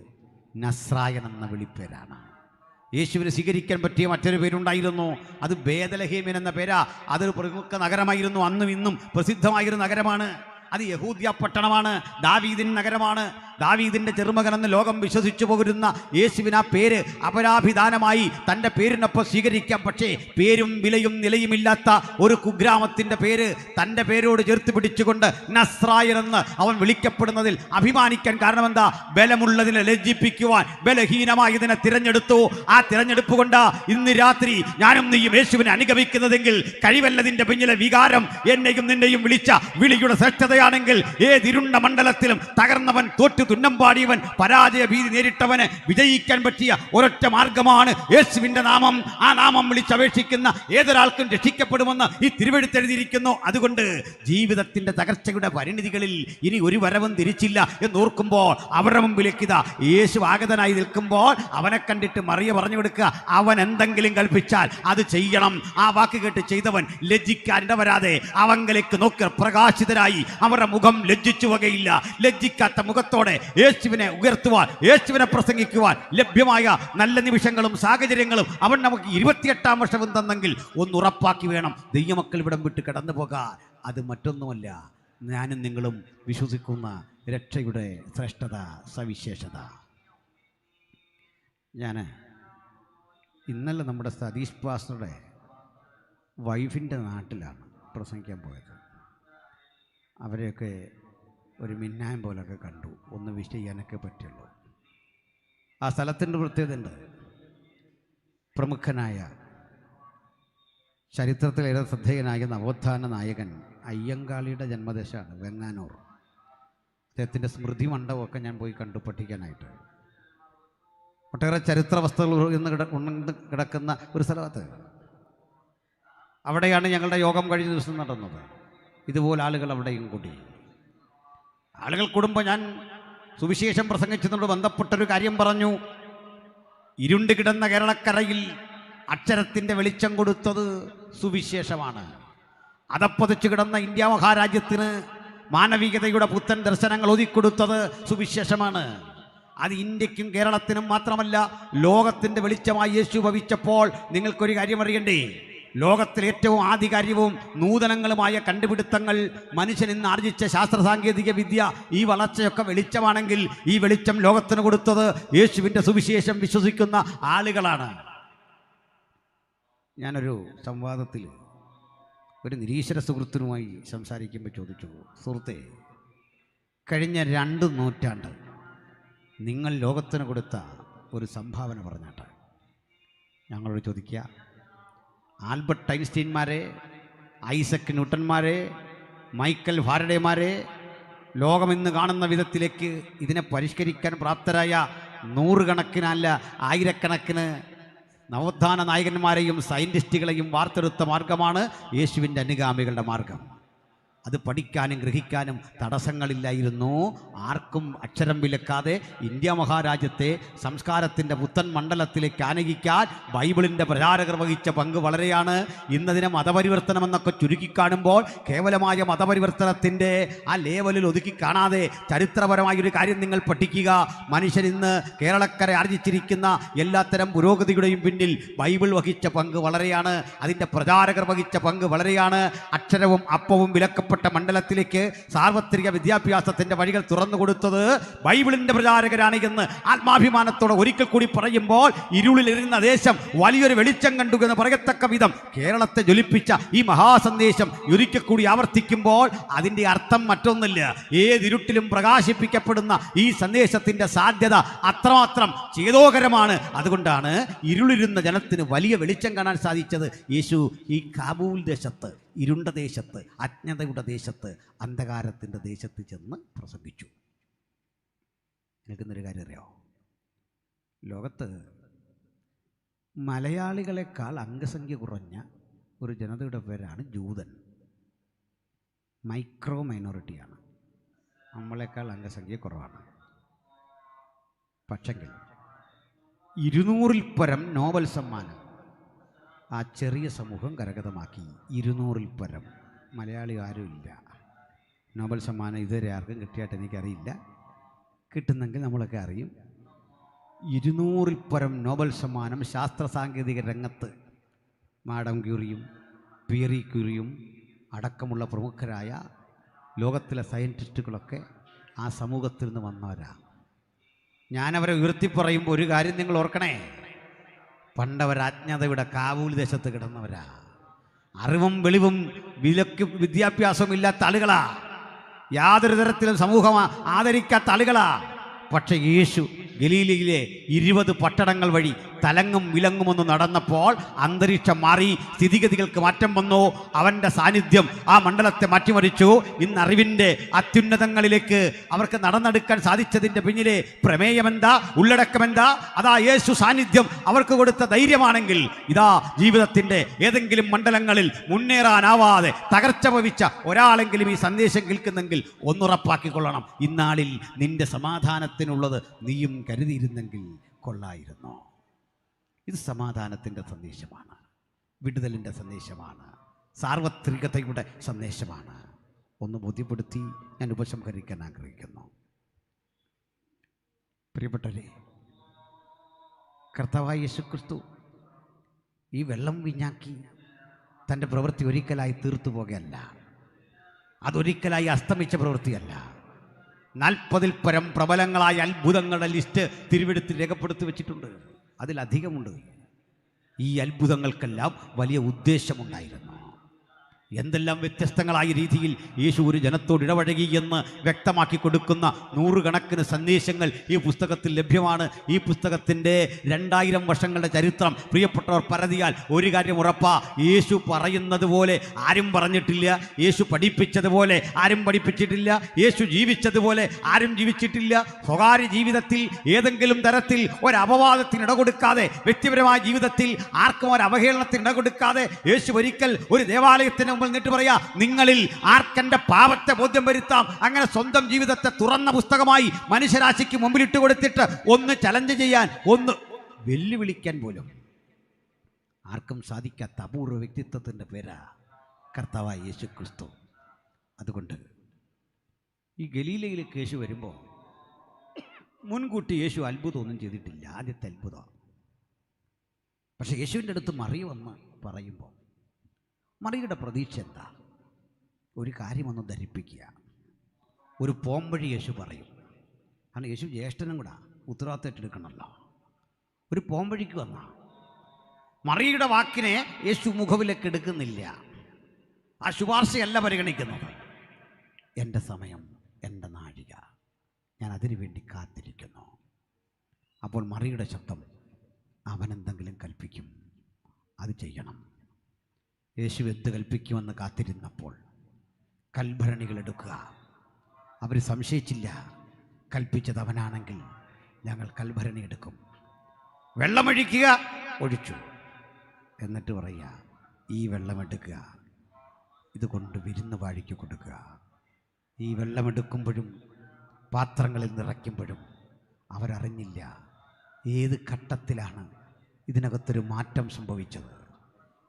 നസ്രായൻ എന്ന വിളിപ്പേരാണ്. യേശുവിനെ സ്വീകരിക്കാൻ പറ്റിയ മറ്റൊരു പേരുണ്ടായിരുന്നു, അത് ബേദലഹേമിൻ എന്ന പേരാ. അതൊരു പ്രമുഖ നഗരമായിരുന്നു, അന്നും ഇന്നും പ്രസിദ്ധമായൊരു നഗരമാണ്. അത് യഹൂദ്യ പട്ടണമാണ്, ദാവീദിൻ നഗരമാണ്. ദാവീദിൻ്റെ ചെറുമകനെന്ന് ലോകം വിശ്വസിച്ചു പോരുന്ന യേശുവിന് ആ പേര് അപരാഭിധാനമായി തൻ്റെ പേരിനൊപ്പം സ്വീകരിക്കാം. പക്ഷേ പേരും വിലയും നിലയുമില്ലാത്ത ഒരു കുഗ്രാമത്തിൻ്റെ പേര് തൻ്റെ പേരോട് ചേർത്ത് പിടിച്ചുകൊണ്ട് നസ്രായൻ എന്ന് അവൻ വിളിക്കപ്പെടുന്നതിൽ അഭിമാനിക്കാൻ കാരണമെന്താ? ബലമുള്ളതിനെ ലജ്ജിപ്പിക്കുവാൻ ബലഹീനമായതിനെ തിരഞ്ഞെടുത്തു. ആ തിരഞ്ഞെടുപ്പ് കൊണ്ട് ഇന്ന് രാത്രി ഞാനും നീയും യേശുവിനെ അനുഗമിക്കുന്നതെങ്കിൽ കഴിവല്ലതിൻ്റെ പിന്നിലെ വികാരം എന്നെയും നിന്നെയും വിളിച്ച വിളിയുടെ ശ്രേഷ്ഠതയാണെങ്കിൽ ഏതിരുണ്ട മണ്ഡലത്തിലും തകർന്നവൻ, തോറ്റു തുന്നമ്പാടിയവൻ, പരാജയ ഭീതി നേരിട്ടവന് വിജയിക്കാൻ പറ്റിയ ഒരൊറ്റ മാർഗമാണ് യേശുവിൻ്റെ നാമം. ആ നാമം വിളിച്ചപേക്ഷിക്കുന്ന ഏതൊരാൾക്കും രക്ഷിക്കപ്പെടുമെന്ന് ഈ തിരുവെഴുത്തെഴുതിയിരിക്കുന്നു. അതുകൊണ്ട് ജീവിതത്തിൻ്റെ തകർച്ചയുടെ പരിണിതികളിൽ ഇനി ഒരു വരവും തിരിച്ചില്ല എന്നോർക്കുമ്പോൾ അവരുടെ മുമ്പിലേക്ക് ഇതാ യേശു ആഗതനായി നിൽക്കുമ്പോൾ അവനെ കണ്ടിട്ട് മറിയ പറഞ്ഞു കൊടുക്കുക, അവൻ എന്തെങ്കിലും കൽപ്പിച്ചാൽ അത് ചെയ്യണം. ആ വാക്ക് കേട്ട് ചെയ്തവൻ ലജ്ജിക്കാൻ ഇടവരാതെ അവങ്കലേക്ക് നോക്കി പ്രകാശിതരായി അവരുടെ മുഖം ലജ്ജിച്ചു വകയില്ല. ലജ്ജിക്കാത്ത മുഖത്തോടെ യേശുവിനെ ഉയർത്തുവാൻ, യേശുവിനെ പ്രസംഗിക്കുവാൻ ലഭ്യമായ നല്ല നിമിഷങ്ങളും സാഹചര്യങ്ങളും അവൻ നമുക്ക് 28-ാം വർഷവും തന്നെങ്കിൽ ഒന്ന് ഉറപ്പാക്കി വേണം ദൈവമക്കൾ ഇവിടം വിട്ട് കടന്നു പോകാൻ. അത് മറ്റൊന്നുമല്ല, ഞാനും നിങ്ങളും വിശ്വസിക്കുന്ന രക്ഷയുടെ ശ്രേഷ്ഠത, സവിശേഷത. ഞാൻ ഇന്നലെ നമ്മുടെ സതീഷ് പാസ്റ്ററുടെ വൈഫിൻ്റെ നാട്ടിലാണ് പ്രസംഗിക്കാൻ പോയത്. അവരെയൊക്കെ ഒരു മിന്നായം പോലൊക്കെ കണ്ടു. ഒന്ന് വിഷ് ചെയ്യാനൊക്കെ പറ്റുള്ളൂ. ആ സ്ഥലത്തിൻ്റെ പ്രത്യേകതയുണ്ട്. പ്രമുഖനായ ചരിത്രത്തിലേറെ ശ്രദ്ധേയനായ നവോത്ഥാന നായകൻ അയ്യങ്കാളിയുടെ ജന്മദേശമാണ് വെങ്ങാനൂർ. അദ്ദേഹത്തിൻ്റെ സ്മൃതി മണ്ഡപമൊക്കെ ഞാൻ പോയി കണ്ടു പഠിക്കാനായിട്ട്. ഒട്ടേറെ ചരിത്ര വസ്തുക്കൾ ഉണർന്ന് കിടക്കുന്ന ഒരു സ്ഥലത്ത്. അവിടെയാണ് ഞങ്ങളുടെ യോഗം കഴിഞ്ഞ ദിവസം നടന്നത്. ഇതുപോലെ ആളുകൾ അവിടെയും കൂടി. ആളുകൾ കൂടുമ്പോൾ ഞാൻ സുവിശേഷം പ്രസംഗിച്ചതിനോട് ബന്ധപ്പെട്ടൊരു കാര്യം പറഞ്ഞു. ഇരുണ്ട് കിടന്ന കേരളക്കരയിൽ അക്ഷരത്തിൻ്റെ വെളിച്ചം കൊടുത്തത് സുവിശേഷമാണ്. അതപ്പതിച്ചു കിടന്ന ഇന്ത്യ മഹാരാജ്യത്തിന് മാനവികതയുടെ പുത്തൻ ദർശനങ്ങൾ ഒതുക്കിക്കൊടുത്തത് സുവിശേഷമാണ്. അത് ഇന്ത്യക്കും കേരളത്തിനും മാത്രമല്ല, ലോകത്തിൻ്റെ വെളിച്ചമായി യേശു ഭവിച്ചപ്പോൾ നിങ്ങൾക്കൊരു കാര്യം അറിയണ്ടേ? ലോകത്തിലെ ഏറ്റവും ആധികാരികവും നൂതനങ്ങളുമായ കണ്ടുപിടുത്തങ്ങൾ മനുഷ്യൻ ഇന്ന് ആർജിച്ച ശാസ്ത്ര സാങ്കേതിക വിദ്യ, ഈ വളർച്ചയൊക്കെ വെളിച്ചമാണെങ്കിൽ ഈ വെളിച്ചം ലോകത്തിന് കൊടുത്തത് യേശുവിൻ്റെ സുവിശേഷം വിശ്വസിക്കുന്ന ആളുകളാണ്. ഞാനൊരു സംവാദത്തിൽ ഒരു നിരീശ്വര സുഹൃത്തിനുമായി സംസാരിക്കുമ്പോൾ ചോദിച്ചു, സുഹൃത്തെ, കഴിഞ്ഞ 2 നൂറ്റാണ്ട് നിങ്ങൾ ലോകത്തിന് കൊടുത്ത ഒരു സംഭാവന പറഞ്ഞാട്ട്. ഞങ്ങളോട് ചോദിക്കുക, ആൽബർട്ട് ഐൻസ്റ്റീൻമാരെ, ഐസക് ന്യൂട്ടന്മാരെ, മൈക്കൽ ഫാരഡേമാരെ, ലോകം ഇന്ന് കാണുന്ന വിധത്തിലേക്ക് ഇതിനെ പരിഷ്കരിക്കാൻ പ്രാപ്തരായ 100 കണക്കിനല്ല 1000 നവോത്ഥാന നായകന്മാരെയും സയൻറ്റിസ്റ്റുകളെയും വാർത്തെടുത്ത മാർഗമാണ് യേശുവിൻ്റെ അനുഗാമികളുടെ മാർഗം. അത് പഠിക്കാനും ഗ്രഹിക്കാനും തടസ്സങ്ങളില്ലായിരുന്നു. ആർക്കും അക്ഷരം വിലക്കാതെ ഇന്ത്യ മഹാരാജ്യത്തെ സംസ്കാരത്തിൻ്റെ പുത്തൻ മണ്ഡലത്തിലേക്ക് ആനയിക്കാൻ ബൈബിളിൻ്റെ പ്രചാരകർ വഹിച്ച പങ്ക് വളരെയാണ്. ഇന്നതിനെ മതപരിവർത്തനം എന്നൊക്കെ ചുരുക്കിക്കാണുമ്പോൾ കേവലമായ മതപരിവർത്തനത്തിൻ്റെ ആ ലേവലിൽ ഒതുക്കി കാണാതെ ചരിത്രപരമായൊരു കാര്യം നിങ്ങൾ പഠിക്കുക. മനുഷ്യരിന്ന് കേരളക്കര ആർജിച്ചിരിക്കുന്ന എല്ലാത്തരം പുരോഗതിയുടെയും പിന്നിൽ ബൈബിൾ വഹിച്ച പങ്ക് വളരെയാണ്. അതിൻ്റെ പ്രചാരകർ വഹിച്ച പങ്ക് വളരെയാണ്. അക്ഷരവും അപ്പവും വിലക്കപ്പെട്ട മണ്ഡലത്തിലേക്ക് സാർവത്രിക വിദ്യാഭ്യാസത്തിന്റെ വഴികൾ തുറന്നു കൊടുത്തത് ബൈബിളിന്റെ പ്രചാരകരാണ് എന്ന് ആത്മാഭിമാനത്തോടെ ഒരിക്കൽ കൂടി പറയുമ്പോൾ ഇരുളിലിരുന്ന ദേശം വലിയൊരു വെളിച്ചം കണ്ടു എന്ന് പറയത്തക്ക വിധം കേരളത്തെ ജ്വലിപ്പിച്ച ഈ മഹാസന്ദേശം ഒരിക്കൽ കൂടി ആവർത്തിക്കുമ്പോൾ അതിൻ്റെ അർത്ഥം മറ്റൊന്നില്ല. ഏതിരുട്ടിലും പ്രകാശിപ്പിക്കപ്പെടുന്ന ഈ സന്ദേശത്തിന്റെ സാധ്യത അത്രമാത്രം ചേതോകരമാണ്. അതുകൊണ്ടാണ് ഇരുളിരുന്ന ജനത്തിന് വലിയ വെളിച്ചം കാണാൻ സാധിച്ചത്. യേശു ഈ കാബൂൽ ദേശത്ത്, ഇരുണ്ട ദേശത്ത്, അജ്ഞതയുടെ ദേശത്ത്, അന്ധകാരത്തിൻ്റെ ദേശത്ത് ചെന്ന് പ്രസംഗിച്ചു. എനിക്കുന്നൊരു കാര്യം അറിയാമോ? ലോകത്ത് മലയാളികളെക്കാൾ അംഗസംഖ്യ കുറഞ്ഞ ഒരു ജനതയുടെ പേരാണ് ജൂതൻ. മൈക്രോ മൈനോറിറ്റിയാണ്. നമ്മളെക്കാൾ അംഗസംഖ്യ കുറവാണ്. പക്ഷെങ്കിൽ 200-ൽ പരം നോബൽ സമ്മാനം ആ ചെറിയ സമൂഹം കരഗതമാക്കി. 200-ൽ പരം. മലയാളി ആരുമില്ല. നോബൽ സമ്മാനം ഇതുവരെ ആർക്കും കിട്ടിയായിട്ട് എനിക്കറിയില്ല. കിട്ടുന്നെങ്കിൽ നമ്മളൊക്കെ അറിയും. 200-ൽ പരം നോബൽ സമ്മാനം ശാസ്ത്ര സാങ്കേതിക രംഗത്ത് മാഡം ക്യൂറിയും പിയറി ക്യൂറിയും അടക്കമുള്ള പ്രമുഖരായ ലോകത്തിലെ സയൻറ്റിസ്റ്റുകളൊക്കെ ആ സമൂഹത്തിൽ നിന്ന് വന്നവരാ. ഞാനവരെ ഉയർത്തിപ്പറയുമ്പോൾ ഒരു കാര്യം നിങ്ങൾ ഓർക്കണേ, പണ്ടവർ അജ്ഞതയുടെ കാബൂൾ ദേശത്ത് കിടന്നവരാ. അറിവും വെളിവും വിദ്യാഭ്യാസവും ഇല്ലാത്ത ആളുകളാ. യാതൊരു തരത്തിലും സമൂഹം ആദരിക്കാത്ത ആളുകളാ. പക്ഷേ യേശു ഗലീലയിലെ 20 പട്ടണങ്ങൾ വഴി തലങ്ങും വിലങ്ങുമൊന്ന് നടന്നപ്പോൾ അന്തരീക്ഷം മാറി, സ്ഥിതിഗതികൾക്ക് മാറ്റം വന്നു. അവൻ്റെ സാന്നിധ്യം ആ മണ്ഡലത്തെ മാറ്റിമറിച്ചു. ഇന്ന് അറിവിൻ്റെ അത്യുന്നതങ്ങളിലേക്ക് അവർക്ക് നടന്നെടുക്കാൻ സാധിച്ചതിൻ്റെ പിന്നിലെ പ്രമേയമെന്താ, ഉള്ളടക്കമെന്താ? അതാ യേശു സാന്നിധ്യം അവർക്ക് കൊടുത്ത ധൈര്യമാണെങ്കിൽ, ഇതാ ജീവിതത്തിൻ്റെ ഏതെങ്കിലും മണ്ഡലങ്ങളിൽ മുന്നേറാനാവാതെ തകർച്ച ഭവിച്ച ഒരാളെങ്കിലും ഈ സന്ദേശം കേൾക്കുന്നെങ്കിൽ ഒന്നുറപ്പാക്കിക്കൊള്ളണം, ഇന്നാളിൽ നിന്റെ സമാധാനത്തിനുള്ളത് നീയും കരുതിയിരുന്നെങ്കിൽ കൊള്ളായിരുന്നു. ഇത് സമാധാനത്തിൻ്റെ സന്ദേശമാണ്, വിടുതലിൻ്റെ സന്ദേശമാണ്, സാർവത്രികതയുടെ സന്ദേശമാണ്. ഒന്ന് ബോധ്യപ്പെടുത്തി ഞാൻ ഉപസംഹരിക്കാൻ ആഗ്രഹിക്കുന്നു. പ്രിയപ്പെട്ടവരെ, കർത്താവായ യേശുക്രിസ്തു ഈ വെള്ളം വീഞ്ഞാക്കി തൻ്റെ പ്രവൃത്തി ഒരിക്കലായി തീർത്തു പോകുകയല്ല. അതൊരിക്കലായി അസ്തമിച്ച പ്രവൃത്തിയല്ല. 40-ൽ പരം പ്രബലങ്ങളായ അത്ഭുതങ്ങളുടെ ലിസ്റ്റ് തിരുവെടുത്ത് രേഖപ്പെടുത്തി വെച്ചിട്ടുണ്ട്. അതിലധികമുണ്ട്. ഈ അത്ഭുതങ്ങൾക്കെല്ലാം വലിയ ഉദ്ദേശമുണ്ടായിരുന്നു. എന്തെല്ലാം വ്യത്യസ്തങ്ങളായ രീതിയിൽ യേശു ഒരു ജനത്തോട് ഇടപഴകി എന്ന് വ്യക്തമാക്കി കൊടുക്കുന്ന 100 കണക്കിന് സന്ദേശങ്ങൾ ഈ പുസ്തകത്തിൽ ലഭ്യമാണ്. ഈ പുസ്തകത്തിൻ്റെ 2000 വർഷങ്ങളുടെ ചരിത്രം പ്രിയപ്പെട്ടവർ പരതിയാൽ ഒരു കാര്യം ഉറപ്പാ, യേശു പറയുന്നത് പോലെ ആരും പറഞ്ഞിട്ടില്ല, യേശു പഠിപ്പിച്ചതുപോലെ ആരും പഠിപ്പിച്ചിട്ടില്ല, യേശു ജീവിച്ചതുപോലെ ആരും ജീവിച്ചിട്ടില്ല. സ്വകാര്യ ജീവിതത്തിൽ ഏതെങ്കിലും തരത്തിൽ ഒരു അപവാദത്തിന് ഇടകൊടുക്കാതെ, വ്യക്തിപരമായ ജീവിതത്തിൽ ആർക്കും ഒരു അവഹേളനത്തിന് ഇടകൊടുക്കാതെ യേശു ഒരിക്കൽ ഒരു ദേവാലയത്തിന് എന്നിട്ട് പറയാ, നിങ്ങളിൽ ആർക്കെന്റെ പാപത്തെ ബോധ്യം വരുത്താം. അങ്ങനെ സ്വന്തം ജീവിതത്തെ തുറന്ന പുസ്തകമായി മനുഷ്യരാശിക്ക് മുമ്പിലിട്ട് കൊടുത്തിട്ട് ഒന്ന് ചലഞ്ച് ചെയ്യാൻ, ഒന്ന് വെല്ലുവിളിക്കാൻ പോലും ആർക്കും സാധിക്കാത്ത അപൂർവ വ്യക്തിത്വത്തിൻ്റെ പേരാ കർത്താവായ യേശു ക്രിസ്തു. അതുകൊണ്ട് ഈ ഗലീലയിലേക്ക് യേശു വരുമ്പോൾ മുൻകൂട്ടി യേശു അത്ഭുതമൊന്നും ചെയ്തിട്ടില്ല. ആദ്യത്തെ അത്ഭുതം. പക്ഷെ യേശുവിൻ്റെ അടുത്ത് മറിയ വന്ന് പറയുമ്പോൾ മറിയുടെ പ്രതീക്ഷ എന്താ? ഒരു കാര്യമൊന്ന് ധരിപ്പിക്കുക. ഒരു പോംവഴി യേശു പറയും. കാരണം യേശു ജ്യേഷ്ഠനും കൂടെ ഉത്തരവാദിത്തം ഏറ്റെടുക്കണമല്ലോ. ഒരു പോംവഴിക്ക് വന്ന മറിയുടെ വാക്കിനെ യേശു മുഖവിലേക്ക് എടുക്കുന്നില്ല. ആ ശുപാർശയല്ല പരിഗണിക്കുന്നത്. എൻ്റെ സമയം, എൻ്റെ നാഴിക, ഞാൻ അതിനു വേണ്ടി കാത്തിരിക്കുന്നു. അപ്പോൾ മറിയുടെ ശബ്ദം, അവനെന്തെങ്കിലും കൽപ്പിക്കും, അത് ചെയ്യണം. യേശു എന്ത് കൽപ്പിക്കുമെന്ന് കാത്തിരുന്നപ്പോൾ കൽഭരണികൾ എടുക്കുക. അവർ സംശയിച്ചില്ല. കൽപ്പിച്ചത് അവനാണെങ്കിൽ ഞങ്ങൾ കൽഭരണി എടുക്കും. വെള്ളമൊഴിക്കുക, ഒഴിച്ചു. എന്നിട്ട് പറയുക, ഈ വെള്ളമെടുക്കുക, ഇതുകൊണ്ട് വിരുന്ന് വാഴിക്ക് കൊടുക്കുക. ഈ വെള്ളമെടുക്കുമ്പോഴും പാത്രങ്ങളിൽ നിറയ്ക്കുമ്പോഴും അവരറിഞ്ഞില്ല ഏത് ഘട്ടത്തിലാണ് ഇതിനകത്തൊരു മാറ്റം സംഭവിച്ചത്,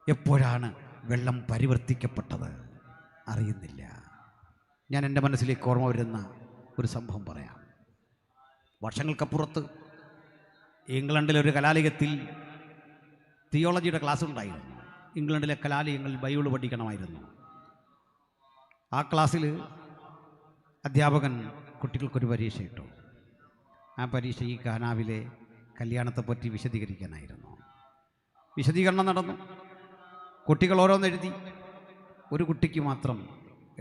എപ്പോഴാണ് വെള്ളം പരിവർത്തിക്കപ്പെട്ടത്, അറിയുന്നില്ല. ഞാൻ എൻ്റെ മനസ്സിലേക്ക് ഓർമ്മ വരുന്ന ഒരു സംഭവം പറയാം. വർഷങ്ങൾക്കപ്പുറത്ത് ഇംഗ്ലണ്ടിലൊരു കലാലയത്തിൽ തിയോളജിയുടെ ക്ലാസ് ഉണ്ടായിരുന്നു. ഇംഗ്ലണ്ടിലെ കലാലയങ്ങളിൽ ബൈബിൾ പഠിക്കണമായിരുന്നു. ആ ക്ലാസ്സിൽ അധ്യാപകൻ കുട്ടികൾക്കൊരു പരീക്ഷ ഇട്ടു. ആ പരീക്ഷ ഈ കാനാവിലെ കല്യാണത്തെപ്പറ്റി വിശദീകരിക്കാനായിരുന്നു. വിശദീകരണം നടന്നു. കുട്ടികൾ ഓരോന്നെഴുതി. ഒരു കുട്ടിക്ക് മാത്രം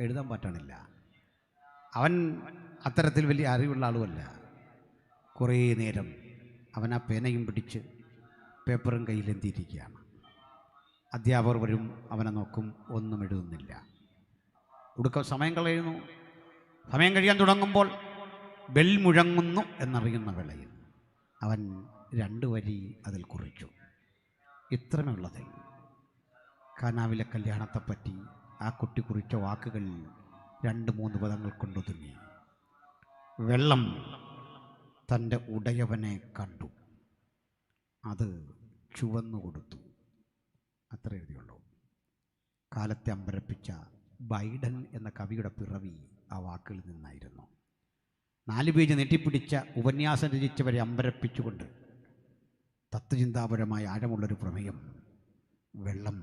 എഴുതാൻ പറ്റണില്ല. അവൻ അത്തരത്തിൽ വലിയ അറിവുള്ള ആളുമല്ല. കുറേ നേരം അവൻ ആ പേനയും പിടിച്ച് പേപ്പറും കയ്യിലെന്തിയിരിക്കുകയാണ്. അധ്യാപകർ വരും, അവനെ നോക്കും, ഒന്നും എഴുതുന്നില്ല. ഒടുക്കം സമയം കളയുന്നു. സമയം കഴിയാൻ തുടങ്ങുമ്പോൾ ബെൽ മുഴങ്ങുന്നു എന്നറിയുന്ന വേളയിൽ അവൻ 2 വരി അതിൽ കുറിച്ചു. ഇത്രയുള്ളതിൽ കാനാവിലെ കല്യാണത്തെപ്പറ്റി ആ കുട്ടി കുറിച്ച വാക്കുകൾ 2-3 പദങ്ങൾ കൊണ്ടൊതുങ്ങി. വെള്ളം തൻ്റെ ഉടയവനെ കണ്ടു, അത് ചുവന്നു കൊടുത്തു. അത്ര എഴുതിയുള്ളൂ. കാലത്തെ അമ്പരപ്പിച്ച ബൈഡൻ എന്ന കവിയുടെ പിറവി ആ വാക്കുകളിൽ നിന്നായിരുന്നു. 4 പേജ് നെറ്റിപ്പിടിച്ച ഉപന്യാസം രചിച്ചവരെ അമ്പരപ്പിച്ചുകൊണ്ട് തത്വചിന്താപരമായ ആഴമുള്ളൊരു പ്രമേയം. വെള്ളം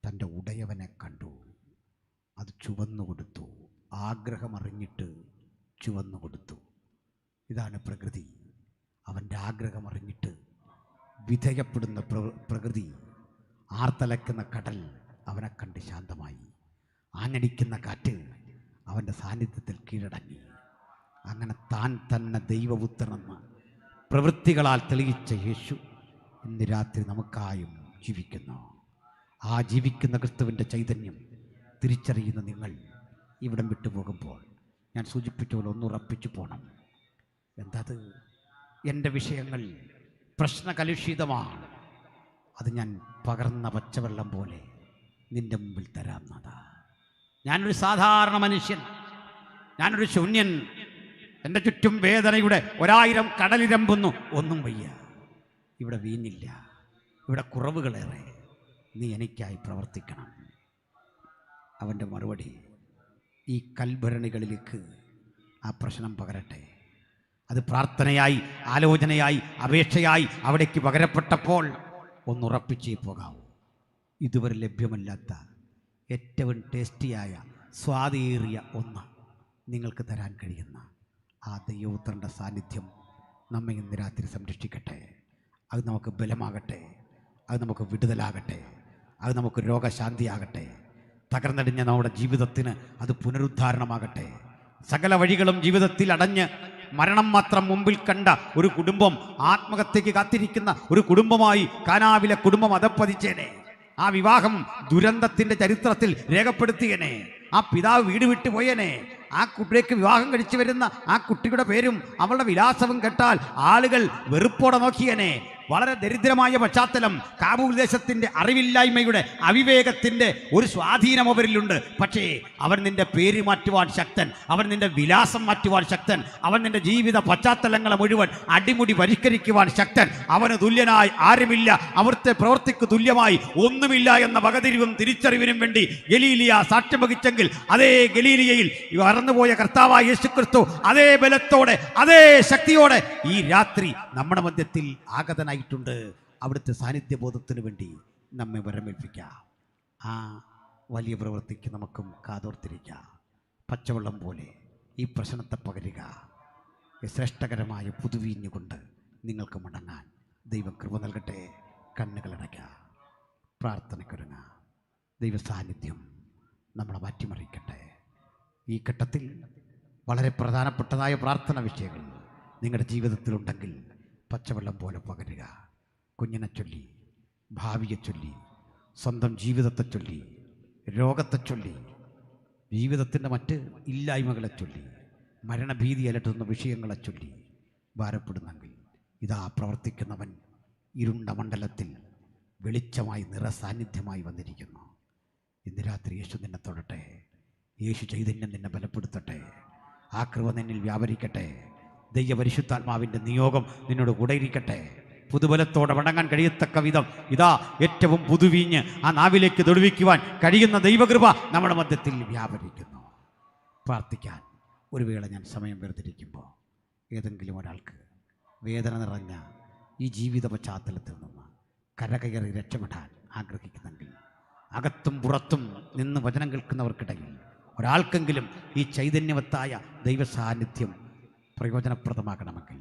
തൻ്റെ ഉടയവനെ കണ്ടു, അത് ചുവന്നു കൊടുത്തു. ആഗ്രഹമറിഞ്ഞിട്ട് ചുവന്നു കൊടുത്തു. ഇതാണ് പ്രകൃതി. അവൻ്റെ ആഗ്രഹമറിഞ്ഞിട്ട് വിധേയപ്പെടുന്ന പ്രകൃതി. ആർത്തലക്കുന്ന കടൽ അവനെ കണ്ട് ശാന്തമായി. ആഞ്ഞടിക്കുന്ന കാറ്റ് അവൻ്റെ സാന്നിധ്യത്തിൽ കീഴടങ്ങി. അങ്ങനെ താൻ തന്നെ ദൈവപുത്രനെന്ന് പ്രവൃത്തികളാൽ തെളിയിച്ച യേശു ഇന്ന് രാത്രി നമുക്കായും ജീവിക്കുന്നു. ആ ജീവിക്കുന്ന ക്രിസ്തുവിൻ്റെ ചൈതന്യം തിരിച്ചറിയുന്ന നിങ്ങൾ ഇവിടം വിട്ടുപോകുമ്പോൾ ഞാൻ സൂചിപ്പിച്ച പോലെ ഒന്നുറപ്പിച്ചു പോകണം. എന്തത്? എൻ്റെ വിഷയങ്ങൾ പ്രശ്നകലുഷിതമാണ്. അത് ഞാൻ പകർന്ന പച്ചവെള്ളം പോലെ നിൻ്റെ മുമ്പിൽ തരാവുന്നതാ. ഞാനൊരു സാധാരണ മനുഷ്യൻ, ഞാനൊരു ശൂന്യൻ. എൻ്റെ ചുറ്റും വേദനയുടെ 1000 കടലിരമ്പുന്നു. ഒന്നും വയ്യ. ഇവിടെ വീഞ്ഞില്ല, ഇവിടെ കുറവുകളേറെ. നീ എനിക്കായി പ്രവർത്തിക്കണം. അവൻ്റെ മറുപടി, ഈ കൽഭരണികളിലേക്ക് ആ പ്രശ്നം പകരട്ടെ. അത് പ്രാർത്ഥനയായി, ആലോചനയായി, അപേക്ഷയായി അവിടേക്ക് പകരപ്പെട്ടപ്പോൾ ഒന്നുറപ്പിച്ചേ പോകാവൂ. ഇതുവരെ ലഭ്യമല്ലാത്ത ഏറ്റവും ടേസ്റ്റിയായ സ്വാദേറിയ ഒന്ന് നിങ്ങൾക്ക് തരാൻ കഴിയുന്ന ആ ദൈവപുത്രൻ്റെ സാന്നിധ്യം നമ്മെ ഇന്ന് രാത്രി സംരക്ഷിക്കട്ടെ. അത് നമുക്ക് ബലമാകട്ടെ, അത് നമുക്ക് വിടുതലാകട്ടെ, അത് നമുക്ക് രോഗശാന്തിയാകട്ടെ. തകർന്നടിഞ്ഞ നമ്മുടെ ജീവിതത്തിന് അത് പുനരുദ്ധാരണമാകട്ടെ. സകല വഴികളും ജീവിതത്തിൽ അടഞ്ഞ് മരണം മാത്രം മുമ്പിൽ കണ്ട ഒരു കുടുംബം, ആത്മഹത്യക്ക് കാത്തിരിക്കുന്ന ഒരു കുടുംബമായി കാനാവിലെ കുടുംബം അധപ്പതിച്ചേനെ. ആ വിവാഹം ദുരന്തത്തിൻ്റെ ചരിത്രത്തിൽ രേഖപ്പെടുത്തിയനെ. ആ പിതാവ് വീട് വിട്ടു പോയനെ. ആ കുട്ടിക്ക് വിവാഹം കഴിച്ചു വരുന്ന ആ കുട്ടിയുടെ പേരും അവളുടെ വിലാസവും കേട്ടാൽ ആളുകൾ വെറുപ്പോടെ നോക്കിയനെ. വളരെ ദരിദ്രമായ പശ്ചാത്തലം, കാബൂൾ ദേശത്തിൻ്റെ അറിവില്ലായ്മയുടെ, അവിവേകത്തിൻ്റെ ഒരു സ്വാധീനം അവരിലുണ്ട്. പക്ഷേ അവൻ നിന്റെ പേര് മാറ്റുവാൻ ശക്തൻ, അവൻ നിന്റെ വിലാസം മാറ്റുവാൻ ശക്തൻ, അവൻ നിന്റെ ജീവിത പശ്ചാത്തലങ്ങളെ മുഴുവൻ അടിമുടി പരിഷ്കരിക്കുവാൻ ശക്തൻ. അവന് തുല്യനായി ആരുമില്ല, അവിടുത്തെ പ്രവൃത്തിക്ക് തുല്യമായി ഒന്നുമില്ല എന്ന വകതിരിവും തിരിച്ചറിവിനും വേണ്ടി ഗലീലിയ സാക്ഷ്യം വഹിച്ചെങ്കിൽ അതേ ഗലീലിയയിൽ മറന്നുപോയ കർത്താവായ യേശുക്രിസ്തു അതേ ബലത്തോടെ, അതേ ശക്തിയോടെ ഈ രാത്രി നമ്മുടെ മധ്യത്തിൽ ആഗതനായിട്ടുണ്ട്. അവിടുത്തെ സാന്നിധ്യബോധത്തിന് വേണ്ടി നമ്മെ വരമേൽപ്പിക്കാം. ആ വലിയ പ്രവൃത്തിക്ക് നമുക്കും കാതോർത്തിരിക്കാം. പച്ചവെള്ളം പോലെ ഈ പ്രശ്നത്തെ പകരുക. ശ്രേഷ്ഠകരമായ പുതുവീഞ്ഞുകൊണ്ട് നിങ്ങൾക്ക് മടങ്ങാൻ ദൈവം കൃപ നൽകട്ടെ. കണ്ണുകളടയ്ക്കുക, പ്രാർത്ഥനയ്ക്കൊരുങ്ങുക. ദൈവ സാന്നിധ്യം നമ്മളെ മാറ്റിമറിക്കട്ടെ. ഈ ഘട്ടത്തിൽ വളരെ പ്രധാനപ്പെട്ടതായ പ്രാർത്ഥന വിഷയങ്ങൾ നിങ്ങളുടെ ജീവിതത്തിലുണ്ടെങ്കിൽ പച്ചവെള്ളം പോലെ പകരുക. കുഞ്ഞിനെ ചൊല്ലി, ഭാവിയെ ചൊല്ലി, സ്വന്തം ജീവിതത്തെ ചൊല്ലി, രോഗത്തെ ചൊല്ലി, ജീവിതത്തിൻ്റെ മറ്റ് ഇല്ലായ്മകളെ ചൊല്ലി, മരണഭീതി അലട്ടുന്ന വിഷയങ്ങളെ ചൊല്ലി ഭാരപ്പെടുന്നെങ്കിൽ ഇതാ പ്രവർത്തിക്കുന്നവൻ ഇരുണ്ട മണ്ഡലത്തിൽ വെളിച്ചമായി നിറസാന്നിധ്യമായി വന്നിരിക്കുന്നു. ഇന്ന് രാത്രി യേശു നിന്നെ തൊടട്ടെ. യേശു ചൈതന്യം നിന്നെ ബലപ്പെടുത്തട്ടെ. ആ കൃപ നിന്നിൽ വ്യാപരിക്കട്ടെ. ദൈവപരിശുദ്ധാത്മാവിൻ്റെ നിയോഗം നിന്നോട് കൂടെ ഇരിക്കട്ടെ. പുതുബലത്തോടെ മടങ്ങാൻ കഴിയത്തക്ക വിധം ഇതാ ഏറ്റവും പുതുവീഞ്ഞ് ആ നാവിലേക്ക് തൊടുവിക്കുവാൻ കഴിയുന്ന ദൈവകൃപ നമ്മുടെ മധ്യത്തിൽ വ്യാപരിക്കുന്നു. പ്രാർത്ഥിക്കാൻ ഒരു വേള ഞാൻ സമയം വേർതിരിക്കുമ്പോൾ ഏതെങ്കിലും ഒരാൾക്ക് വേദന നിറഞ്ഞ ഈ ജീവിത പശ്ചാത്തലത്തിൽ നിന്ന് കരകയറി രക്ഷപ്പെടാൻ ആഗ്രഹിക്കുന്നെങ്കിൽ അകത്തും പുറത്തും നിന്ന് വചനം കേൾക്കുന്നവർക്കിടയിൽ ഒരാൾക്കെങ്കിലും ഈ ചൈതന്യവത്തായ ദൈവസാന്നിധ്യം പ്രയോജനപ്രദമാകണമെങ്കിൽ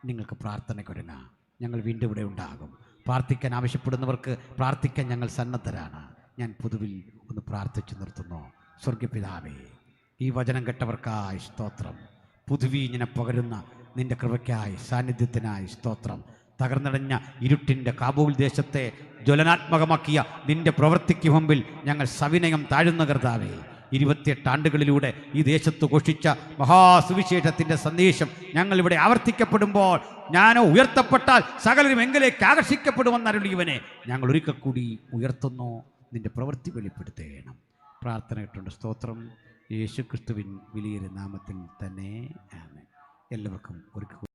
നിങ്ങൾക്ക് പ്രാർത്ഥനയ്ക്കൊരുങ്ങാം. ഞങ്ങൾ വീണ്ടും ഇവിടെ ഉണ്ടാകും. പ്രാർത്ഥിക്കാൻ ആവശ്യപ്പെടുന്നവർക്ക് പ്രാർത്ഥിക്കാൻ ഞങ്ങൾ സന്നദ്ധരാണ്. ഞാൻ പൊതുവിൽ ഒന്ന് പ്രാർത്ഥിച്ചു നിർത്തുന്നു. സ്വർഗപിതാവേ, ഈ വചനം കേട്ടവർക്കായി സ്തോത്രം. പുതുവീഞ്ഞിനെ പകരുന്ന നിൻ്റെ കൃപയ്ക്കായി, സാന്നിധ്യത്തിനായി സ്തോത്രം. തകർന്നടഞ്ഞ ഇരുട്ടിൻ്റെ കാബൂൾ ദേശത്തെ ജ്വലനാത്മകമാക്കിയ നിൻ്റെ പ്രവൃത്തിക്ക് മുമ്പിൽ ഞങ്ങൾ സവിനയം താഴുന്ന കർത്താവേ, 28 ആണ്ടുകളിലൂടെ ഈ ദേശത്ത് ഘോഷിച്ച മഹാസുവിശേഷത്തിൻ്റെ സന്ദേശം ഞങ്ങളിവിടെ ആവർത്തിക്കപ്പെടുമ്പോൾ ഞാനോ ഉയർത്തപ്പെട്ടാൽ സകലരും എങ്കിലേക്ക് ആകർഷിക്കപ്പെടുമെന്നരുളിയവനെ ഞങ്ങൾ ഒരിക്കൽ കൂടി ഉയർത്തുന്നു. നിൻ്റെ പ്രവൃത്തി വെളിപ്പെടുത്തേണം. പ്രാർത്ഥന കേട്ടുണ്ട്. സ്തോത്രം. യേശുക്രിസ്തുവിൻ വലിയൊരു നാമത്തിൽ തന്നെ ആമേൻ. എല്ലാവർക്കും ഒരിക്കൽ